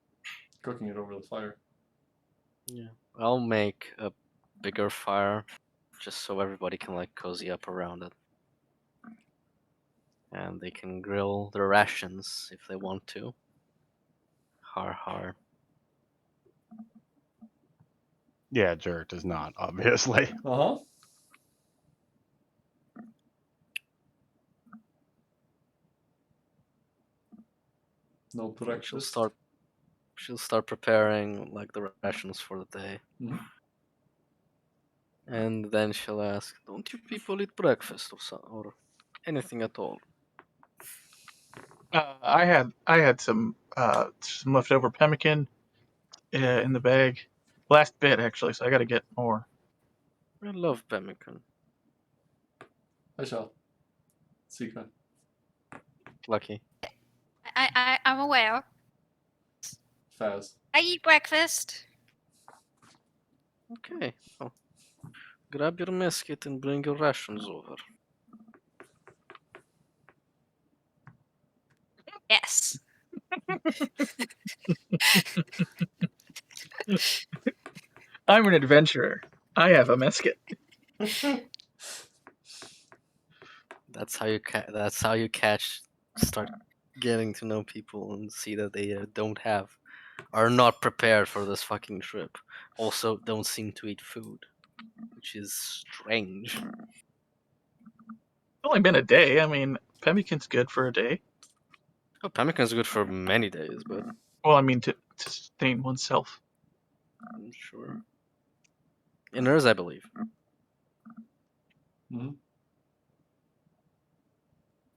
cooking it over the fire. Yeah. I'll make a bigger fire, just so everybody can like cozy up around it, and they can grill their rations if they want to. Har har. Yeah, Jarek does not, obviously. Uh huh. No Like, breakfast. she'll start preparing like the rations for the day. Mhm. And then she'll ask, "Don't you people eat breakfast or anything at all?" I had some leftover pemmican in the bag, last bit actually, so I got to get more. I love pemmican. I shall. Secret. Lucky. I'm aware. Faz. I eat breakfast. Okay. Well, grab your mess kit and bring your rations over. Yes. I'm an adventurer. I have a mess kit. That's how you That's how you start getting to know people and see that they are not prepared for this fucking trip. Also, don't seem to eat food, which is strange. It's only been a day. I mean, pemmican's good for a day. Oh, pemmican is good for many days, but Well, I mean to sustain oneself. I'm sure. In hers, I believe. Mhm.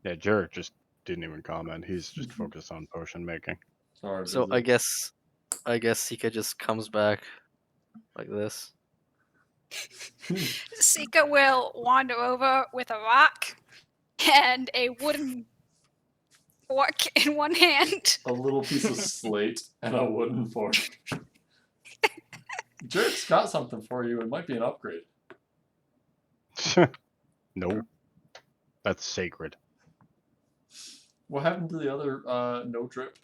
Yeah, Jarek just didn't even comment. He's just focused on potion making. Sorry, So I busy. guess Sika just comes back like this. Sika will wander over with a rock and a wooden fork in one hand. A little piece of slate and a wooden fork. Jerk's got something for you. It might be an upgrade. No, that's sacred. What happened to the other no drip?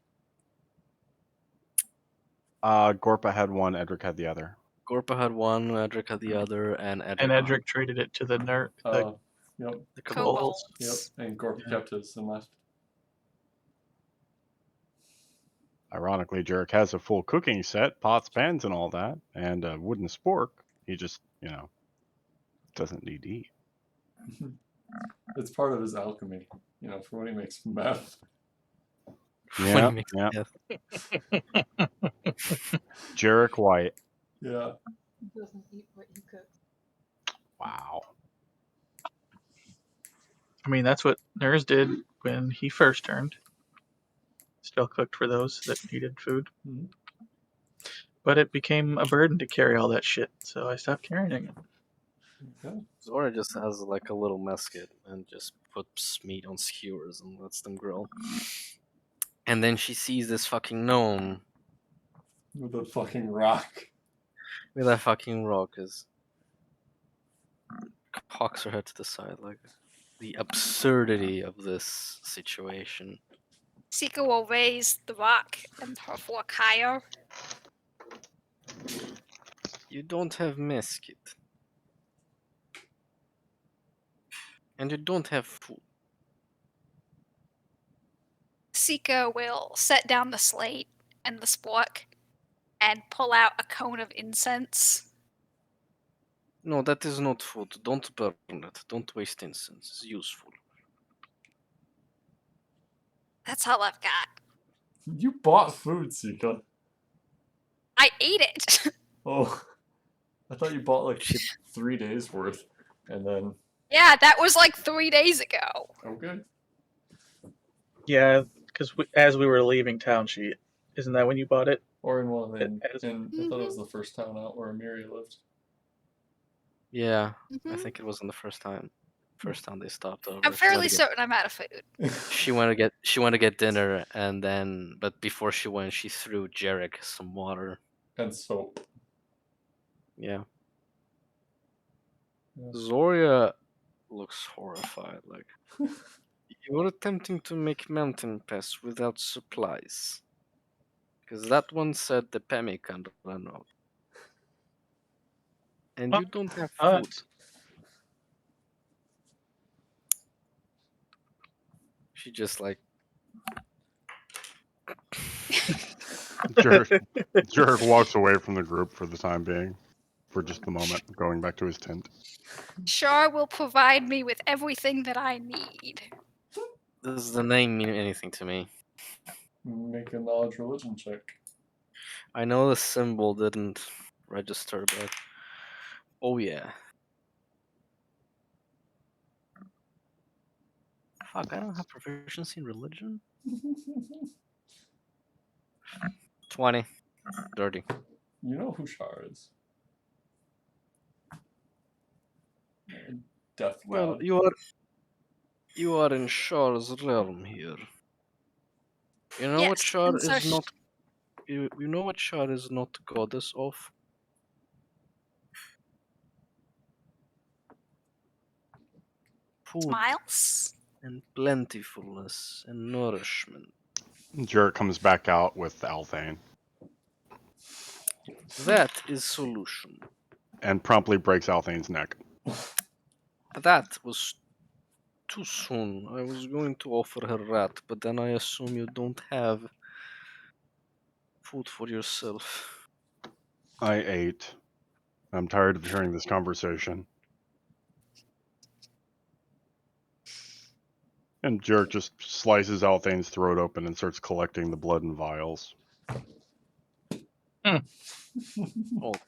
Gorpa had one, Edric had the other. Gorpa had one, Edric had the other, and And Edric traded it to the nerd. Yep. the kobolds. Yep. And Gorp Yeah. kept his and left. Ironically, Jarek has a full cooking set, pots, pans, and all that, and a wooden spork. He just, doesn't need to eat. It's part of his alchemy, for when he makes meth. When Yeah, he makes yeah. death. Jarek White. Yeah. He doesn't eat what he cooks. Wow. I mean, that's what Nurs did when he first turned. Still cooked for those that needed food. Mhm. But it became a burden to carry all that shit, so I stopped carrying it. Okay. Zora just has like a little musket and just puts meat on skewers and lets them grill. And then she sees this fucking gnome With a fucking rock. with a fucking rock, as cocks her head to the side, like the absurdity of this situation. Sika will raise the rock and her fork higher. You don't have mesket. And you don't have food. Sika will set down the slate and the spork and pull out a cone of incense. No, that is not food. Don't burn it. Don't waste incense. It's useful. That's all I've got. You bought food, Sika. I ate it. Oh. I thought you bought like 3 days worth. And then. Yeah, that was like 3 days ago. Okay. Yeah, because as we were leaving town, isn't that when you bought it? Or in one of the. As- I thought it was the first town out where Amelia lived. Yeah, I Mhm. think it was on the first time they stopped over. I'm fairly certain I'm out of food. She went to get dinner, and then but before she went, she threw Jarek some water. And soap. Yeah. Yeah. Zoria looks horrified. Like you're attempting to make mountain pass without supplies, because that one said the pemmican ran out, and you don't have food. She just like Jarek walks away from the group for the time being, for just the moment, going back to his tent. Shar will provide me with everything that I need. does the name mean anything to me? Make a knowledge religion check. I know the symbol didn't register, but oh yeah. Fuck, I don't have proficiency in religion. 20. Dirty. You know who Shar is. Death Well, god. you are in Char's realm here. You know what Yes, Char and so is not. You know what Char is not goddess of? Food Smiles. and plentifulness and nourishment. Jarrett comes back out with Althane That is solution. and promptly breaks Althane's neck. That was too soon. I was going to offer her rat, but then I assume you don't have food for yourself. I ate. I'm tired of hearing this conversation. And Jarrett just slices Althane's throat open and starts collecting the blood in vials. Hold.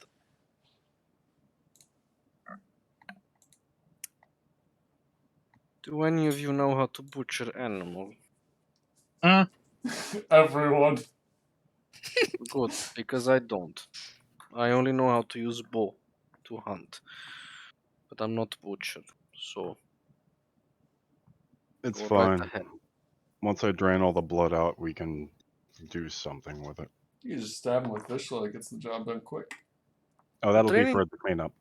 Do any of you know how to butcher animal? Everyone. Good, because I don't. I only know how to use bow to hunt, but I'm not butcher, so It's go right fine. ahead. Once I drain all the blood out, we can do something with it. You can just stab him with Vishla, it gets the job done quick. Oh, that'll be Draining, for the cleanup.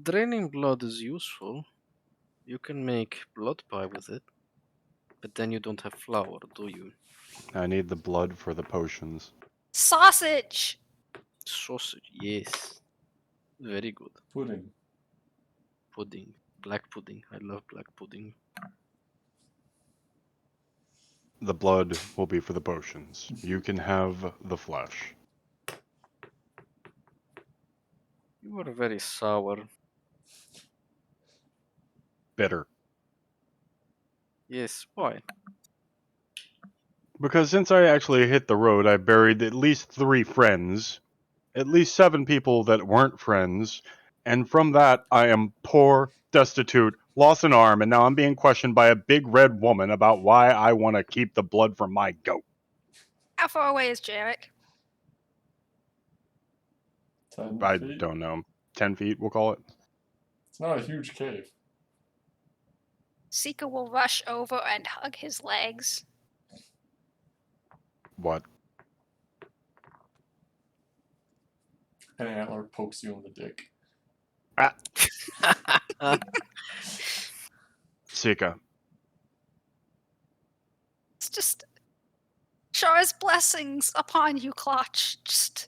draining blood is useful. You can make blood pie with it, but then you don't have flour, do you? I need the blood for the potions. Sausage. Sausage, yes. Very good. Pudding. Pudding. Black pudding. I love black pudding. The blood will be for the potions. You can have the flesh. You are very sour. Bitter. Yes, why? Because since I actually hit the road, I buried at least 3 friends, at least 7 people that weren't friends, and from that, I am poor, destitute, lost an arm, and now I'm being questioned by a big red woman about why I want to keep the blood from my goat. How far away is Jarek? 10 I feet. don't know. 10 feet, we'll call it. It's not a huge cave. Sika will rush over and hug his legs. What? An antler pokes you in the dick. Sika, It's just Shara's blessings upon you, Clutch. Just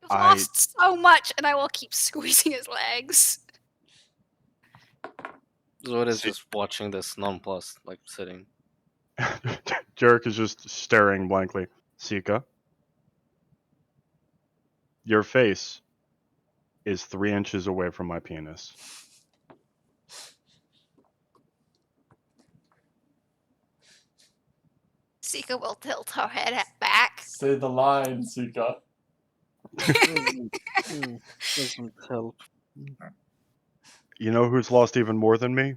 you've lost so much, and I will keep squeezing his legs. Zora's just watching this nonplussed, like sitting. Jarek is just staring blankly. Sika, your face is 3 inches away from my penis. Sika will tilt her head back. Say the line, Sika. Doesn't help. You know who's lost even more than me?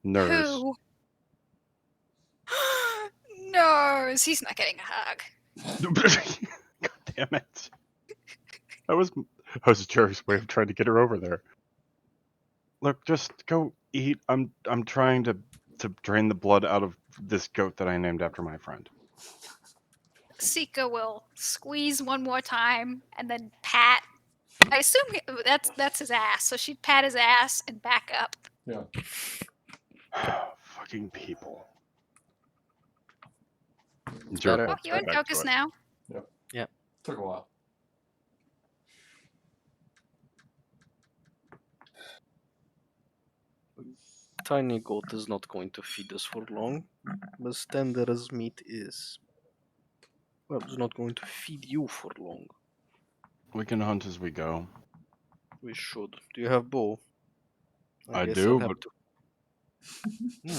Nurse. Who? No, he's not getting a hug. God damn it. That was Jerry's way of trying to get her over there. Look, just go eat. I'm trying to drain the blood out of this goat that I named after my friend. Sika will squeeze one more time and then pat. I assume that's his ass, so she'd pat his ass and back up. Yeah. Fucking people. Better. Oh, you're in focus now. Took a while. Tiny goat is not going to feed us for long, but tender as meat is. Well, it's not going to feed you for long. We can hunt as we go. We should. Do you have bow? I guess do, I'll have but to.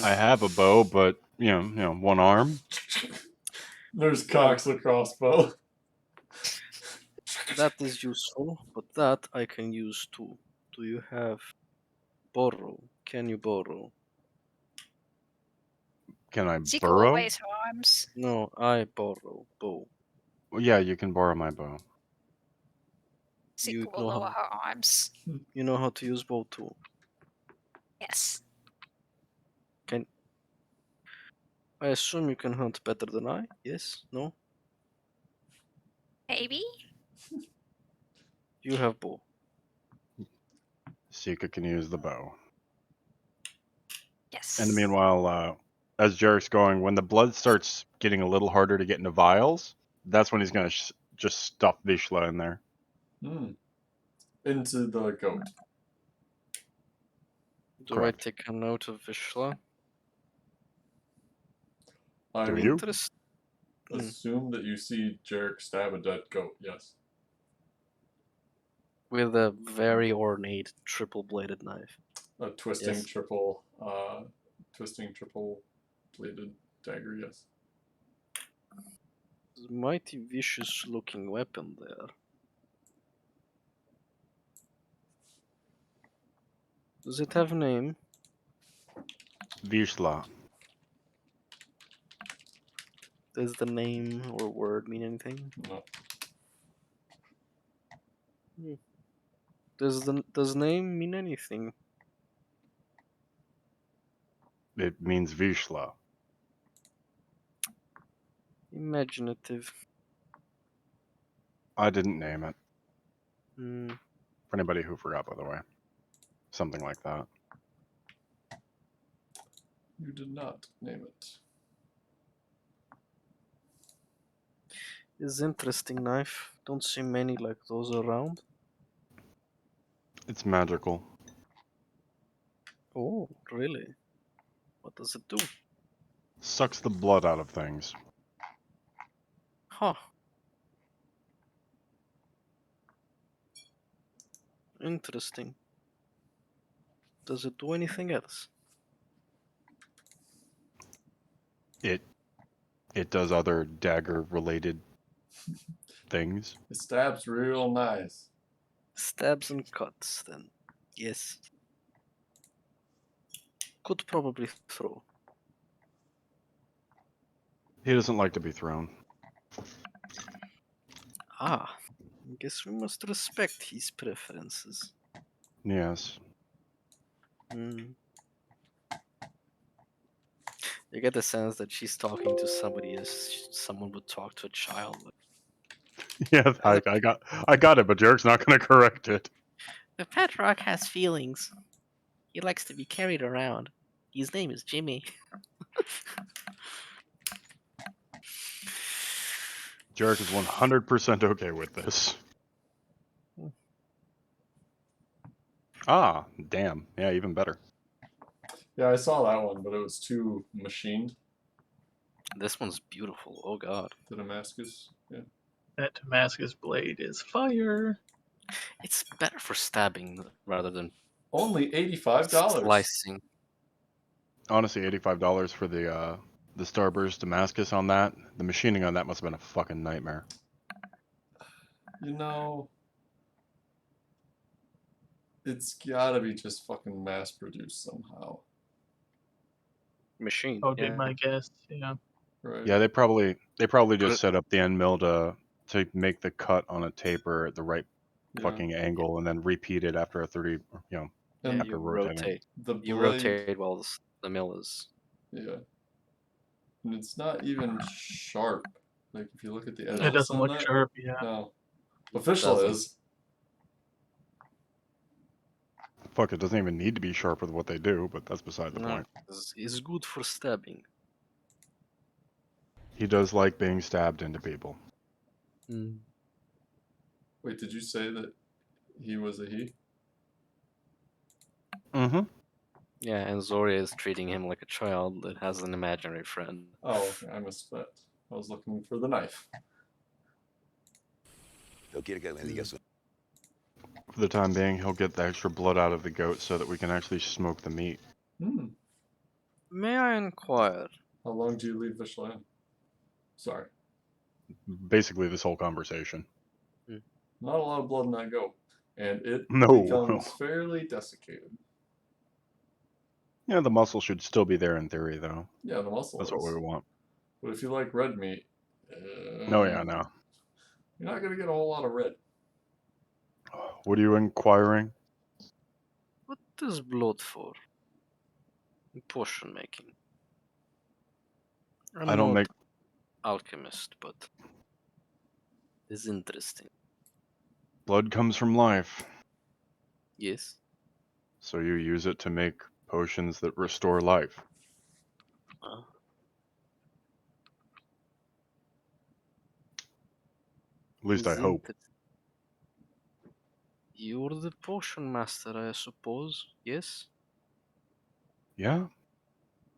I have a bow, but you know, one arm. There's Well- cocks a crossbow. That is useful, but that I can use too. Do you have borrow? Can you borrow? Can I Sequel burrow? always arms. No, I borrow bow. Well, yeah, you can borrow my bow. You Sequel know will lower how her arms. you know how to use bow too. Yes. I assume you can hunt better than I. Yes? No? Maybe? You have bow. Sika can use the bow. Yes. And meanwhile, as Jarek's going, when the blood starts getting a little harder to get into vials, that's when he's going to just stuff Vishla in there. Into the goat. Do Correct. I take a note of Vishla? I Do would you? Interest. assume that you see Jarek stab a dead goat, yes. With a very ornate triple-bladed knife. A twisting Yes. triple bladed dagger, yes. It's a mighty vicious-looking weapon there. Does it have a name? Vishla. Does the name or word mean anything? No. Does name mean anything? It means Vishla. Imaginative. I didn't name it. Hmm. For anybody who forgot, by the way. Something like that. You did not name it. Is interesting knife. Don't see many like those around. It's magical. Oh, really? What does it do? Sucks the blood out of things. Huh. Interesting. Does it do anything else? It does other dagger related things. It stabs real nice. Stabs and cuts, then. Yes. Could probably throw. He doesn't like to be thrown. Ah. Guess we must respect his preferences. Yes. Hmm. You get the sense that she's talking to somebody as someone would talk to a child. Yeah, I got it, but Jarek's not gonna correct it. The pet rock has feelings. He likes to be carried around. His name is Jimmy. Jarek is 100% okay with this. Ah, damn. Yeah, even better. Yeah, I saw that one, but it was too machined. This one's beautiful. Oh god. The Damascus. Yeah. That Damascus blade is fire. It's better for stabbing rather than Only $85. slicing. Honestly, $85 for the Starburst Damascus on that. The machining on that must have been a fucking nightmare. You know, it's gotta be just fucking mass produced somehow, Machine. Oh, yeah. did my guess. Yeah. right? Yeah, they probably Put just it- set up the end mill to make the cut on a taper at the right Yeah. fucking angle and then repeat it after a 30, Yeah, And after you rotating. rotate. the You blade, rotate while the mill is. yeah. And it's not even sharp. Like if you look at the edges It doesn't on look that, sharp. Yeah. no. Official doesn't. is. Fuck, it doesn't even need to be sharp with what they do, but that's beside the No, point. it's good for stabbing. He does like being stabbed into people. Wait, did you say that he was a he? Mm-hmm. Yeah, and Zoria is treating him like a child that has an imaginary friend. Oh, okay, I missed that. I was looking for the knife. Yo quiere que le diga su For the time being, he'll get the extra blood out of the goat so that we can actually smoke the meat. Hmm. May I inquire? How long do you leave Vishla in? Sorry. Basically, this whole conversation. Not a lot of blood in that goat. And it No. becomes fairly desiccated. Yeah, the muscle should still be there in theory, though. Yeah, the muscle That's is. what we want. But if you like red meat, Oh yeah, no. you're not going to get a whole lot of red. What are you inquiring? What is blood for? Potion making. I'm I don't not make. alchemist, but it's interesting. Blood comes from life, Yes. so you use it to make potions that restore life. Uh, At least I hope. You're the potion master, I suppose. Yes. Yeah,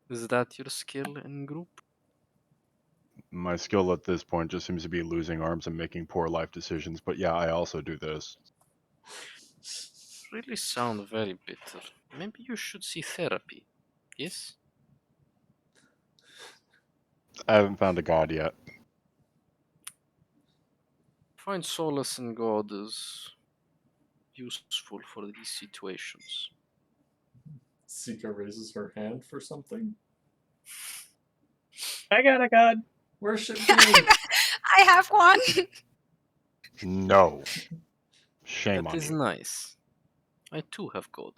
Is that your skill in group? my skill at this point just seems to be losing arms and making poor life decisions. But yeah, I also do this. Really sound very bitter. Maybe you should see therapy. Yes. I haven't found a god yet. Find solace in God is useful for these situations. Sika raises her hand for something. I got a god. Worship me! I have one. No. Shame That on is you. nice. I too have God.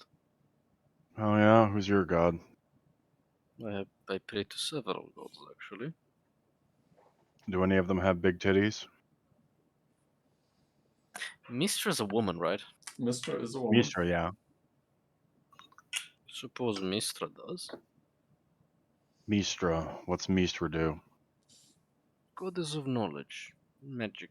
Oh yeah, who's your god? I pray to several gods actually. Do any of them have big titties? Mistra is a woman, right? Mistra is a woman. Mistra, yeah. Suppose Mistra does. Mistra. What's Mistra do? Goddess of knowledge, magic.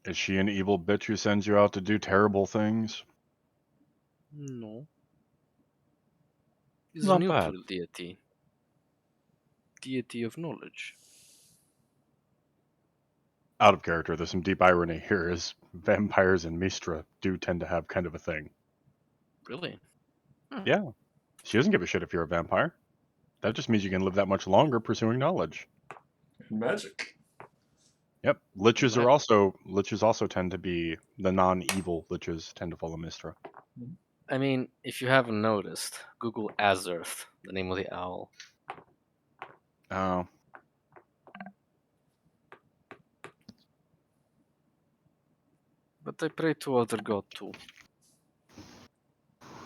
Is she an evil bitch who sends you out to do terrible things? No. Is a Not bad. neutral deity. Deity of knowledge. Out of character, there's some deep irony here, as vampires and Mistra do tend to have kind of a thing. Really? Yeah. She doesn't give a shit if you're a vampire. That just means you can live that much longer pursuing knowledge. And magic. Yep. Liches Right. also tend to be the non-evil liches tend to follow Mistra. I mean, if you haven't noticed, Google Azurth, the name of the owl. Oh. But I pray to other god too.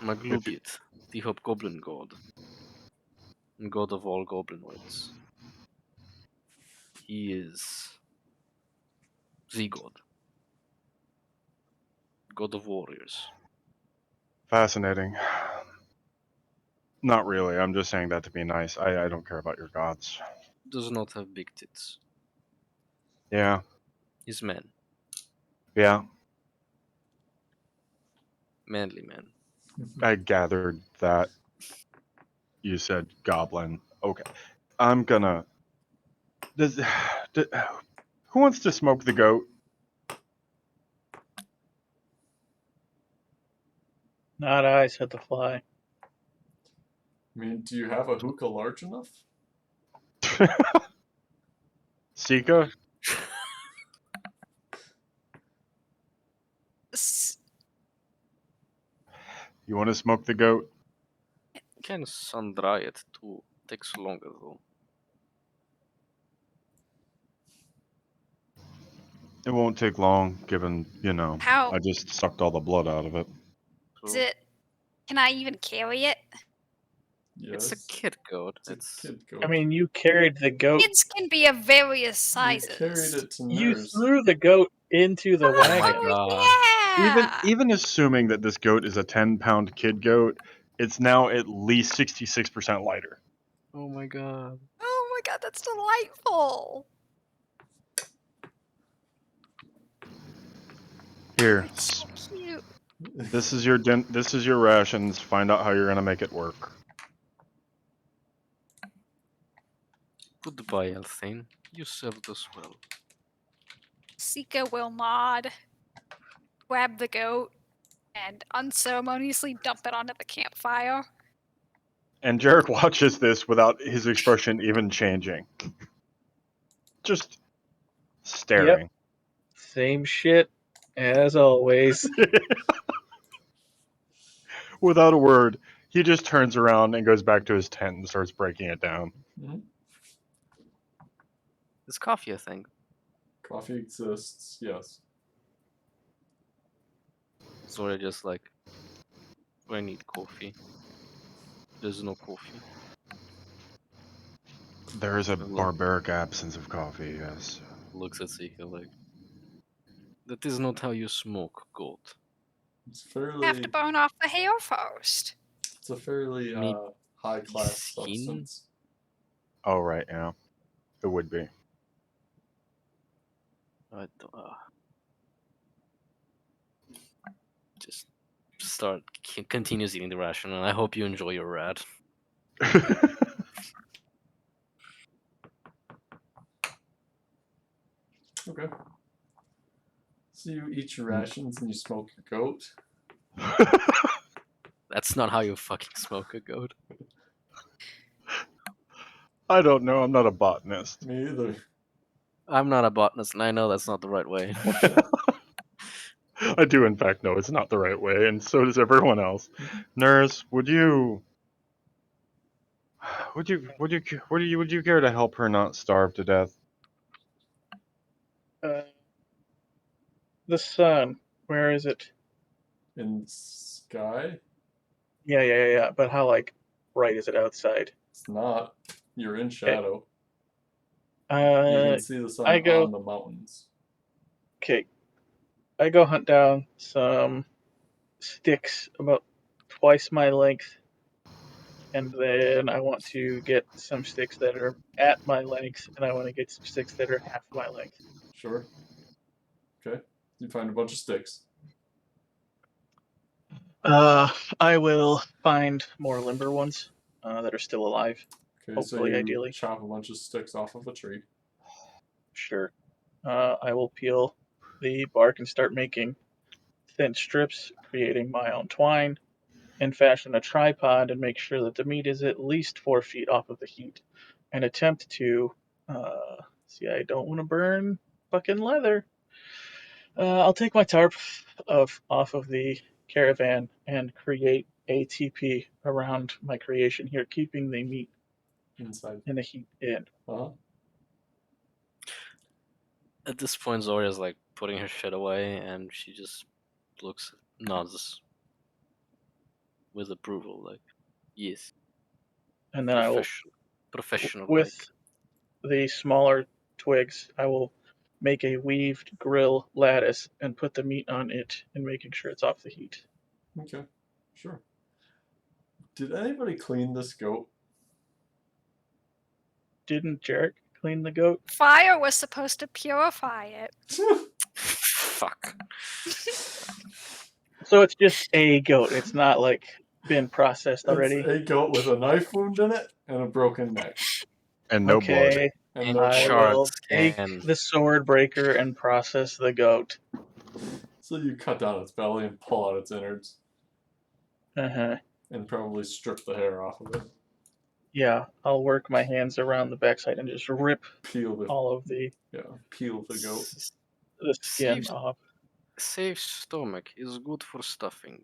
Maglubit, the hobgoblin god. And god of all goblinoids. He is the god. God of warriors. Fascinating. Not really. I'm just saying that to be nice. I don't care about your gods. Does not have big tits. Yeah. Is man. Yeah. Manly man. I gathered that you said goblin. Okay. I'm gonna. Does, who wants to smoke the goat? Not I, said the fly. I mean, do you have a hookah large enough? Sika? You want to smoke the goat? Can sun dry it too. Takes longer though. It won't take long, given, How I just sucked all the blood out of it. is So it? Can I even carry it? Yes. it's a kid goat. It's a kid goat. I mean, you carried the goat. Kids can be of various you sizes. carried it to You nurse. threw the goat into the Oh my wagon. god. Yeah. Even assuming that this goat is a 10-pound kid goat, it's now at least 66% lighter. Oh my god. Oh my god, that's delightful. Here, It's so cute. this is your rations. Find out how you're gonna make it work. Goodbye, Elthane. You served us well. Sika will nod, grab the goat, and unceremoniously dump it onto the campfire. And Jarek watches this without his expression even changing. Just staring. Same shit as always. Without a word, he just turns around and goes back to his tent and starts breaking it down. Mhm. Is coffee a thing? Coffee exists, yes. Sort of just like, I need coffee. There's no coffee. There is a Look. barbaric absence of coffee, yes. Looks at Seeker like, that is not how you smoke, goat. It's Have to burn off the hair first. It's a fairly Maybe high class skin? substance. Oh, right, yeah. It would be. Just continues eating the ration, and I hope you enjoy your rat. Okay. So you eat your rations and you smoke your goat. That's not how you fucking smoke a goat. I don't know, I'm not a botanist. Me either. I'm not a botanist, and I know that's not the right way. I do, in fact, know it's not the right way, and so does everyone else. Nurse, would you care to help her not starve to death? The sun, where is it? In the sky? Yeah. But how bright is it outside? It's not. You're in shadow. You Uh, can see the sun I go. on the mountains. Okay, I go hunt down some sticks about twice my length, and then I want to get some sticks that are at my length, and I want to get some sticks that are half my length. Sure. Okay. You find a bunch of sticks. I will find more limber ones that are still alive. Okay, so Hopefully, you ideally. chop a bunch of sticks off of a tree. Sure. I will peel the bark and start making thin strips, creating my own twine, and fashion a tripod and make sure that the meat is at least 4 feet off of the heat, and attempt to see. I don't want to burn fucking leather. I'll take my tarp off of the caravan and create a teepee around my creation here, keeping the meat Inside. and the heat in. Uh-huh. At this point, Zoria's like putting her shit away, and she just nods with approval, like, yes, And then I will, professional, with like. the smaller twigs, I will make a weaved grill lattice and put the meat on it and making sure it's off the heat. Okay. Sure. Did anybody clean this goat? Didn't Jarek clean the goat? Fire was supposed to purify it. Fuck. So it's just a goat. It's not been processed already. It's a goat with a knife wound in it and a broken neck. And no blood. Okay, And no I blood. will Charred take skin. the sword breaker and process the goat. So you cut down its belly and pull out its innards. Uh-huh. And probably strip the hair off of it. Yeah, I'll work my hands around the backside and just rip Peel the all of the peel the goat. skin off. Safe stomach is good for stuffing.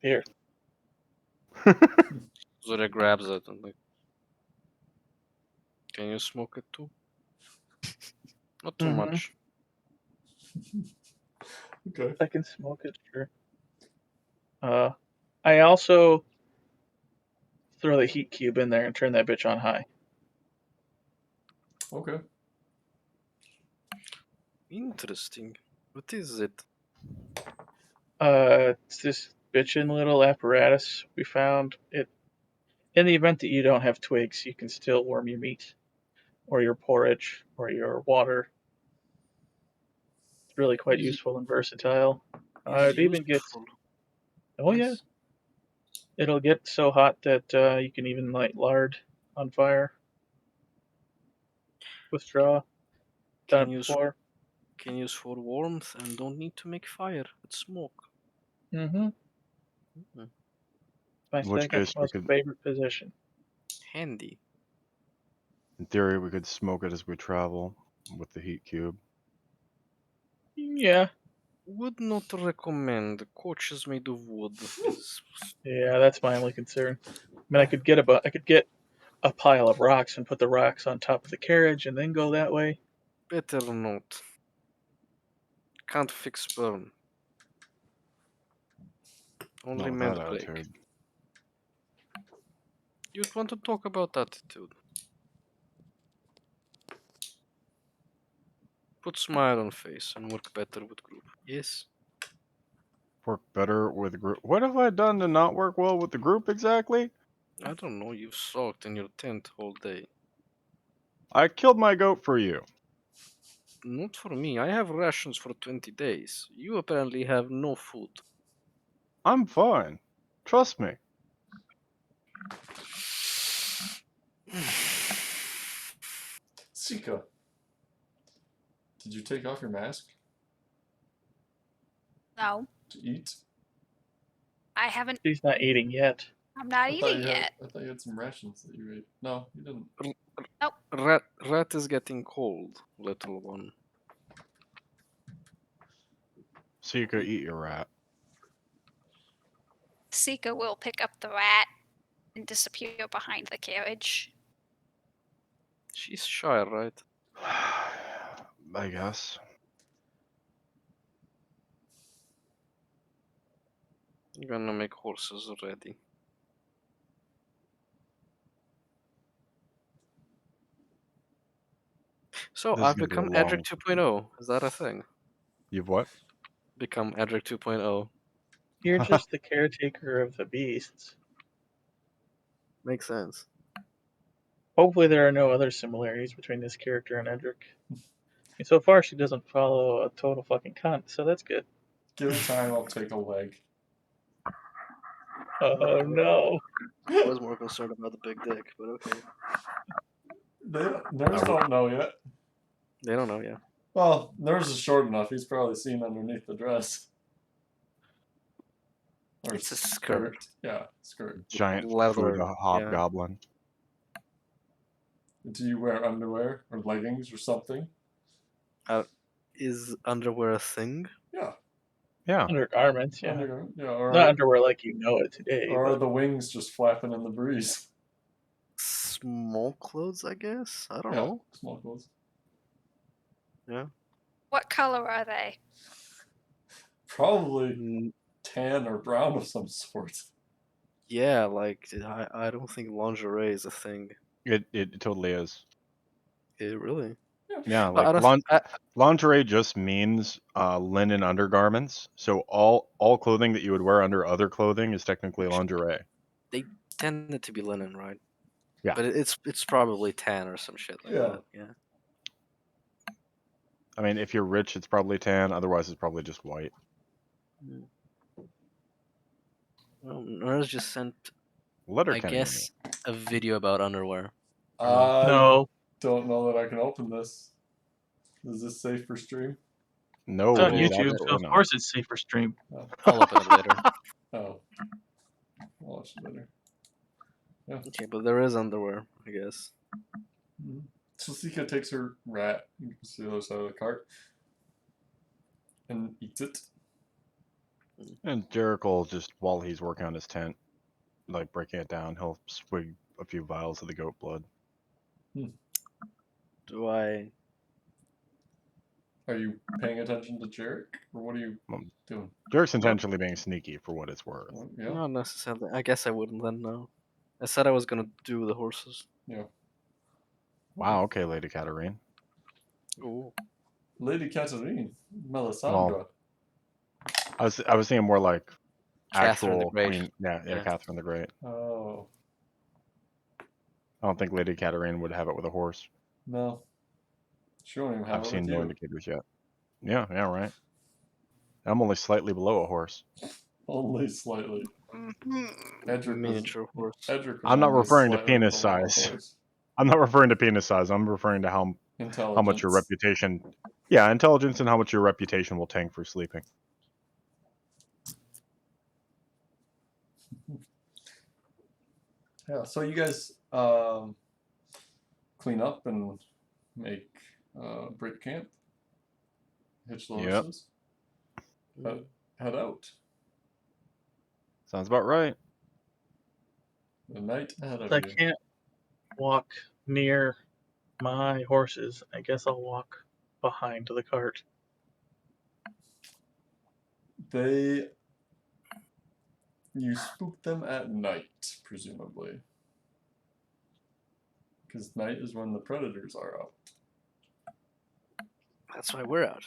Here. Zoria grabs it and like, can you smoke it too? Not too Mhm. much. Okay. I can smoke it, sure. I also throw the heat cube in there and turn that bitch on high. Okay. Interesting. What is it? It's this bitchin' little apparatus we found. It, in the event that you don't have twigs, you can still warm your meat, or your porridge, or your water. It's really quite useful and versatile. Is It even gets. useful. Oh yeah, Nice. it'll get so hot that you can even light lard on fire with straw. Done Can it you before. can use for warmth and don't need to make fire with smoke. Mm-hmm. Mhm. My In which second case we most could, favorite position. Handy. in theory, we could smoke it as we travel with the heat cube. Yeah. Would not recommend. The coach is made of wood. Yeah, that's my only concern. I mean, I could get a pile of rocks and put the rocks on top of the carriage and then go that way. Better not. Can't fix burn. Only Not with mend that break. attitude. You'd want to talk about attitude. Put smile on face and work better with group. Yes. Work better with group. What have I done to not work well with the group exactly? I don't know. You've sulked in your tent all day. I killed my goat for you. Not for me. I have rations for 20 days. You apparently have no food. I'm fine. Trust me. Sika, did you take off your mask No, to eat? I haven't. She's not eating yet. I'm not I thought eating you had. yet. I thought you had some rations that you ate. No, you didn't. Rat is getting cold, little one. So you could eat your rat. Sika will pick up the rat and disappear behind the carriage. She's shy, right? I guess. I'm gonna make horses ready. So This is I've gonna be a become long. Edric 2.0. Is that a thing? You've what? Become Edric 2.0. You're just the caretaker of the beasts. Makes sense. Hopefully, there are no other similarities between this character and Edric. And so far, she doesn't follow a total fucking cunt, so that's good. Give it time. I'll take a leg. Oh no. I was more concerned about the big dick, but okay. Nurse don't know yet. They don't know, yeah. Well, Nurse is short enough. He's probably seen underneath the dress. Or It's a skirt. Yeah, skirt. Giant Leather, food hobgoblin. Do you wear underwear or leggings or something? Is underwear a thing? Yeah. Yeah. Undergarments, yeah. Or Not underwear like you know it today, or are but the wings just flapping in the breeze? Small clothes, I guess? I don't Yeah, know. small clothes. Yeah. What color are they? Probably Mm, tan or brown of some sort. yeah, like, I don't think lingerie is a thing. It totally is. It really? Yeah, But like I don't, lingerie just means linen undergarments. So all clothing that you would wear under other clothing is technically lingerie. they tended to be linen, right? Yeah. But it's probably tan or some shit like Yeah. that. Yeah. I mean, if you're rich, it's probably tan. Otherwise, it's probably just white. Well, Nurse just sent, I Letterkenny, you mean? guess, a video about underwear. I no. don't know that I can open this. Is this safe for stream? No, It's on it is YouTube, so of absolutely not. course it's safe for stream. I'll open it later. Oh. I'll watch it later. Okay, but there is underwear, I guess. Mhm. So Sika takes her rat, you can see the other side of the cart, and eats it. And Jericho, just while he's working on his tent, like breaking it down, he'll swig a few vials of the goat blood. Do I? Are you paying attention to Jarek, or what are you doing? Derek's intentionally being sneaky for what it's worth. Yeah. Not necessarily. I guess I wouldn't then. No. I said I was gonna do the horses. Yeah. Wow, okay, Lady Katarine. Ooh. Lady Katarine, Melisandre. Well, I was thinking more like Catherine the actual Great. Queen. Yeah, Catherine the Great. Oh I don't think Lady Katarine would have it with a horse. no, she won't even have I've it seen with no you. indicators yet. Yeah, right. I'm only slightly below a horse. Only slightly. Edric Miniature was, horse. Edric was I'm not only referring to slightly penis below a size. horse. I'm not referring to penis size. I'm referring to how much your Intelligence. reputation Yeah, intelligence and how much your reputation will tank for sleeping. Yeah, so you guys clean up and make break camp, hitch the Yep. horses, head out. Sounds about right. The night ahead of I you. can't walk near my horses. I guess I'll walk behind the cart. You spook them at night, presumably. Because night is when the predators are out. That's why we're out.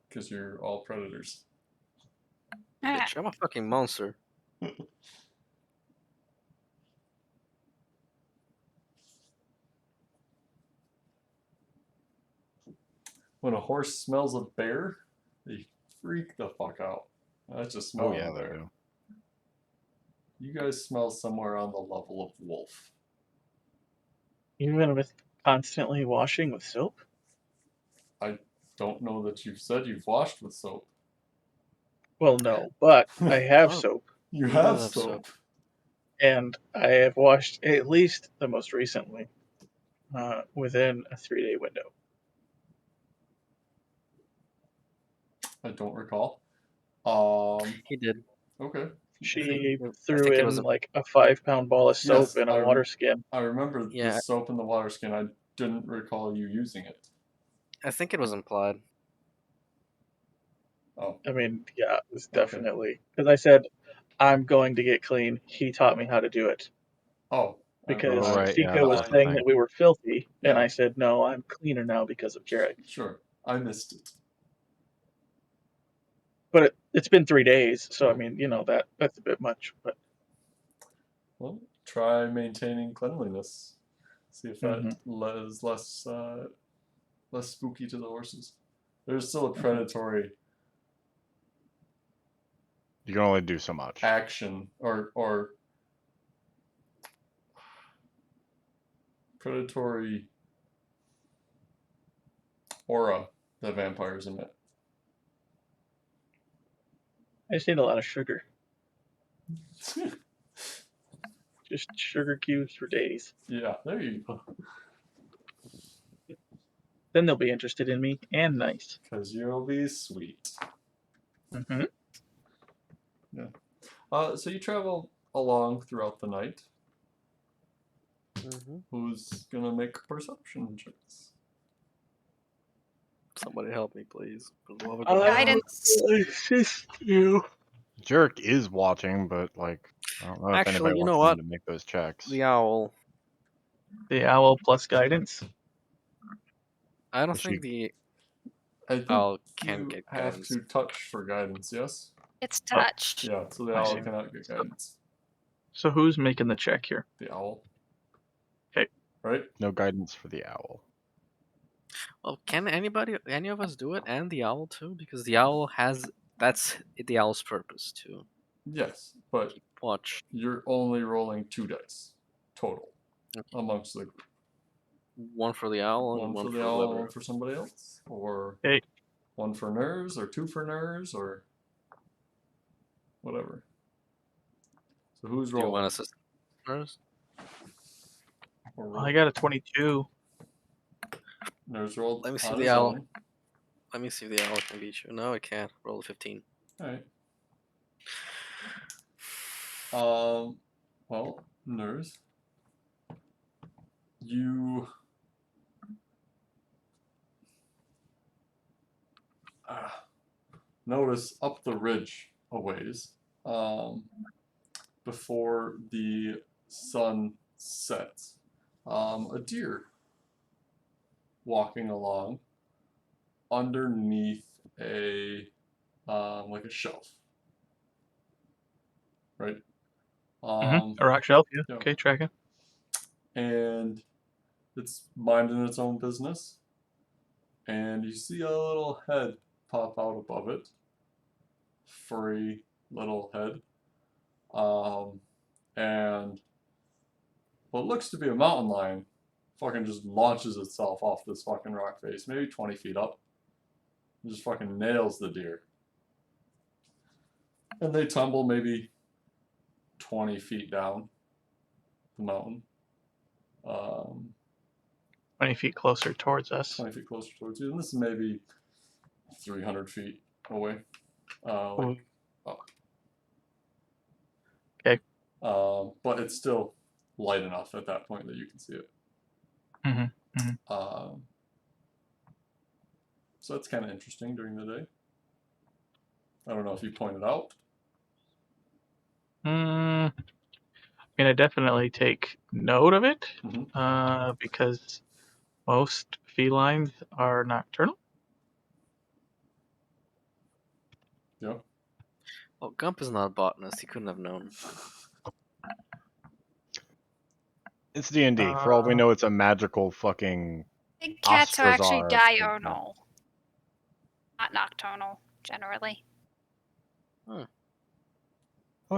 Because you're all predators. Ah, Bitch, I'm a fucking monster. When a horse smells a bear, they freak the fuck out. That's just Oh smelling yeah, a they bear. do. You guys smell somewhere on the level of wolf. Even with constantly washing with soap? I don't know that you've said you've washed with soap. Well, no, but I have Oh. soap, You He have does have soap. and I have washed at least the most recently within a 3-day window. I don't recall. He did. Okay. She I threw think it in was. like a 5-pound ball of soap Yes, and a water skin. I remember the Yeah, soap in the water skin. I didn't recall you using it. I think it was implied. Oh, I mean, yeah, it was Okay. definitely because I said I'm going to get clean. He taught me how to do it oh. because Oh, right, yeah, Sika that was was the saying thing. that we were filthy, and Yeah. I said no, I'm cleaner now because of Jarek. Sure. I missed it. But it's been 3 days, so I Oh. mean, that's a bit much. But Well, try maintaining cleanliness. See if that Mhm. is less spooky to the horses. There's still a predatory You can only do so much. action or predatory aura that vampires emit. I just need a lot of sugar, just sugar cubes for days. Yeah, there you go. Then they'll be interested in me and nice. Because you'll be sweet. Hmm. So you travel along throughout the night. Mm-hmm. Who's gonna make perception checks? Somebody help me, please. For the love of I God. Guidance. assist you. Jerk is watching, but like, I don't know if Actually, anybody you wants know him what? to make those checks. The owl. The owl plus guidance. I don't Is think she- the I think owl can you get have guidance. to touch for guidance, yes? It's touch. Yeah, so the I owl see. cannot get guidance. So who's making the check here? The owl. Okay. Right? No guidance for the owl. Well, can any of us do it, and the owl too? Because the owl that's the owl's purpose to Yes, but keep watch. you're only rolling 2 dice total Okay. amongst the group. One for the owl and One one for the for owl, whoever. one for somebody else, or Okay. one for nerves, or 2 for nerves, or whatever. So who's Do you rolling? want assist? Nurse? Or I got a 22. Nerves rolled Let me see on the his owl. own. Let me see if the owl can beat you. No, it can't. Roll a 15. Alright. Well, nerves. You notice up the ridge a ways, before the sun sets, a deer walking along underneath like a shelf, right? A rock shelf. Yeah. Yeah. Okay, tracking. And it's minding its own business, and you see a little head pop out above it, furry little head, and what looks to be a mountain lion fucking just launches itself off this fucking rock face, maybe 20 feet up, Just fucking nails the deer. And they tumble maybe 20 feet down the mountain. 20 feet closer towards us. 20 feet closer towards you. And this is maybe 300 feet away. Okay. But it's still light enough at that point that you can see it. So that's kind of interesting during the day. I don't know if you pointed out. I mean, I definitely take note of it because most felines are nocturnal. Yeah. Well, Gump is not a botanist. He couldn't have known. It's D&D. For all we know, it's a magical fucking. Big cats are actually Ostrazar. diurnal, not nocturnal, generally. Oh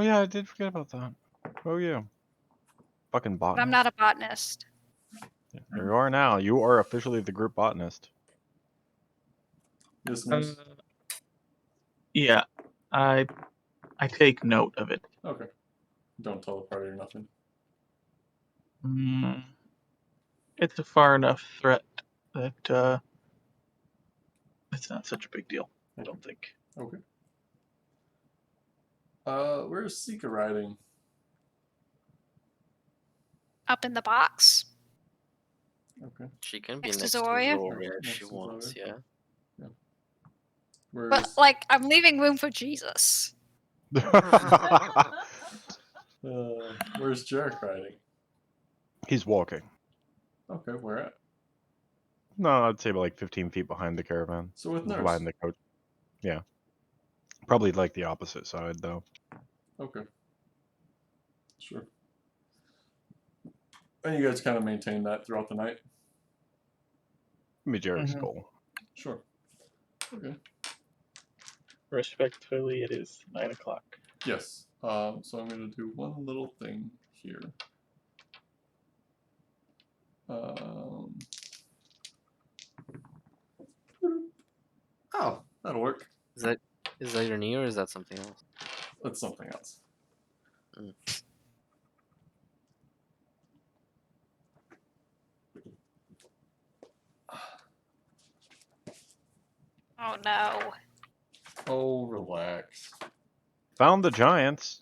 yeah, I did forget about that. Oh yeah. Fucking botanist. But I'm not a botanist. There you are now. You are officially the group botanist. Listeners. Yeah, I take note of it. Okay. Don't tell the party or nothing. It's a far enough threat that it's not such a big deal, I don't think. Okay. Where's Sika riding? Up in the box. Okay. She can be Next to next to Zoria? Zoria if Next she to wants, Zoria. yeah. Where's But, like, I'm leaving room for Jesus. where's Jarek riding? He's walking. Okay, where at? No, I'd say about like 15 feet behind the caravan. So with Nurse. Behind the coach. Yeah. Probably like the opposite side though. Okay. Sure. And you guys kind of maintain that throughout the night? Maybe Jarek's goal. Sure. Okay. Respectfully, it is 9 o'clock. Yes. So I'm going to do one little thing here. Oh, that'll work. Is that your knee or is that something else? That's something else. Oh no. Oh, relax. Found the giants.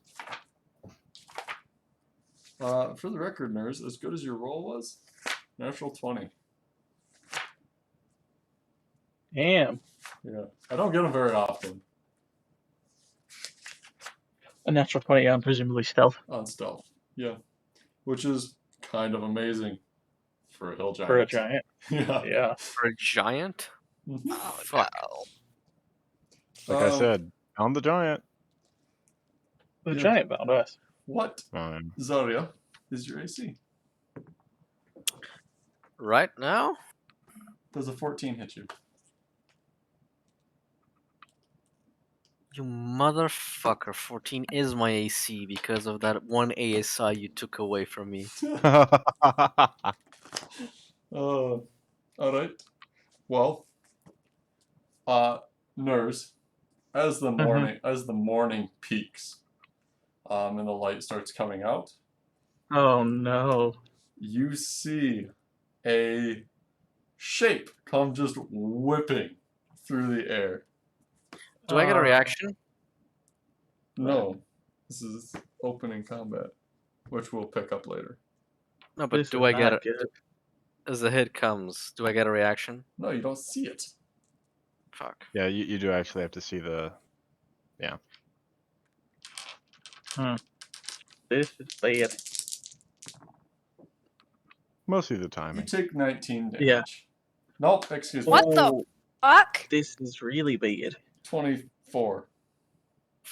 For the record, Nurse, as good as your roll was, natural 20. Damn. Yeah. I don't get them very often A natural 20 on presumably stealth on stealth. Yeah. Which is kind of amazing for a hill giant. for a giant. Yeah. Yeah. For a giant? Mhm. Oh Fuck. no. Like I said, found the giant. The Yeah. giant bound us. What, Zarya, is your AC? Right now? Does a 14 hit you? You motherfucker. 14 is my AC because of that one ASI you took away from me. Alright. Well, Nurse, as the morning peaks, and the light starts coming out, Oh no. you see a shape come just whipping through the air. Do I get a reaction? No, this is opening combat, which we'll pick up later. No, but This do is I get not it good. as the hit comes? Do I get a reaction? No, you don't see it. Fuck. Yeah, you do actually have to see the. This is bad. Mostly the You timing. take 19 damage. Yeah. Nope, excuse me. What the fuck? This is really bad. 24.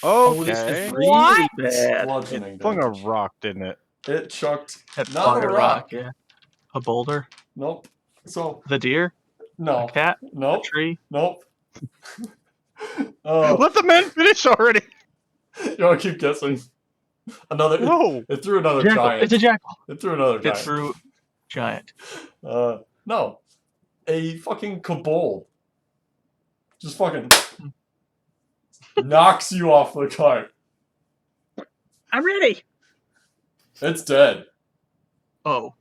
Oh, this is Okay. really What? bad. Bludgeoning Flung a damage. rock, didn't it? It chucked It not flung a rock. yeah. A boulder. Nope. So, The deer. no. A cat. A Nope. tree. Nope. Let the man finish already. You want to keep guessing? Another. No. It threw another Jackal. giant. It's a jackal. It threw another It giant. threw giant. No. A fucking kobold. just fucking knocks you off the cart. I'm ready. It's dead. Oh.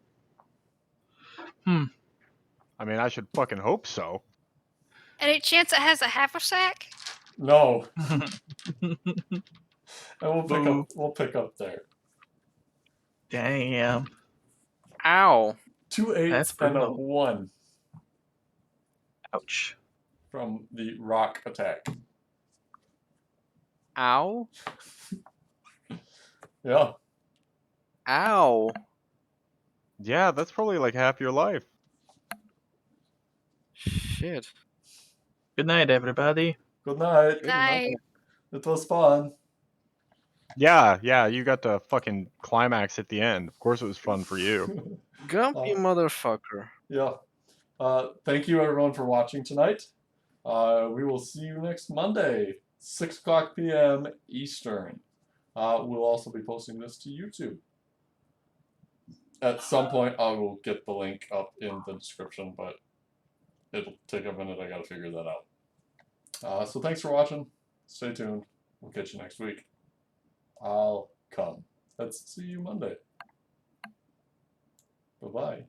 I mean, I should fucking hope so. Any chance it has a haversack? No. And Boo. we'll pick up there. Damn. Ow. 2 That's 8s and a brutal. 1 Ouch. from the rock attack. Ow. Yeah. Ow. Yeah, that's probably like half your life. Shit. Good night, everybody. Good night. Good night. It was fun. Yeah, you got to fucking climax at the end. Of course it was fun for you. Grumpy motherfucker. Yeah. Thank you everyone for watching tonight. We will see you next Monday, 6 o'clock p.m. Eastern. We'll also be posting this to YouTube. At some point, I will get the link up in the description, but it'll take a minute. I gotta figure that out. So thanks for watching. Stay tuned. We'll catch you next week. I'll come. Let's see you Monday. Bye-bye.